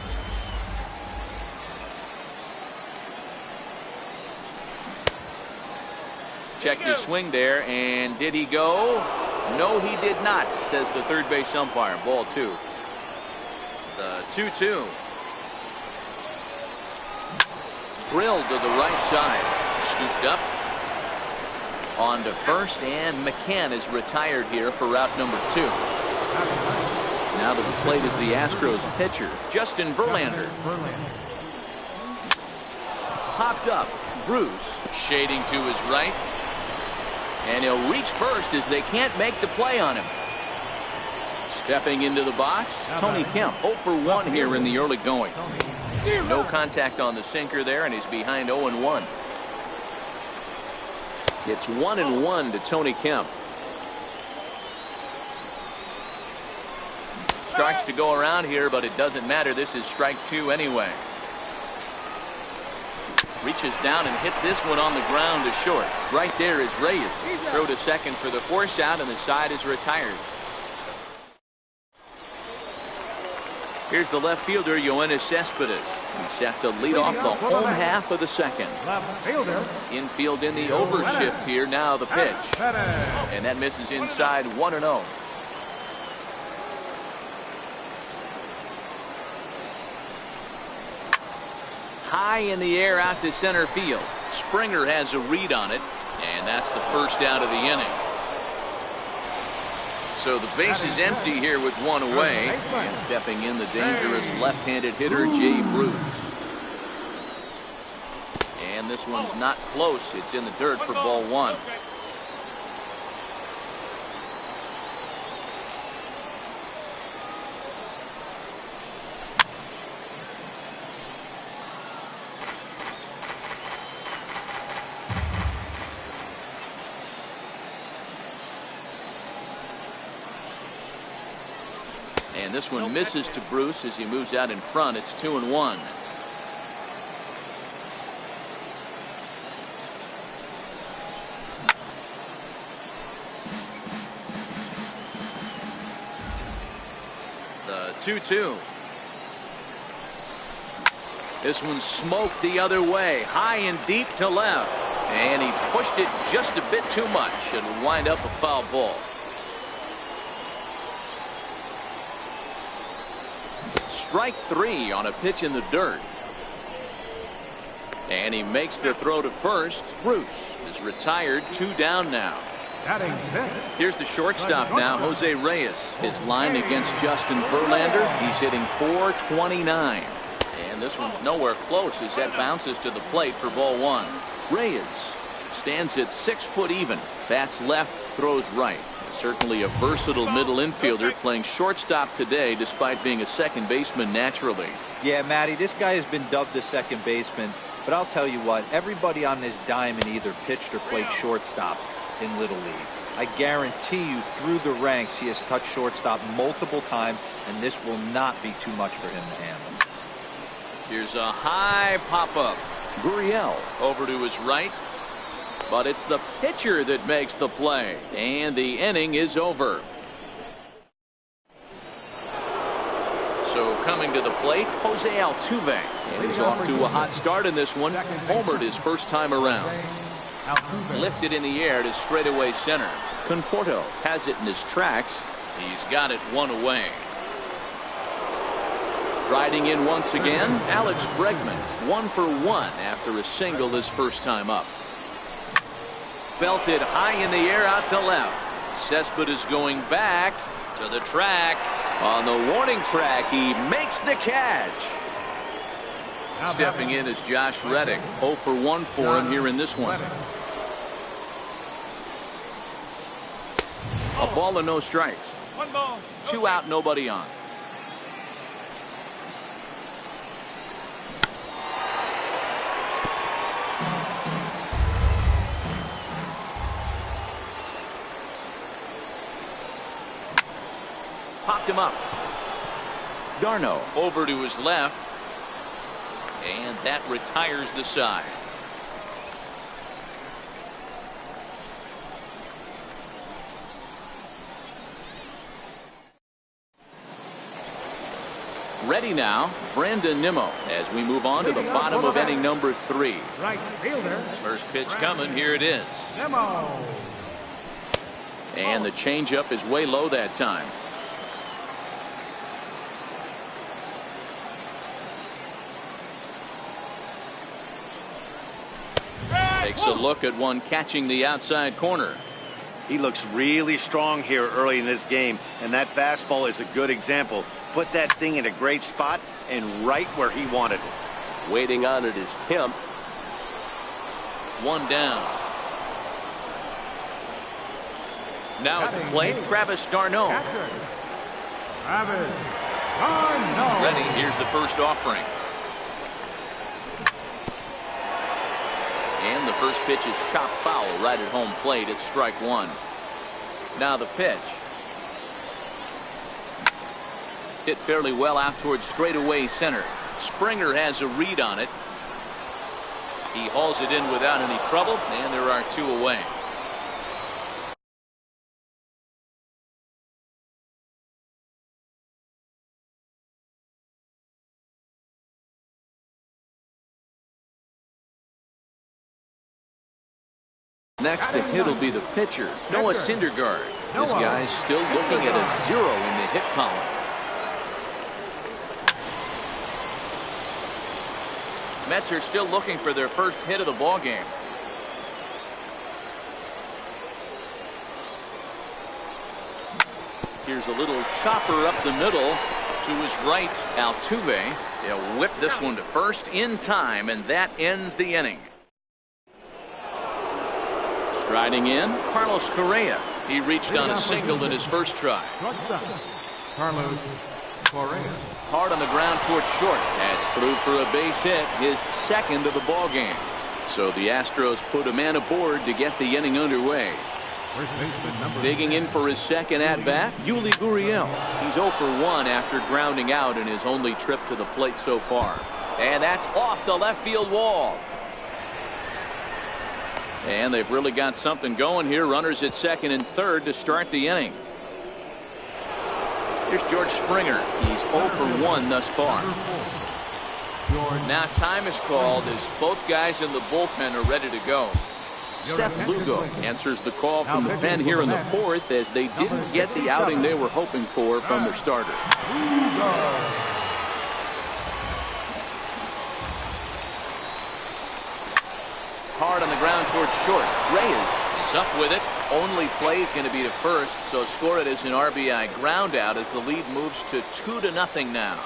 Checked his swing there, and did he go? No, he did not, says the third base umpire. Ball 2. The 2-2. Drilled to the right side. Scooped up. On to first, and McCann is retired here for route number 2. Now to the plate is the Astros pitcher, Justin Verlander. Popped up. Bruce shading to his right. And he'll reach first as they can't make the play on him. Stepping into the box, Tony Kemp, 0 for 1 here in the early going. No contact on the sinker there, and he's behind 0-1. It's 1-1 to Tony Kemp. Strikes to go around here, but it doesn't matter. This is strike 2 anyway. Reaches down and hits this one on the ground to short. Right there is Reyes. Throw to second for the force out, and the side is retired. Here's the left fielder, Yoenis Cespedes. He's set to lead off the home half of the second. Infield in the overshift here. Now the pitch. And that misses inside, 1-0. High in the air out to center field. Springer has a read on it, and that's the first out of the inning. So the base is empty here with 1 away, and stepping in the dangerous left-handed hitter Jay Bruce. And this one's not close. It's in the dirt for ball 1. And this one misses to Bruce as he moves out in front. It's 2-1. The 2-2. This one smoked the other way, high and deep to left. And he pushed it just a bit too much. It'll wind up a foul ball. Strike 3 on a pitch in the dirt. And he makes the throw to first. Bruce is retired, 2 down now. Here's the shortstop now, Jose Reyes. His line against Justin Verlander, he's hitting .429. And this one's nowhere close as that bounces to the plate for ball 1. Reyes stands at 6 foot even. Bats left, throws right. Certainly a versatile middle infielder, playing shortstop today despite being a second baseman naturally. Yeah, Matty, this guy has been dubbed the second baseman, but I'll tell you what, everybody on this diamond either pitched or played shortstop in Little League. I guarantee you through the ranks he has touched shortstop multiple times, and this will not be too much for him to handle. Here's a high pop-up. Gurriel over to his right. But it's the pitcher that makes the play. And the inning is over. So coming to the plate, Jose Altuve. And he's off to a hot start in this one. Homered his first time around. Lifted in the air to straightaway center. Conforto has it in his tracks. He's got it 1 away. Riding in once again, Alex Bregman. 1 for 1 after a single his first time up. Belted high in the air out to left. Cespedes going back to the track. On the warning track, he makes the catch. Stepping in is Josh Reddick. 0 for 1 for him here in this one. A ball and no strikes. 1 ball. 2 out, nobody on. Popped him up. Darno over to his left. And that retires the side. Ready now, Brandon Nimmo, as we move on to the bottom of inning number 3. Right fielder. First pitch coming, here it is. Nimmo. And the changeup is way low that time. Takes a look at one catching the outside corner. He looks really strong here early in this game, and that fastball is a good example. Put that thing in a great spot and right where he wanted it. Waiting on it is Kemp. 1 down. Now at the plate, Travis d'Arnaud. Travis d'Arnaud. Ready, here's the first offering. And the first pitch is chopped foul right at home plate. It's strike 1. Now the pitch. Hit fairly well out towards straightaway center. Springer has a read on it. He hauls it in without any trouble, and there are 2 away. Next to hit will be the pitcher, Noah Syndergaard. This guy's still looking at a 0 in the hit column. Mets are still looking for their first hit of the ball game. Here's a little chopper up the middle to his right. Altuve, he'll whip this one to first in time, and that ends the inning. Striding in, Carlos Correa. He reached on a single in his first try. Carlos Correa. Hard on the ground towards short. That's through for a base hit, his second of the ball game. So the Astros put a man aboard to get the inning underway. Digging in for his second at-bat, Yuli Gurriel. He's 0 for 1 after grounding out in his only trip to the plate so far. And that's off the left field wall. And they've really got something going here. Runners at second and third to start the inning. Here's George Springer. He's 0 for 1 thus far. Now time is called as both guys in the bullpen are ready to go. Seth Lugo answers the call from the pen here in the 4th as they didn't get the outing they were hoping for from their starter. Hard on the ground towards short. Reyes is up with it. Only play is going to be to first, so score it as an RBI ground out as the lead moves to 2-0 now.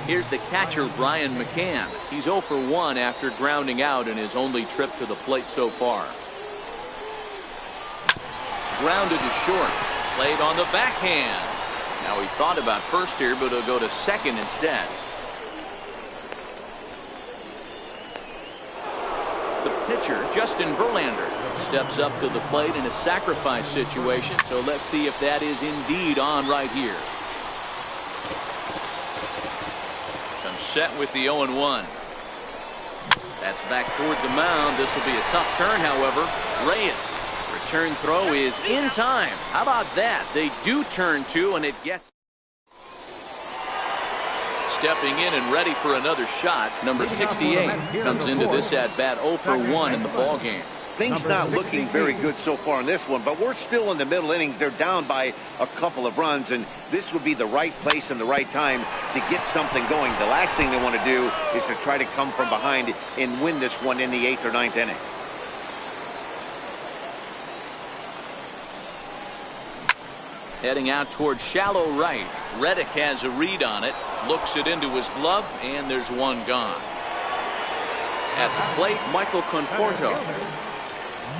Here's the catcher, Brian McCann. He's 0 for 1 after grounding out in his only trip to the plate so far. Grounded to short. Played on the backhand. Now he thought about first here, but he'll go to second instead. The pitcher, Justin Verlander, steps up to the plate in a sacrifice situation, so let's see if that is indeed on right here. Comes set with the 0-1. That's back toward the mound. This will be a tough turn, however. Reyes, return throw is in time. How about that? They do turn 2, and it gets. Stepping in and ready for another shot. Number 68 comes into this at-bat 0 for 1 in the ball game. Things not looking very good so far in this one, but we're still in the middle innings. They're down by a couple of runs, and this would be the right place and the right time to get something going. The last thing they want to do is to try to come from behind and win this one in the 8th or 9th inning. Heading out towards shallow right. Reddick has a read on it. Looks it into his glove, and there's one gone. At the plate, Michael Conforto.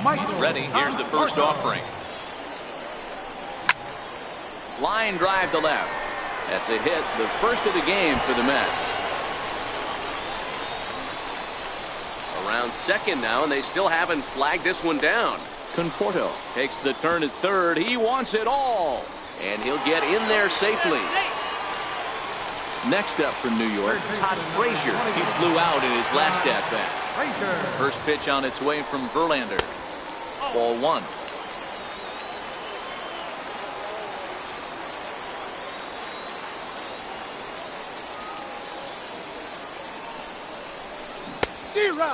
He's ready. Here's the first offering. Line drive to left. That's a hit, the first of the game for the Mets. Around second now, and they still haven't flagged this one down. Conforto takes the turn at third. He wants it all, and he'll get in there safely. Next up for New York, Todd Frazier. He flew out in his last at-bat. First pitch on its way from Verlander. Ball one.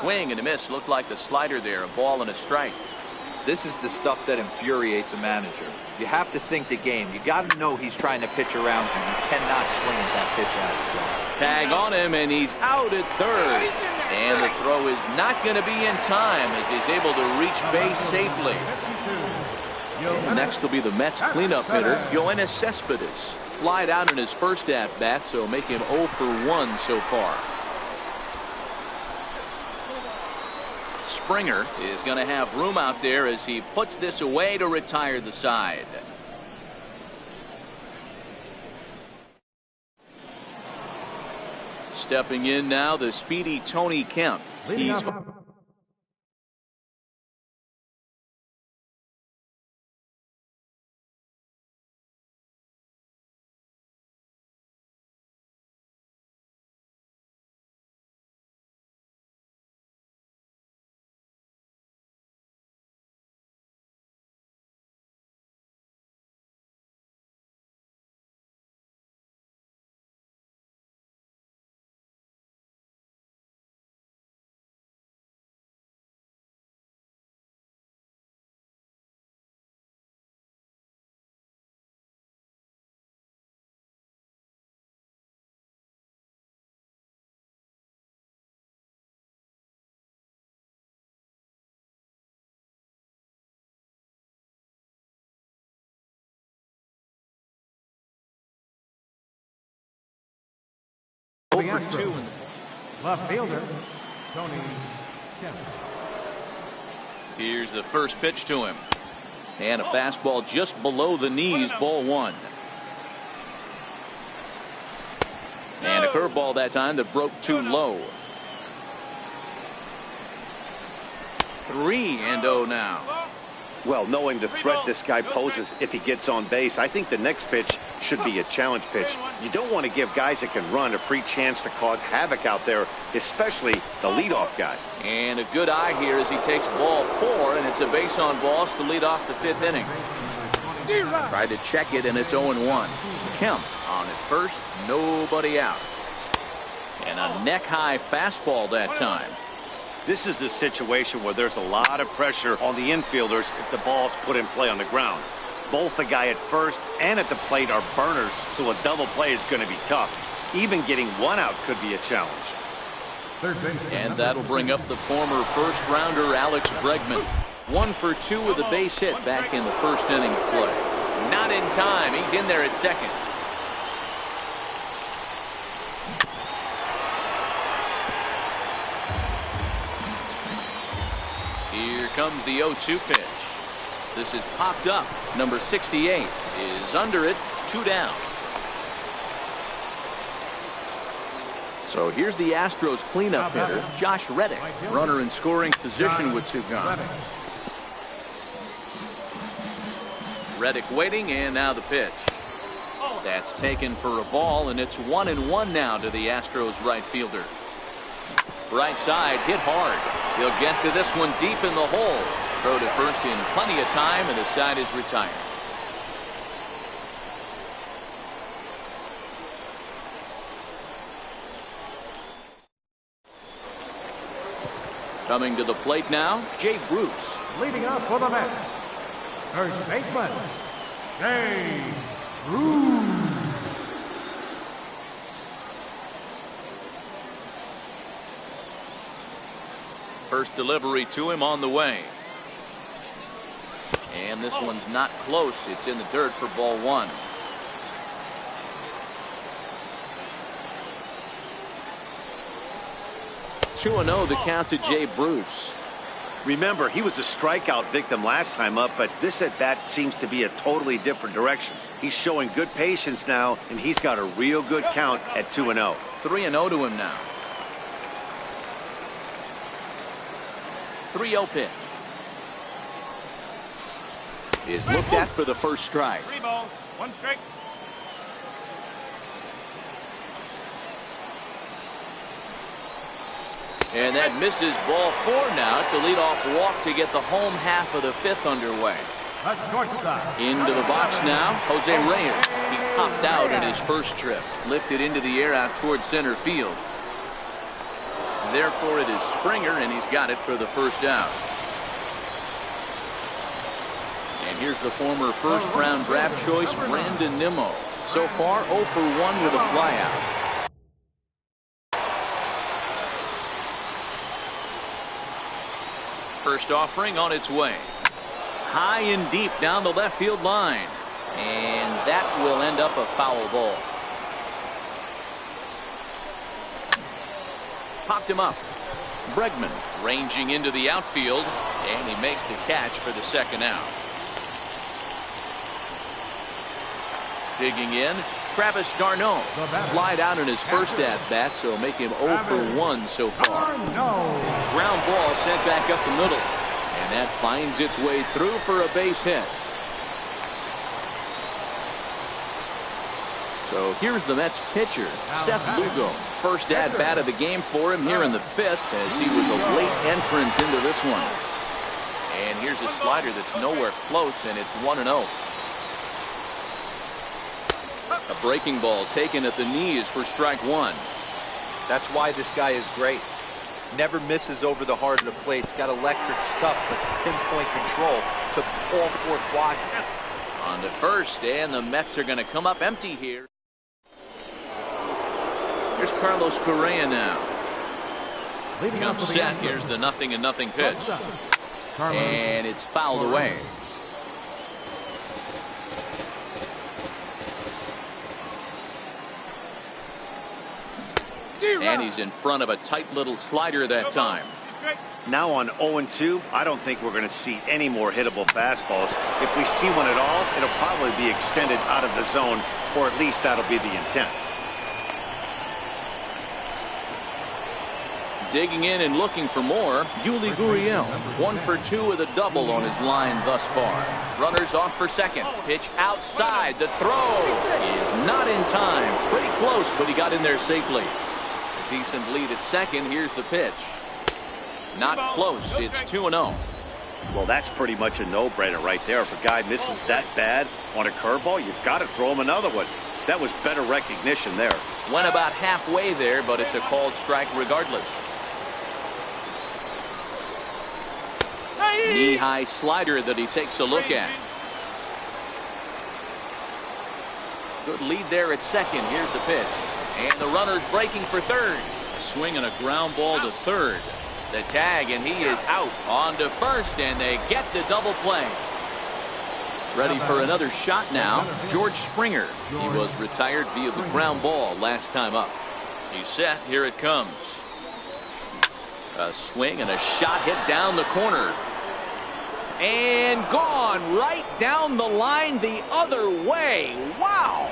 Swing and a miss. Looked like the slider there. A ball and a strike. This is the stuff that infuriates a manager. You have to think the game. You got to know he's trying to pitch around you. You cannot swing at that pitch out of zone. Tag on him, and he's out at third. And the throw is not going to be in time as he's able to reach base safely. And next will be the Mets cleanup hitter, Yoenis Cespedes. Flied out in his first at-bat, so make him 0 for 1 so far. Springer is going to have room out there as he puts this away to retire the side. Stepping in now, the speedy Tony Kemp. He's over 2. Left fielder, Tony Kemp. Here's the first pitch to him. And a fastball just below the knees, ball one. And a curveball that time that broke too low. 3-0 now. Well, knowing the threat this guy poses if he gets on base, I think the next pitch should be a challenge pitch. You don't want to give guys that can run a free chance to cause havoc out there, especially the leadoff guy. And a good eye here as he takes ball 4, and it's a base on balls to lead off the 5th inning. Tried to check it, and it's 0-1. Kemp on at first, nobody out. And a neck-high fastball that time. This is the situation where there's a lot of pressure on the infielders if the ball's put in play on the ground. Both the guy at first and at the plate are burners, so a double play is going to be tough. Even getting one out could be a challenge. And that'll bring up the former first-rounder Alex Bregman. 1 for 2 with a base hit back in the first inning of play. Not in time. He's in there at second. Here comes the 0-2 pitch. This is popped up. Number 68 is under it. 2 down. So here's the Astros cleanup hitter, Josh Reddick. Runner in scoring position with 2 gone. Reddick waiting, and now the pitch. That's taken for a ball, and it's 1-1 now to the Astros right fielder. Right side hit hard. He'll get to this one deep in the hole. Throw to first in plenty of time, and the side is retired. Coming to the plate now, Jay Bruce. Leading up for the Mets, first baseman, Jay Bruce. First delivery to him on the way. And this one's not close. It's in the dirt for ball one. Two 2-0 the count to Jay Bruce. Remember, he was a strikeout victim last time up, but this at bat seems to be a totally different direction. He's showing good patience now, and he's got a real good count at 2-0. 3-0 to him now. 3-0 pitch is looked at for the first strike. 3 balls, 1 strike. And that misses ball 4 now. It's a leadoff walk to get the home half of the 5th underway. Into the box now, Jose Reyes. He topped out in his first trip. Lifted into the air out towards center field. Therefore, it is Springer, and he's got it for the first out. And here's the former first-round draft choice, Brandon Nimmo. So far, 0 for 1 with a flyout. First offering on its way. High and deep down the left field line. And that will end up a foul ball. Popped him up. Bregman ranging into the outfield. And he makes the catch for the second out. Digging in, Travis d'Arnaud. Flied out in his first at-bat, so make him 0 for 1 so far. Ground ball sent back up the middle. And that finds its way through for a base hit. So here's the Mets pitcher, Seth Lugo. First at-bat of the game for him here in the 5th, as he was a late entrant into this one. And here's a slider that's nowhere close, and it's 1-0. A breaking ball taken at the knees for strike 1. That's why this guy is great. Never misses over the heart of the plate. He's got electric stuff, but pinpoint control to all 4 quadrants. On to first, and the Mets are going to come up empty here. Here's Carlos Correa now. Comes set. Here's the 0-0 pitch. And it's fouled away. And he's in front of a tight little slider that time. Now on 0-2, I don't think we're going to see any more hittable fastballs. If we see one at all, it'll probably be extended out of the zone, or at least that'll be the intent. Digging in and looking for more, Yuli Gurriel. 1 for 2 with a double on his line thus far. Runners off for second. Pitch outside. The throw is not in time. Pretty close, but he got in there safely. A decent lead at second. Here's the pitch. Not close. It's 2-0. Well, that's pretty much a no-brainer right there. If a guy misses that bad on a curveball, you've got to throw him another one. That was better recognition there. Went about halfway there, but it's a called strike regardless. Knee-high slider that he takes a look at. Good lead there at second. Here's the pitch. And the runner's breaking for third. Swinging a ground ball to third. The tag, and he is out. On to first, and they get the double play. Ready for another shot now, George Springer. He was retired via the ground ball last time up. He's set. Here it comes. A swing and a shot hit down the corner. And gone right down the line the other way. Wow.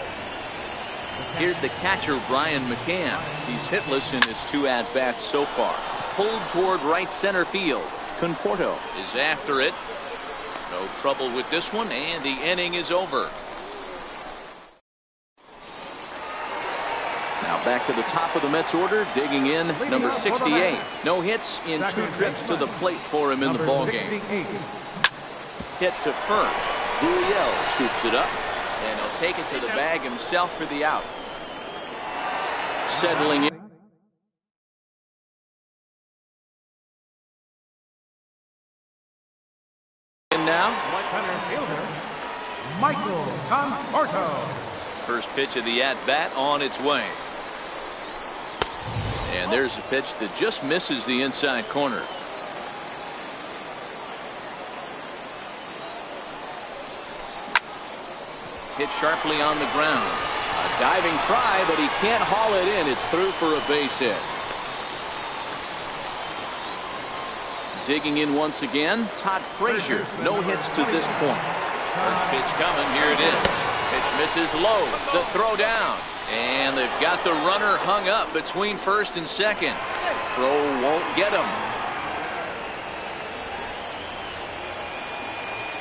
Here's the catcher, Brian McCann. He's hitless in his 2 at-bats so far. Pulled toward right center field. Conforto is after it. No trouble with this one, and the inning is over. Now back to the top of the Mets order, digging in, number 68. No hits in 2 trips to the plate for him in the ballgame. Hit to first. Gurriel scoops it up, and he'll take it to the bag himself for the out. Settling in. Now, Michael Conforto. First pitch of the at-bat on its way. And there's a pitch that just misses the inside corner. hit sharply on the ground. A diving try, but he can't haul it in. It's through for a base hit. Digging in once again, Todd Frazier. No hits to this point. First pitch coming. Here it is. Pitch misses low. The throw down. And they've got the runner hung up between first and second. Throw won't get him.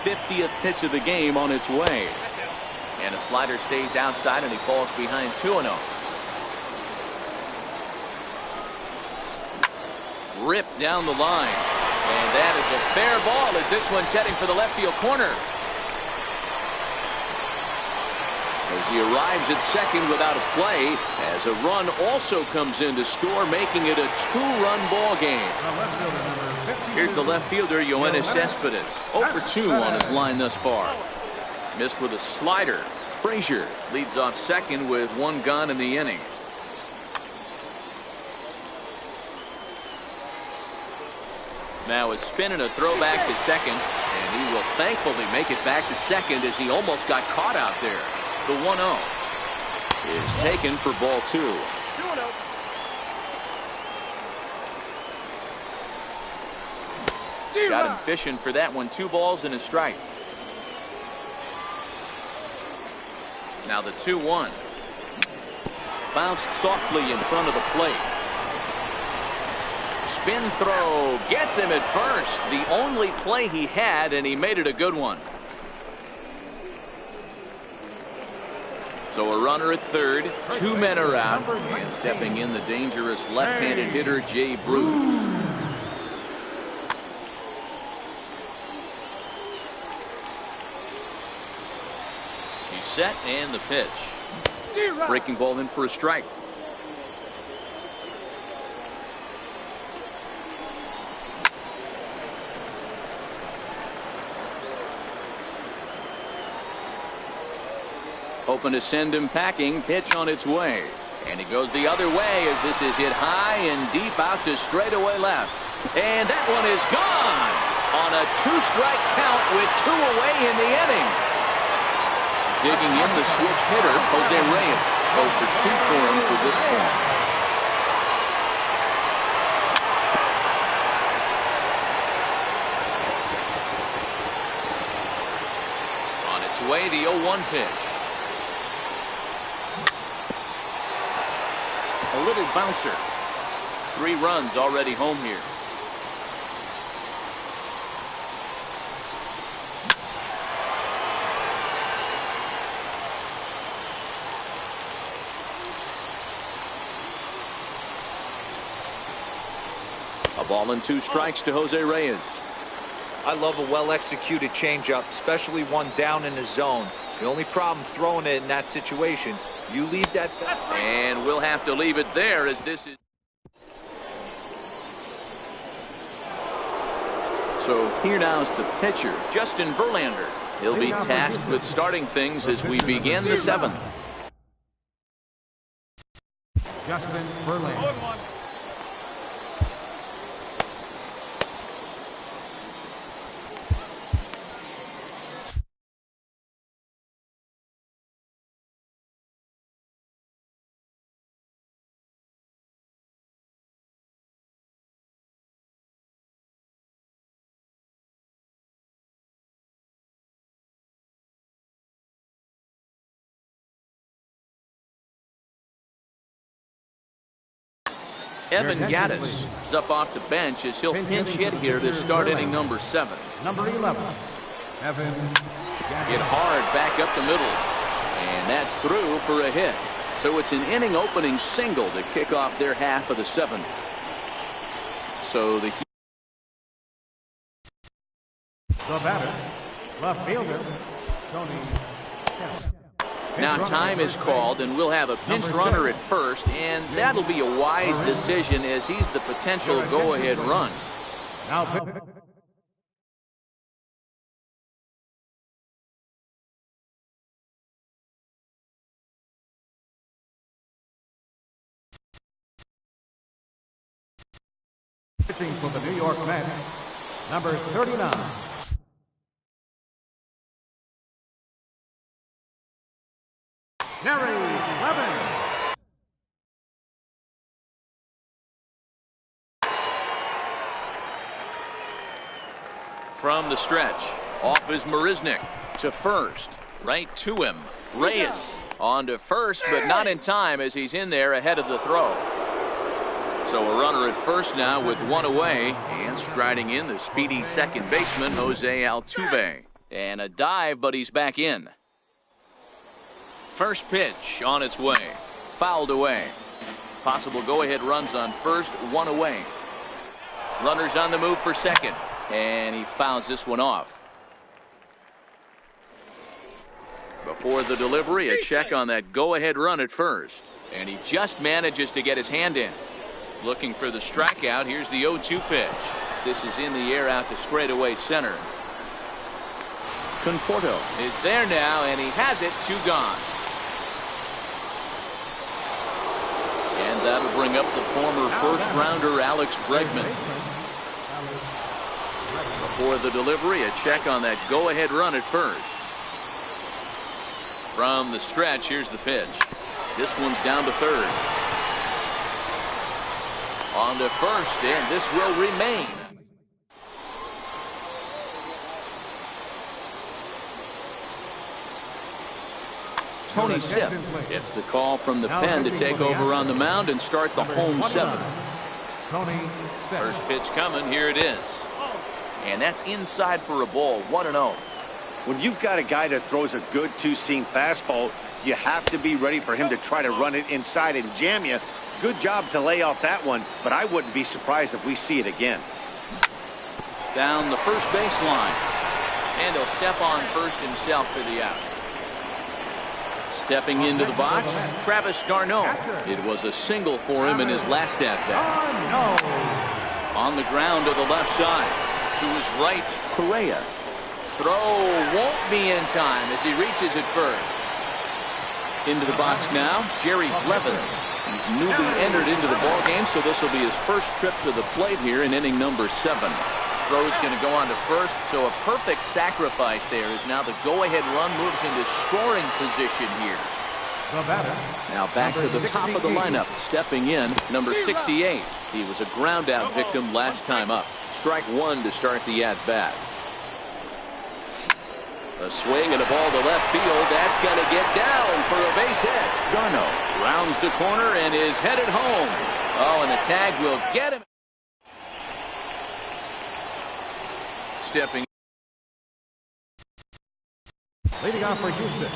50th pitch of the game on its way. And a slider stays outside, and he falls behind 2-0. Ripped down the line. And that is a fair ball as this one's heading for the left field corner. As he arrives at second without a play, as a run also comes in to score, making it a 2-run ball game. Here's the left fielder, Yoenis Cespedes. 0 for 2 on his line thus far. Missed with a slider. Frazier leads off second with 1 gone in the inning. Now a spin and a throw back to second, and he will thankfully make it back to second as he almost got caught out there. The 1-0 is taken for ball 2. 2-0. Got him fishing for that one. 2 balls and a strike. Now the 2-1. Bounced softly in front of the plate. Spin throw gets him at first. The only play he had, and he made it a good one. So a runner at third. 2 men are out. And stepping in, the dangerous left-handed hitter, Jay Bruce. He's set, and the pitch. Breaking ball in for a strike. Hoping to send him packing. Pitch on its way. And he goes the other way as this is hit high and deep out to straightaway left. And that one is gone on a 2-strike count with 2 away in the inning. Digging in, the switch hitter, Jose Reyes. 0 for 2 for him for this point. On its way, the 0-1 pitch. A little bouncer. 3 runs already home here. A ball and 2 strikes to Jose Reyes. I love a well-executed changeup, especially one down in the zone. The only problem throwing it in that situation, you leave that. And we'll have to leave it there as this is. So here now is the pitcher, Justin Verlander. He'll be tasked with starting things as we begin the 7th. Justin Verlander. Evan Gattis is up off the bench as he'll pinch hit here to start inning number 7. Number 11, Evan Gattis. Hit hard back up the middle. And that's through for a hit. So it's an inning opening single to kick off their half of the 7th. So the batter, left fielder, Tony Kemp. Now time is called, and we'll have a pinch runner at first, and that'll be a wise decision as he's the potential go-ahead run. Now pitching for the New York Mets, number 39. Series 11. From the stretch, off is Marisnik to first, right to him. Reyes on to first, but not in time as he's in there ahead of the throw. So a runner at first now with one away, and striding in the speedy second baseman Jose Altuve. And a dive, but he's back in. First pitch on its way, fouled away. Possible go-ahead runs on first, one away. Runners on the move for second. And he fouls this one off. Before the delivery, a check on that go-ahead run at first. And he just manages to get his hand in. Looking for the strikeout. Here's the 0-2 pitch. This is in the air out to straightaway center. Conforto is there now, and he has it. 2 gone. And that'll bring up the former first-rounder Alex Bregman. Before the delivery, a check on that go-ahead run at first. From the stretch, here's the pitch. This one's down to third. On to first, and this will remain. Tony Sipp gets the call from the pen to take over on the mound and start the home 7th. First pitch coming, here it is. And that's inside for a ball, 1-0. When you've got a guy that throws a good two-seam fastball, you have to be ready for him to try to run it inside and jam you. Good job to lay off that one, but I wouldn't be surprised if we see it again. Down the first baseline. And he'll step on first himself for the out. Stepping into the box, Travis d'Arnaud. It was a single for him in his last at-bat. On the ground to the left side. To his right, Correa. Throw won't be in time as he reaches it first. Into the box now, Jerry Blevins. He's newly entered into the ballgame, so this will be his first trip to the plate here in inning number 7. Throw's going to go on to first, so a perfect sacrifice there as now the go-ahead run moves into scoring position here. Now back to the top of the lineup, stepping in, number 68. He was a ground-out victim last time up. Strike 1 to start the at-bat. A swing and a ball to left field. That's going to get down for a base hit. d'Arnaud rounds the corner and is headed home. Oh, and the tag will get him. Stepping. Leading off for Houston,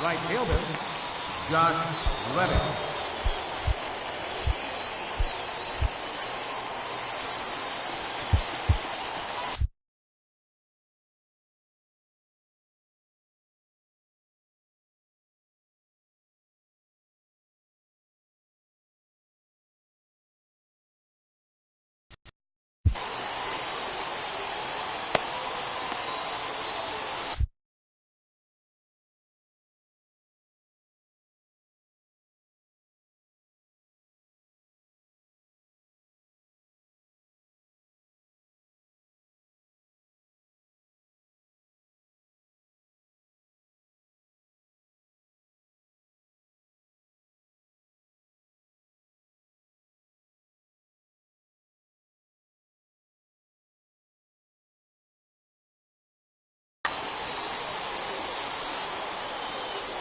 right fielder, Josh Reddick.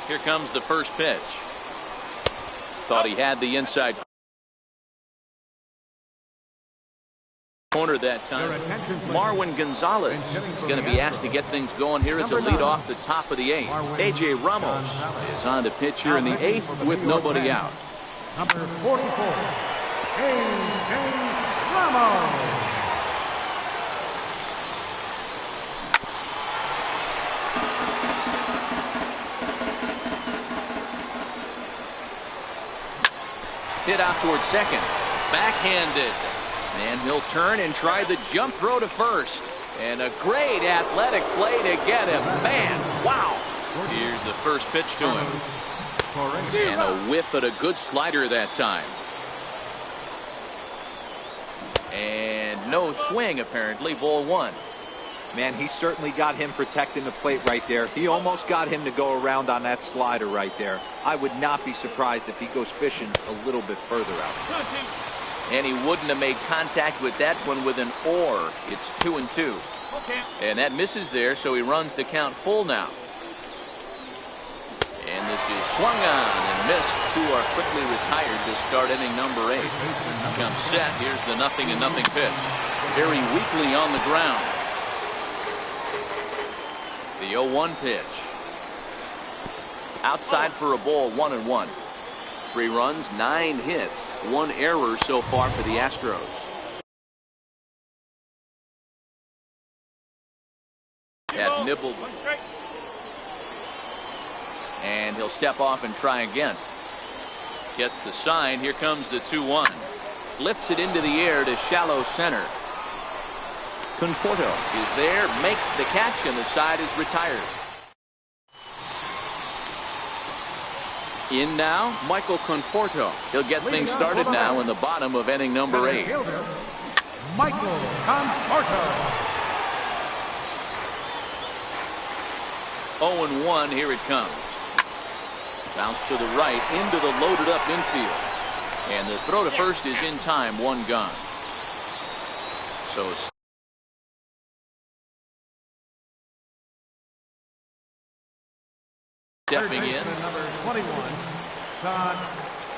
Here comes the first pitch. Thought he had the inside corner that time. Marwin Gonzalez is going to be asked to get things going here as a lead off the top of the 8th. A.J. Ramos is on to pitch here in the 8th with nobody out. Number 44, A.J. Ramos. Hit out towards second. Backhanded. And he'll turn and try the jump throw to first. And a great athletic play to get him. Man, wow. Here's the first pitch to him. And a whiff at a good slider that time. And no swing, apparently. Ball 1. Man, he certainly got him protecting the plate right there. He almost got him to go around on that slider right there. I would not be surprised if he goes fishing a little bit further out. And he wouldn't have made contact with that one with an or. It's 2-2. Okay. And that misses there, so he runs the count full now. And this is swung on and missed. Two are quickly retired to start inning number 8. Comes set. Here's the 0-0 pitch. Very weakly on the ground. The 0-1 pitch. Outside for a ball, 1-1. 3 runs, 9 hits, 1 error so far for the Astros. That nibbled. And he'll step off and try again. Gets the sign. Here comes the 2-1. Lifts it into the air to shallow center. Conforto is there, makes the catch, and the side is retired. In now, Michael Conforto. He'll get things started now in the bottom of inning number 8. Michael Conforto. 0-1, here it comes. Bounce to the right, into the loaded up infield. And the throw to first is in time, 1 gone. So stepping in. Number 21, Todd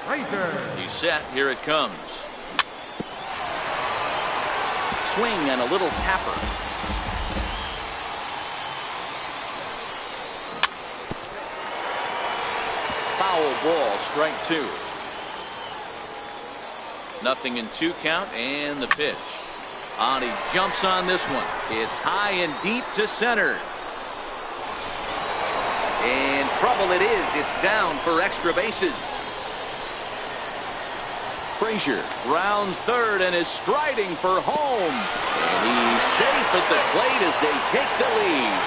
Frazier. He's set. Here it comes. Swing and a little tapper. Foul ball, strike 2. 0-2 count, and the pitch. He jumps on this one. It's high and deep to center. And trouble it is. It's down for extra bases. Frazier rounds third and is striding for home. And he's safe at the plate as they take the lead.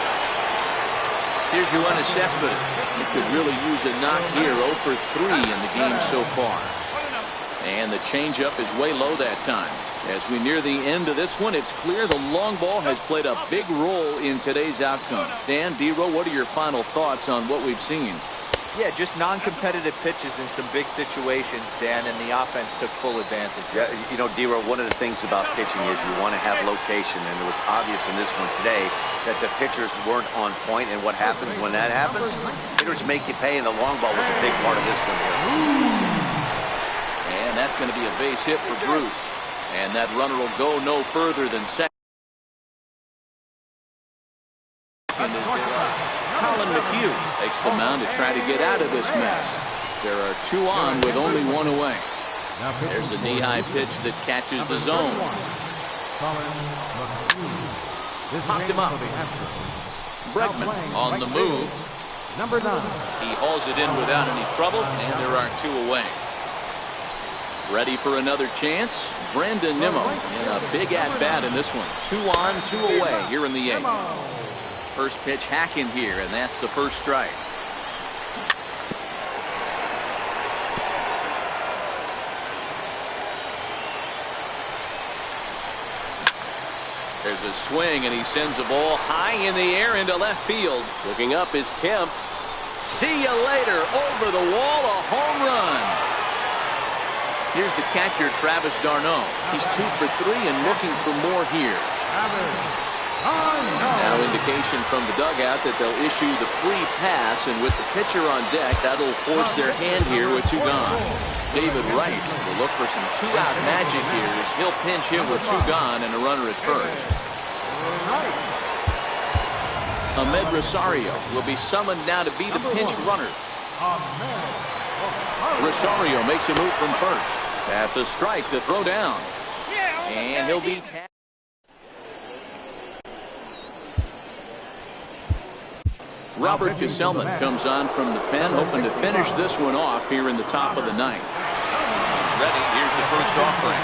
Here's your unassessment. He could really use a knock here. 0 for 3 in the game so far. And the changeup is way low that time. As we near the end of this one, it's clear the long ball has played a big role in today's outcome. Dan, D-Row, what are your final thoughts on what we've seen? Yeah, just non-competitive pitches in some big situations, Dan, and the offense took full advantage. Yeah, you know, D-Row, one of the things about pitching is you want to have location, and it was obvious in this one today that the pitchers weren't on point, and what happens when that happens? Hitters make you pay, and the long ball was a big part of this one here. And that's going to be a base hit for Bruce. And that runner will go no further than second. Colin McHugh takes the mound to try to get out of this mess. There are 2 on with only 1 away. There's a knee-high pitch that catches the zone. Popped him up. Bregman on the move. Number 9. He hauls it in without any trouble, and there are 2 away. Ready for another chance? Brandon Nimmo in a big at-bat in this one. 2 on, 2 away here in the 8th. First pitch hacking here, and that's the first strike. There's a swing, and he sends a ball high in the air into left field. Looking up is Kemp. See you later. Over the wall, a home run. Here's the catcher, Travis d'Arnaud. He's 2 for 3 and looking for more here. Now indication from the dugout that they'll issue the free pass, and with the pitcher on deck, that'll force their hand here with 2 gone. David Wright will look for some 2-out magic here as he'll pinch hit with 2 gone and a runner at first. Ahmed Rosario will be summoned now to be the pinch runner. Rosario makes a move from first. That's a strike to throw down. And he'll be tagged. Robert Gesellman comes on from the pen, hoping to finish this one off here in the top of the 9th. Ready, here's the first offering.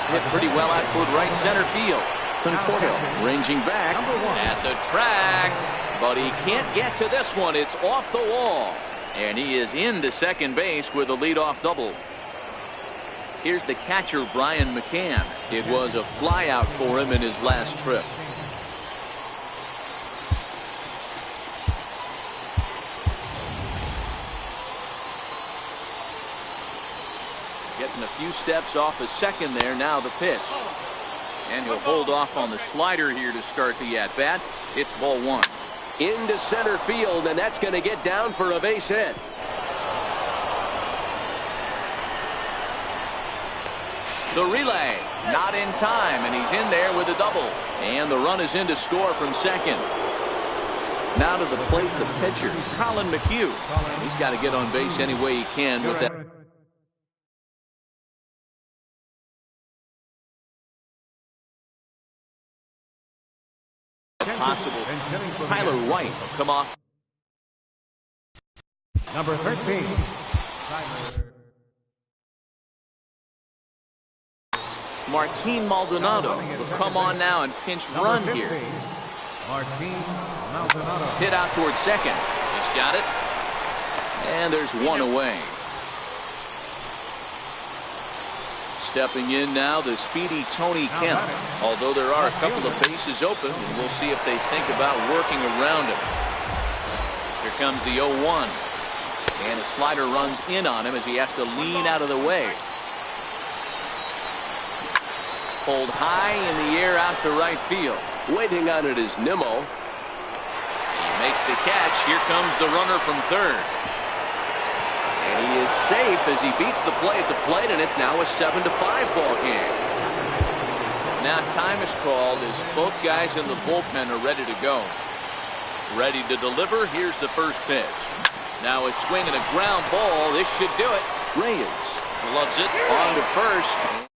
Hit pretty well out toward right center field. Conforto ranging back at the track, but he can't get to this one. It's off the wall. And he is into second base with a leadoff double. Here's the catcher, Brian McCann. It was a flyout for him in his last trip. taking a few steps off a second there. Now the pitch. And he'll hold off on the slider here to start the at-bat. It's ball one. Into center field, and that's going to get down for a base hit. The relay, not in time, and he's in there with a double. And the run is in to score from second. Now to the plate, the pitcher, Colin McHugh. He's got to get on base any way he can with that. Possible Tyler White will come off. Number 13, Tyler. Martin Maldonado will come on now and pinch run here. Martin Maldonado. Hit out towards second. He's got it. And there's one away. Stepping in now, the speedy Tony Kemp. Although there are a couple of bases open, and we'll see if they think about working around him. Here comes the 0-1. And a slider runs in on him as he has to lean out of the way. Pulled high in the air out to right field. Waiting on it is Nimmo. He makes the catch. Here comes the runner from third. And he is safe as he beats the play at the plate, and it's now a 7-5 ball game. Now time is called as both guys in the bullpen are ready to go. Ready to deliver. Here's the first pitch. Now a swing and a ground ball. This should do it. Reyes loves it on to first.